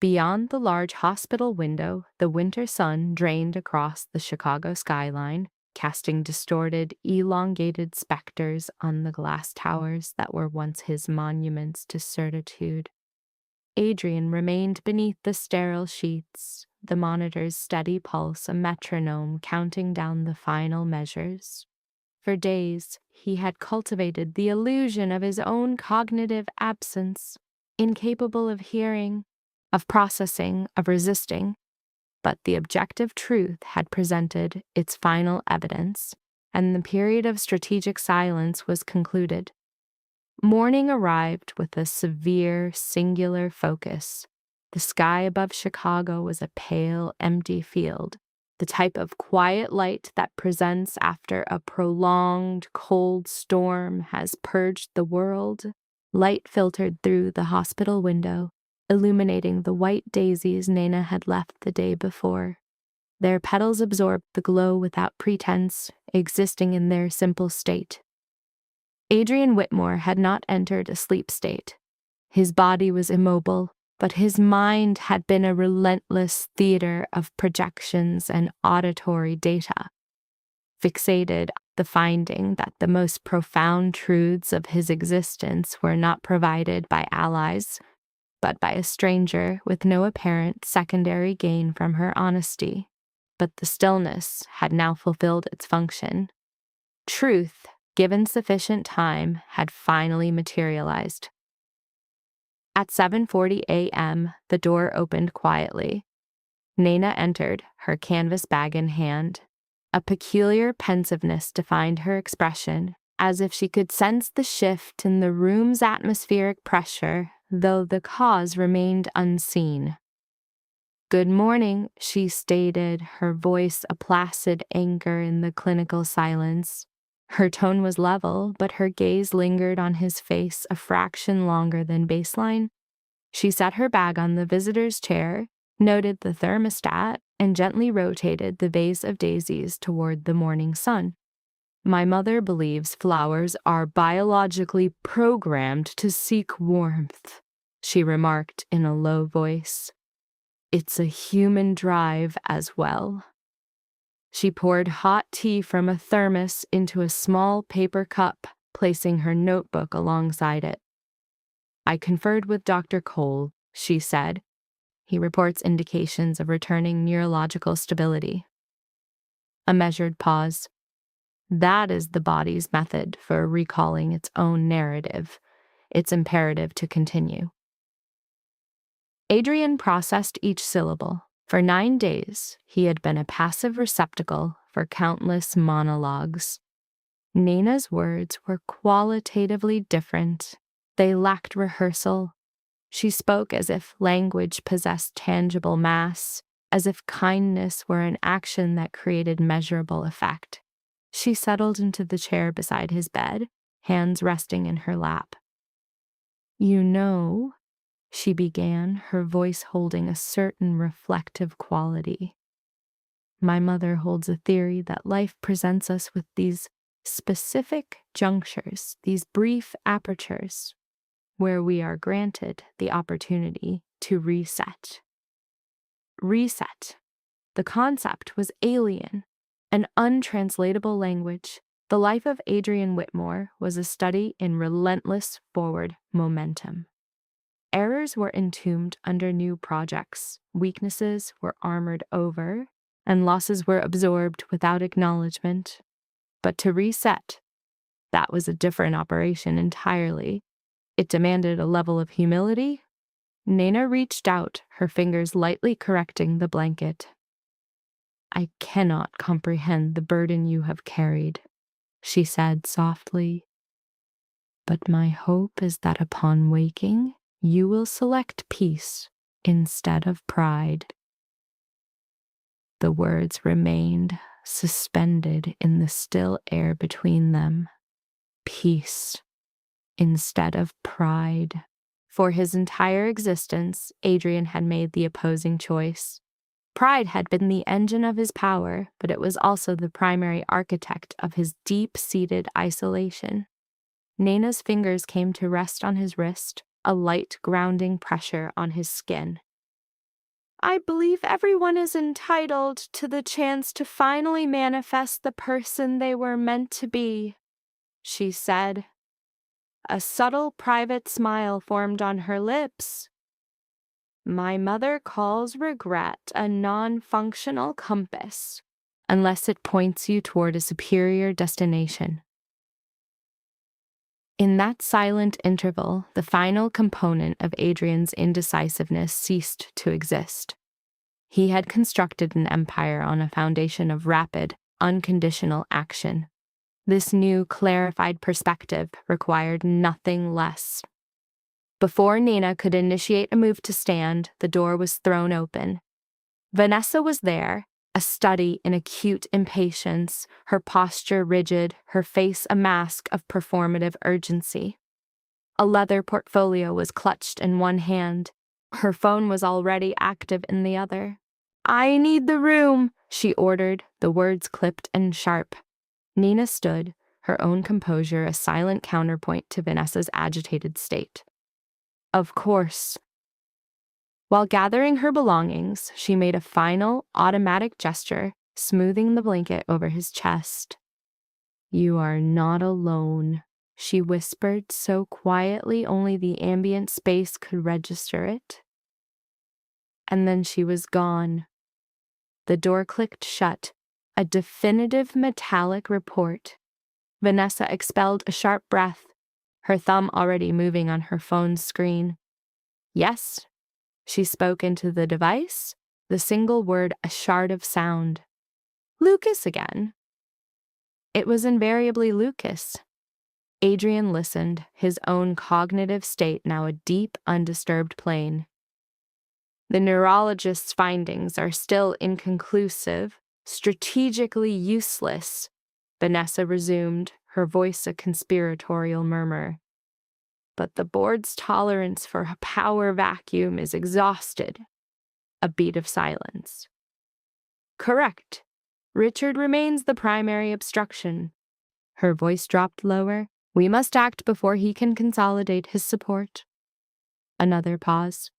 Beyond the large hospital window, the winter sun drained across the Chicago skyline, casting distorted, elongated specters on the glass towers that were once his monuments to certitude. Adrian remained beneath the sterile sheets, the monitor's steady pulse a metronome counting down the final measures. For days, he had cultivated the illusion of his own cognitive absence, incapable of hearing, of processing, of resisting. But the objective truth had presented its final evidence, and the period of strategic silence was concluded. Morning arrived with a severe, singular focus. The sky above Chicago was a pale, empty field, the type of quiet light that presents after a prolonged, cold storm has purged the world. Light filtered through the hospital window, illuminating the white daisies Nana had left the day before. Their petals absorbed the glow without pretense, existing in their simple state. Adrian Whitmore had not entered a sleep state. His body was immobile, but his mind had been a relentless theater of projections and auditory data. Fixated on the finding that the most profound truths of his existence were not provided by allies, but by a stranger with no apparent secondary gain from her honesty. But the stillness had now fulfilled its function. Truth, given sufficient time, had finally materialized. At 7:40 a.m., the door opened quietly. Nana entered, her canvas bag in hand. A peculiar pensiveness defined her expression, as if she could sense the shift in the room's atmospheric pressure, though the cause remained unseen. "Good morning," she stated, her voice a placid anchor in the clinical silence. Her tone was level, but her gaze lingered on his face a fraction longer than baseline. She set her bag on the visitor's chair, noted the thermostat, and gently rotated the vase of daisies toward the morning sun. "My mother believes flowers are biologically programmed to seek warmth," she remarked in a low voice. "It's a human drive as well." She poured hot tea from a thermos into a small paper cup, placing her notebook alongside it. "I conferred with Dr. Cole," she said. "He reports indications of returning neurological stability." A measured pause. That is the body's method for recalling its own narrative. It's imperative to continue. Adrian processed each syllable. For 9 days, he had been a passive receptacle for countless monologues. Nana's words were qualitatively different. They lacked rehearsal. She spoke as if language possessed tangible mass, as if kindness were an action that created measurable effect. She settled into the chair beside his bed, hands resting in her lap. "You know," she began, her voice holding a certain reflective quality, "my mother holds a theory that life presents us with these specific junctures, these brief apertures, where we are granted the opportunity to reset." Reset. The concept was alien, an untranslatable language. The life of Adrian Whitmore was a study in relentless forward momentum. Errors were entombed under new projects, weaknesses were armored over, and losses were absorbed without acknowledgement. But to reset, that was a different operation entirely. It demanded a level of humility. Nana reached out, her fingers lightly correcting the blanket. "I cannot comprehend the burden you have carried," she said softly. "But my hope is that upon waking, you will select peace instead of pride." The words remained suspended in the still air between them. Peace instead of pride. For his entire existence, Adrian had made the opposing choice. Pride had been the engine of his power, but it was also the primary architect of his deep-seated isolation. Nana's fingers came to rest on his wrist, a light grounding pressure on his skin. "I believe everyone is entitled to the chance to finally manifest the person they were meant to be," she said. A subtle private smile formed on her lips. "My mother calls regret a non-functional compass, unless it points you toward a superior destination." In that silent interval, the final component of Adrian's indecisiveness ceased to exist. He had constructed an empire on a foundation of rapid, unconditional action. This new, clarified perspective required nothing less. Before Nana could initiate a move to stand, the door was thrown open. Vanessa was there, a study in acute impatience, her posture rigid, her face a mask of performative urgency. A leather portfolio was clutched in one hand. Her phone was already active in the other. "I need the room," she ordered, the words clipped and sharp. Nina stood, her own composure a silent counterpoint to Vanessa's agitated state. "Of course." While gathering her belongings, she made a final, automatic gesture, smoothing the blanket over his chest. "You are not alone," she whispered so quietly only the ambient space could register it. And then she was gone. The door clicked shut, a definitive metallic report. Vanessa expelled a sharp breath, her thumb already moving on her phone's screen. "Yes." She spoke into the device, the single word a shard of sound. "Lucas again." It was invariably Lucas. Adrian listened, his own cognitive state now a deep, undisturbed plane. The neurologist's findings are still inconclusive, strategically useless, Vanessa resumed, her voice a conspiratorial murmur. But the board's tolerance for a power vacuum is exhausted. A beat of silence. Correct. Richard remains the primary obstruction. Her voice dropped lower. We must act before he can consolidate his support. Another pause.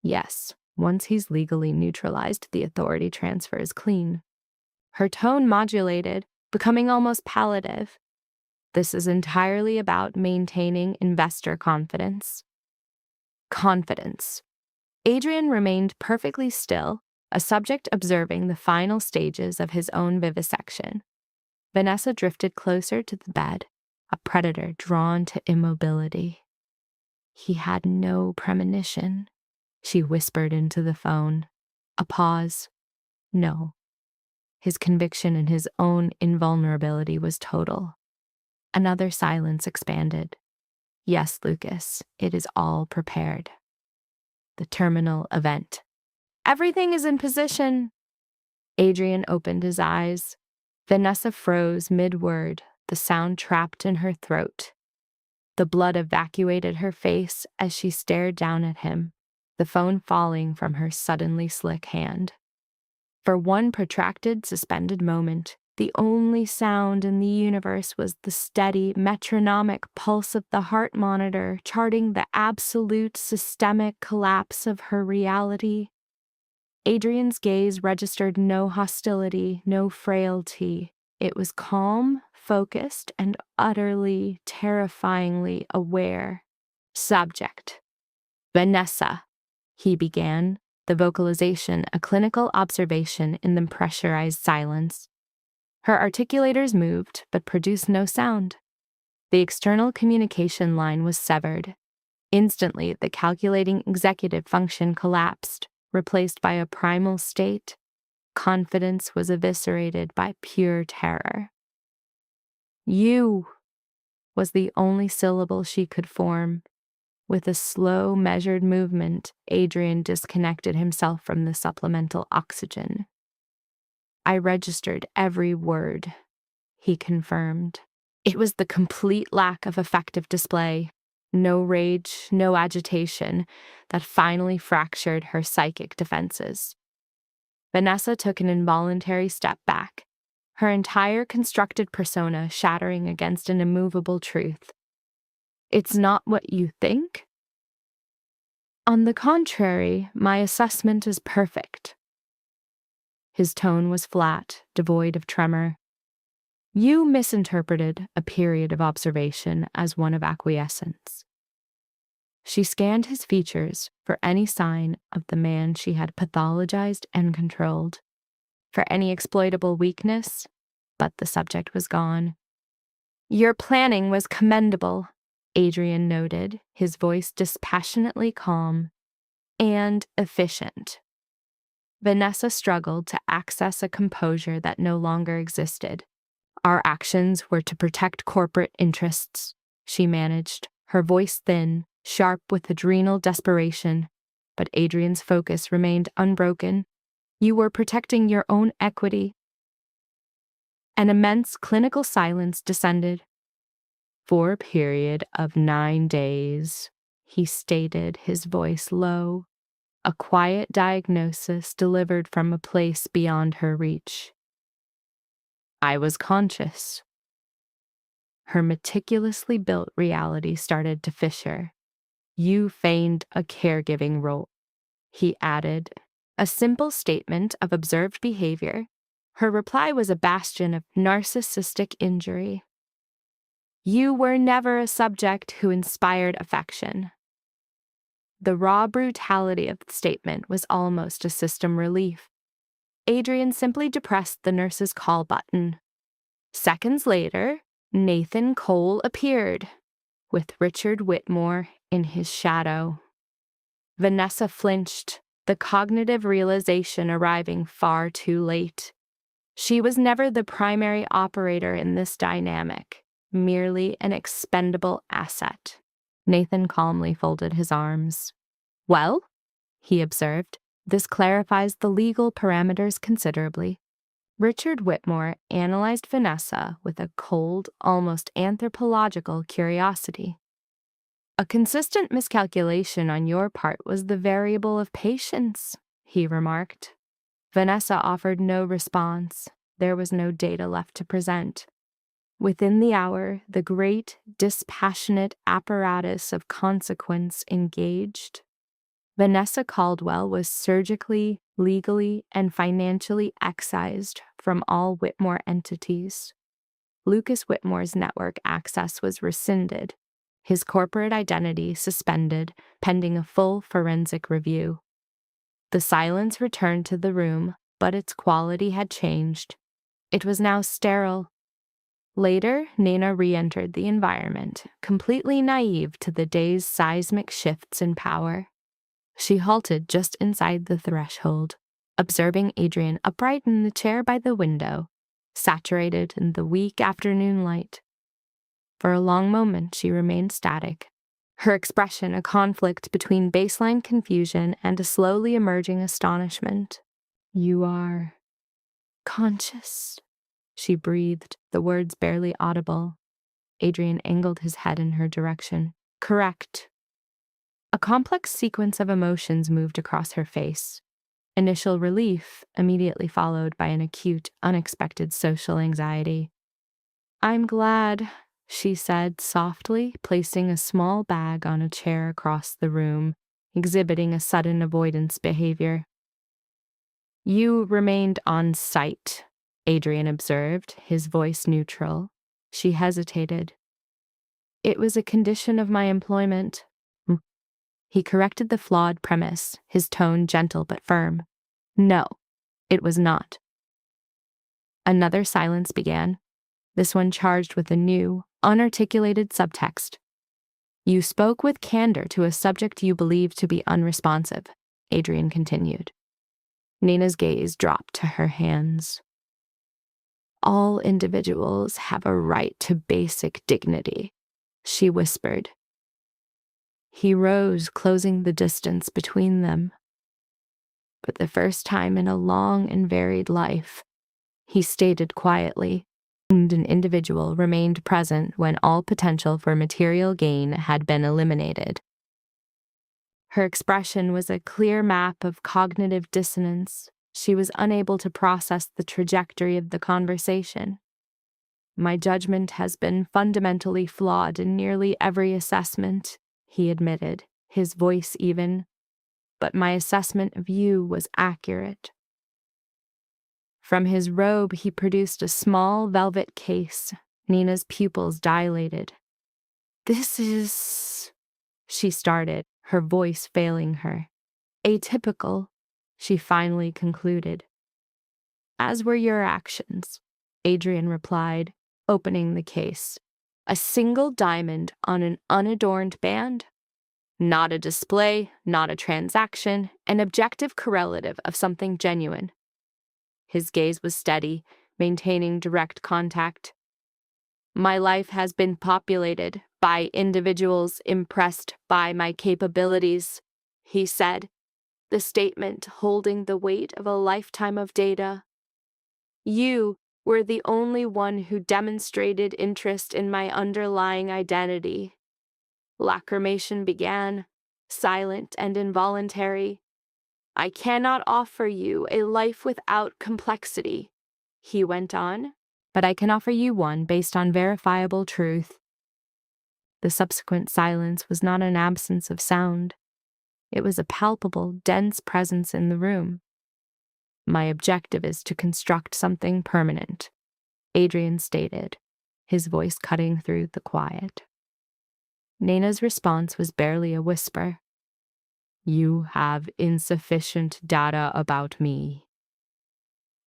Yes, once he's legally neutralized, the authority transfer is clean. Her tone modulated, becoming almost palliative. This is entirely about maintaining investor confidence. Confidence. Adrian remained perfectly still, a subject observing the final stages of his own vivisection. Vanessa drifted closer to the bed, a predator drawn to immobility. He had no premonition, she whispered into the phone. A pause. No. His conviction in his own invulnerability was total. Another silence expanded. Yes, Lucas, it is all prepared. The terminal event. Everything is in position. Adrian opened his eyes. Vanessa froze mid-word, the sound trapped in her throat. The blood evacuated her face as she stared down at him, the phone falling from her suddenly slick hand. For one protracted, suspended moment, the only sound in the universe was the steady, metronomic pulse of the heart monitor charting the absolute systemic collapse of her reality. Adrian's gaze registered no hostility, no frailty. It was calm, focused, and utterly, terrifyingly aware. Subject. Vanessa, he began, the vocalization a clinical observation in the pressurized silence. Her articulators moved, but produced no sound. The external communication line was severed. Instantly, the calculating executive function collapsed, replaced by a primal state. Confidence was eviscerated by pure terror. You was the only syllable she could form. With a slow, measured movement, Adrian disconnected himself from the supplemental oxygen. I registered every word, he confirmed. It was the complete lack of effective display, no rage, no agitation, that finally fractured her psychic defenses. Vanessa took an involuntary step back, her entire constructed persona shattering against an immovable truth. It's not what you think? On the contrary, my assessment is perfect. His tone was flat, devoid of tremor. You misinterpreted a period of observation as one of acquiescence. She scanned his features for any sign of the man she had pathologized and controlled, for any exploitable weakness, but the subject was gone. Your planning was commendable, Adrian noted, his voice dispassionately calm, and efficient. Vanessa struggled to access a composure that no longer existed. Our actions were to protect corporate interests, she managed, her voice thin, sharp with adrenal desperation, but Adrian's focus remained unbroken. You were protecting your own equity. An immense clinical silence descended. For a period of 9 days, he stated, his voice low, a quiet diagnosis delivered from a place beyond her reach. I was conscious. Her meticulously built reality started to fissure. You feigned a caregiving role, he added, a simple statement of observed behavior. Her reply was a bastion of narcissistic injury. You were never a subject who inspired affection. The raw brutality of the statement was almost a system relief. Adrian simply depressed the nurse's call button. Seconds later, Nathan Cole appeared, with Richard Whitmore in his shadow. Vanessa flinched, the cognitive realization arriving far too late. She was never the primary operator in this dynamic, merely an expendable asset. Nathan calmly folded his arms. Well? he observed. This clarifies the legal parameters considerably. Richard Whitmore analyzed Vanessa with a cold, almost anthropological curiosity. A consistent miscalculation on your part was the variable of patience, he remarked. Vanessa offered no response. There was no data left to present. Within the hour, the great, dispassionate apparatus of consequence engaged. Vanessa Caldwell was surgically, legally, and financially excised from all Whitmore entities. Lucas Whitmore's network access was rescinded, his corporate identity suspended, pending a full forensic review. The silence returned to the room, but its quality had changed. It was now sterile. Later, Nina re-entered the environment, completely naive to the day's seismic shifts in power. She halted just inside the threshold, observing Adrian upright in the chair by the window, saturated in the weak afternoon light. For a long moment, she remained static, her expression a conflict between baseline confusion and a slowly emerging astonishment. "You are conscious," she breathed, the words barely audible. Adrian angled his head in her direction. "Correct." A complex sequence of emotions moved across her face. Initial relief, immediately followed by an acute, unexpected social anxiety. "I'm glad," she said softly, placing a small bag on a chair across the room, exhibiting a sudden avoidance behavior. "You remained on site," Adrian observed, his voice neutral. She hesitated. "It was a condition of my employment." He corrected the flawed premise, his tone gentle but firm. "No, it was not." Another silence began, this one charged with a new, unarticulated subtext. "You spoke with candor to a subject you believed to be unresponsive," Adrian continued. Nina's gaze dropped to her hands. "All individuals have a right to basic dignity," she whispered. He rose, closing the distance between them. "For the first time in a long and varied life," he stated quietly, and an individual remained present when all potential for material gain had been eliminated. Her expression was a clear map of cognitive dissonance. She was unable to process the trajectory of the conversation. "My judgment has been fundamentally flawed in nearly every assessment," he admitted, his voice even, "but my assessment of you was accurate." From his robe, he produced a small velvet case. Nina's pupils dilated. "This is," she started, her voice failing her. "Atypical," she finally concluded. "As were your actions," Adrian replied, opening the case. "A single diamond on an unadorned band? Not a display, not a transaction, an objective correlative of something genuine." His gaze was steady, maintaining direct contact. "My life has been populated by individuals impressed by my capabilities," he said, the statement holding the weight of a lifetime of data. "You were the only one who demonstrated interest in my underlying identity." Lacrimation began, silent and involuntary. "I cannot offer you a life without complexity," he went on, "but I can offer you one based on verifiable truth." The subsequent silence was not an absence of sound. It was a palpable, dense presence in the room. "My objective is to construct something permanent," Adrian stated, his voice cutting through the quiet. Nina's response was barely a whisper. "You have insufficient data about me."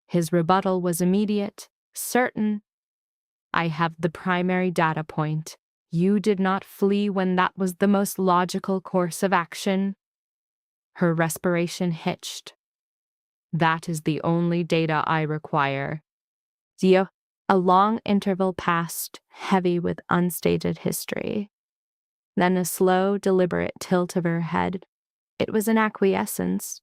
His rebuttal was immediate, certain. "I have the primary data point. You did not flee when that was the most logical course of action." Her respiration hitched. "That is the only data I require." A long interval passed, heavy with unstated history. Then a slow, deliberate tilt of her head. It was an acquiescence,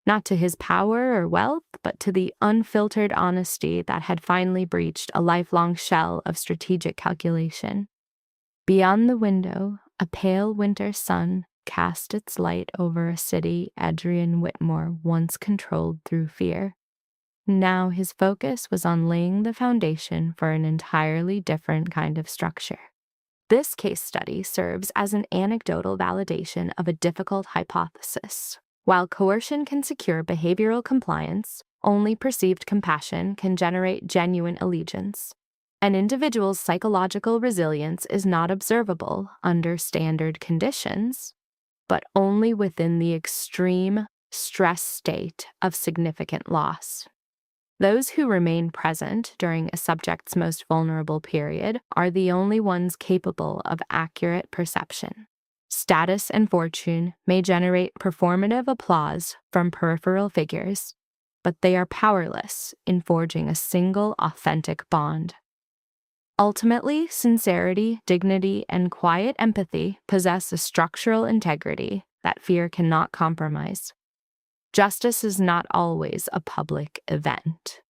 not to his power or wealth, but to the unfiltered honesty that had finally breached a lifelong shell of strategic calculation. Beyond the window, a pale winter sun cast its light over a city Adrian Whitmore once controlled through fear. Now his focus was on laying the foundation for an entirely different kind of structure. This case study serves as an anecdotal validation of a difficult hypothesis. While coercion can secure behavioral compliance, only perceived compassion can generate genuine allegiance. An individual's psychological resilience is not observable under standard conditions, but only within the extreme stress state of significant loss. Those who remain present during a subject's most vulnerable period are the only ones capable of accurate perception. Status and fortune may generate performative applause from peripheral figures, but they are powerless in forging a single authentic bond. Ultimately, sincerity, dignity, and quiet empathy possess a structural integrity that fear cannot compromise. Justice is not always a public event.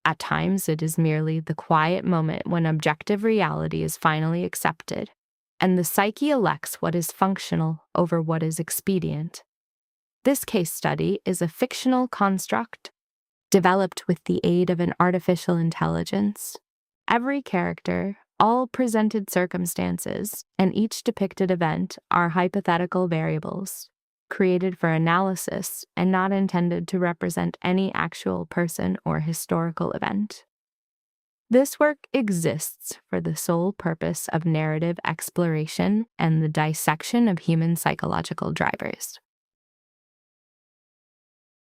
At times, it is merely the quiet moment when objective reality is finally accepted, and the psyche elects what is functional over what is expedient. This case study is a fictional construct developed with the aid of an artificial intelligence. Every character, all presented circumstances, and each depicted event are hypothetical variables, created for analysis and not intended to represent any actual person or historical event. This work exists for the sole purpose of narrative exploration and the dissection of human psychological drivers.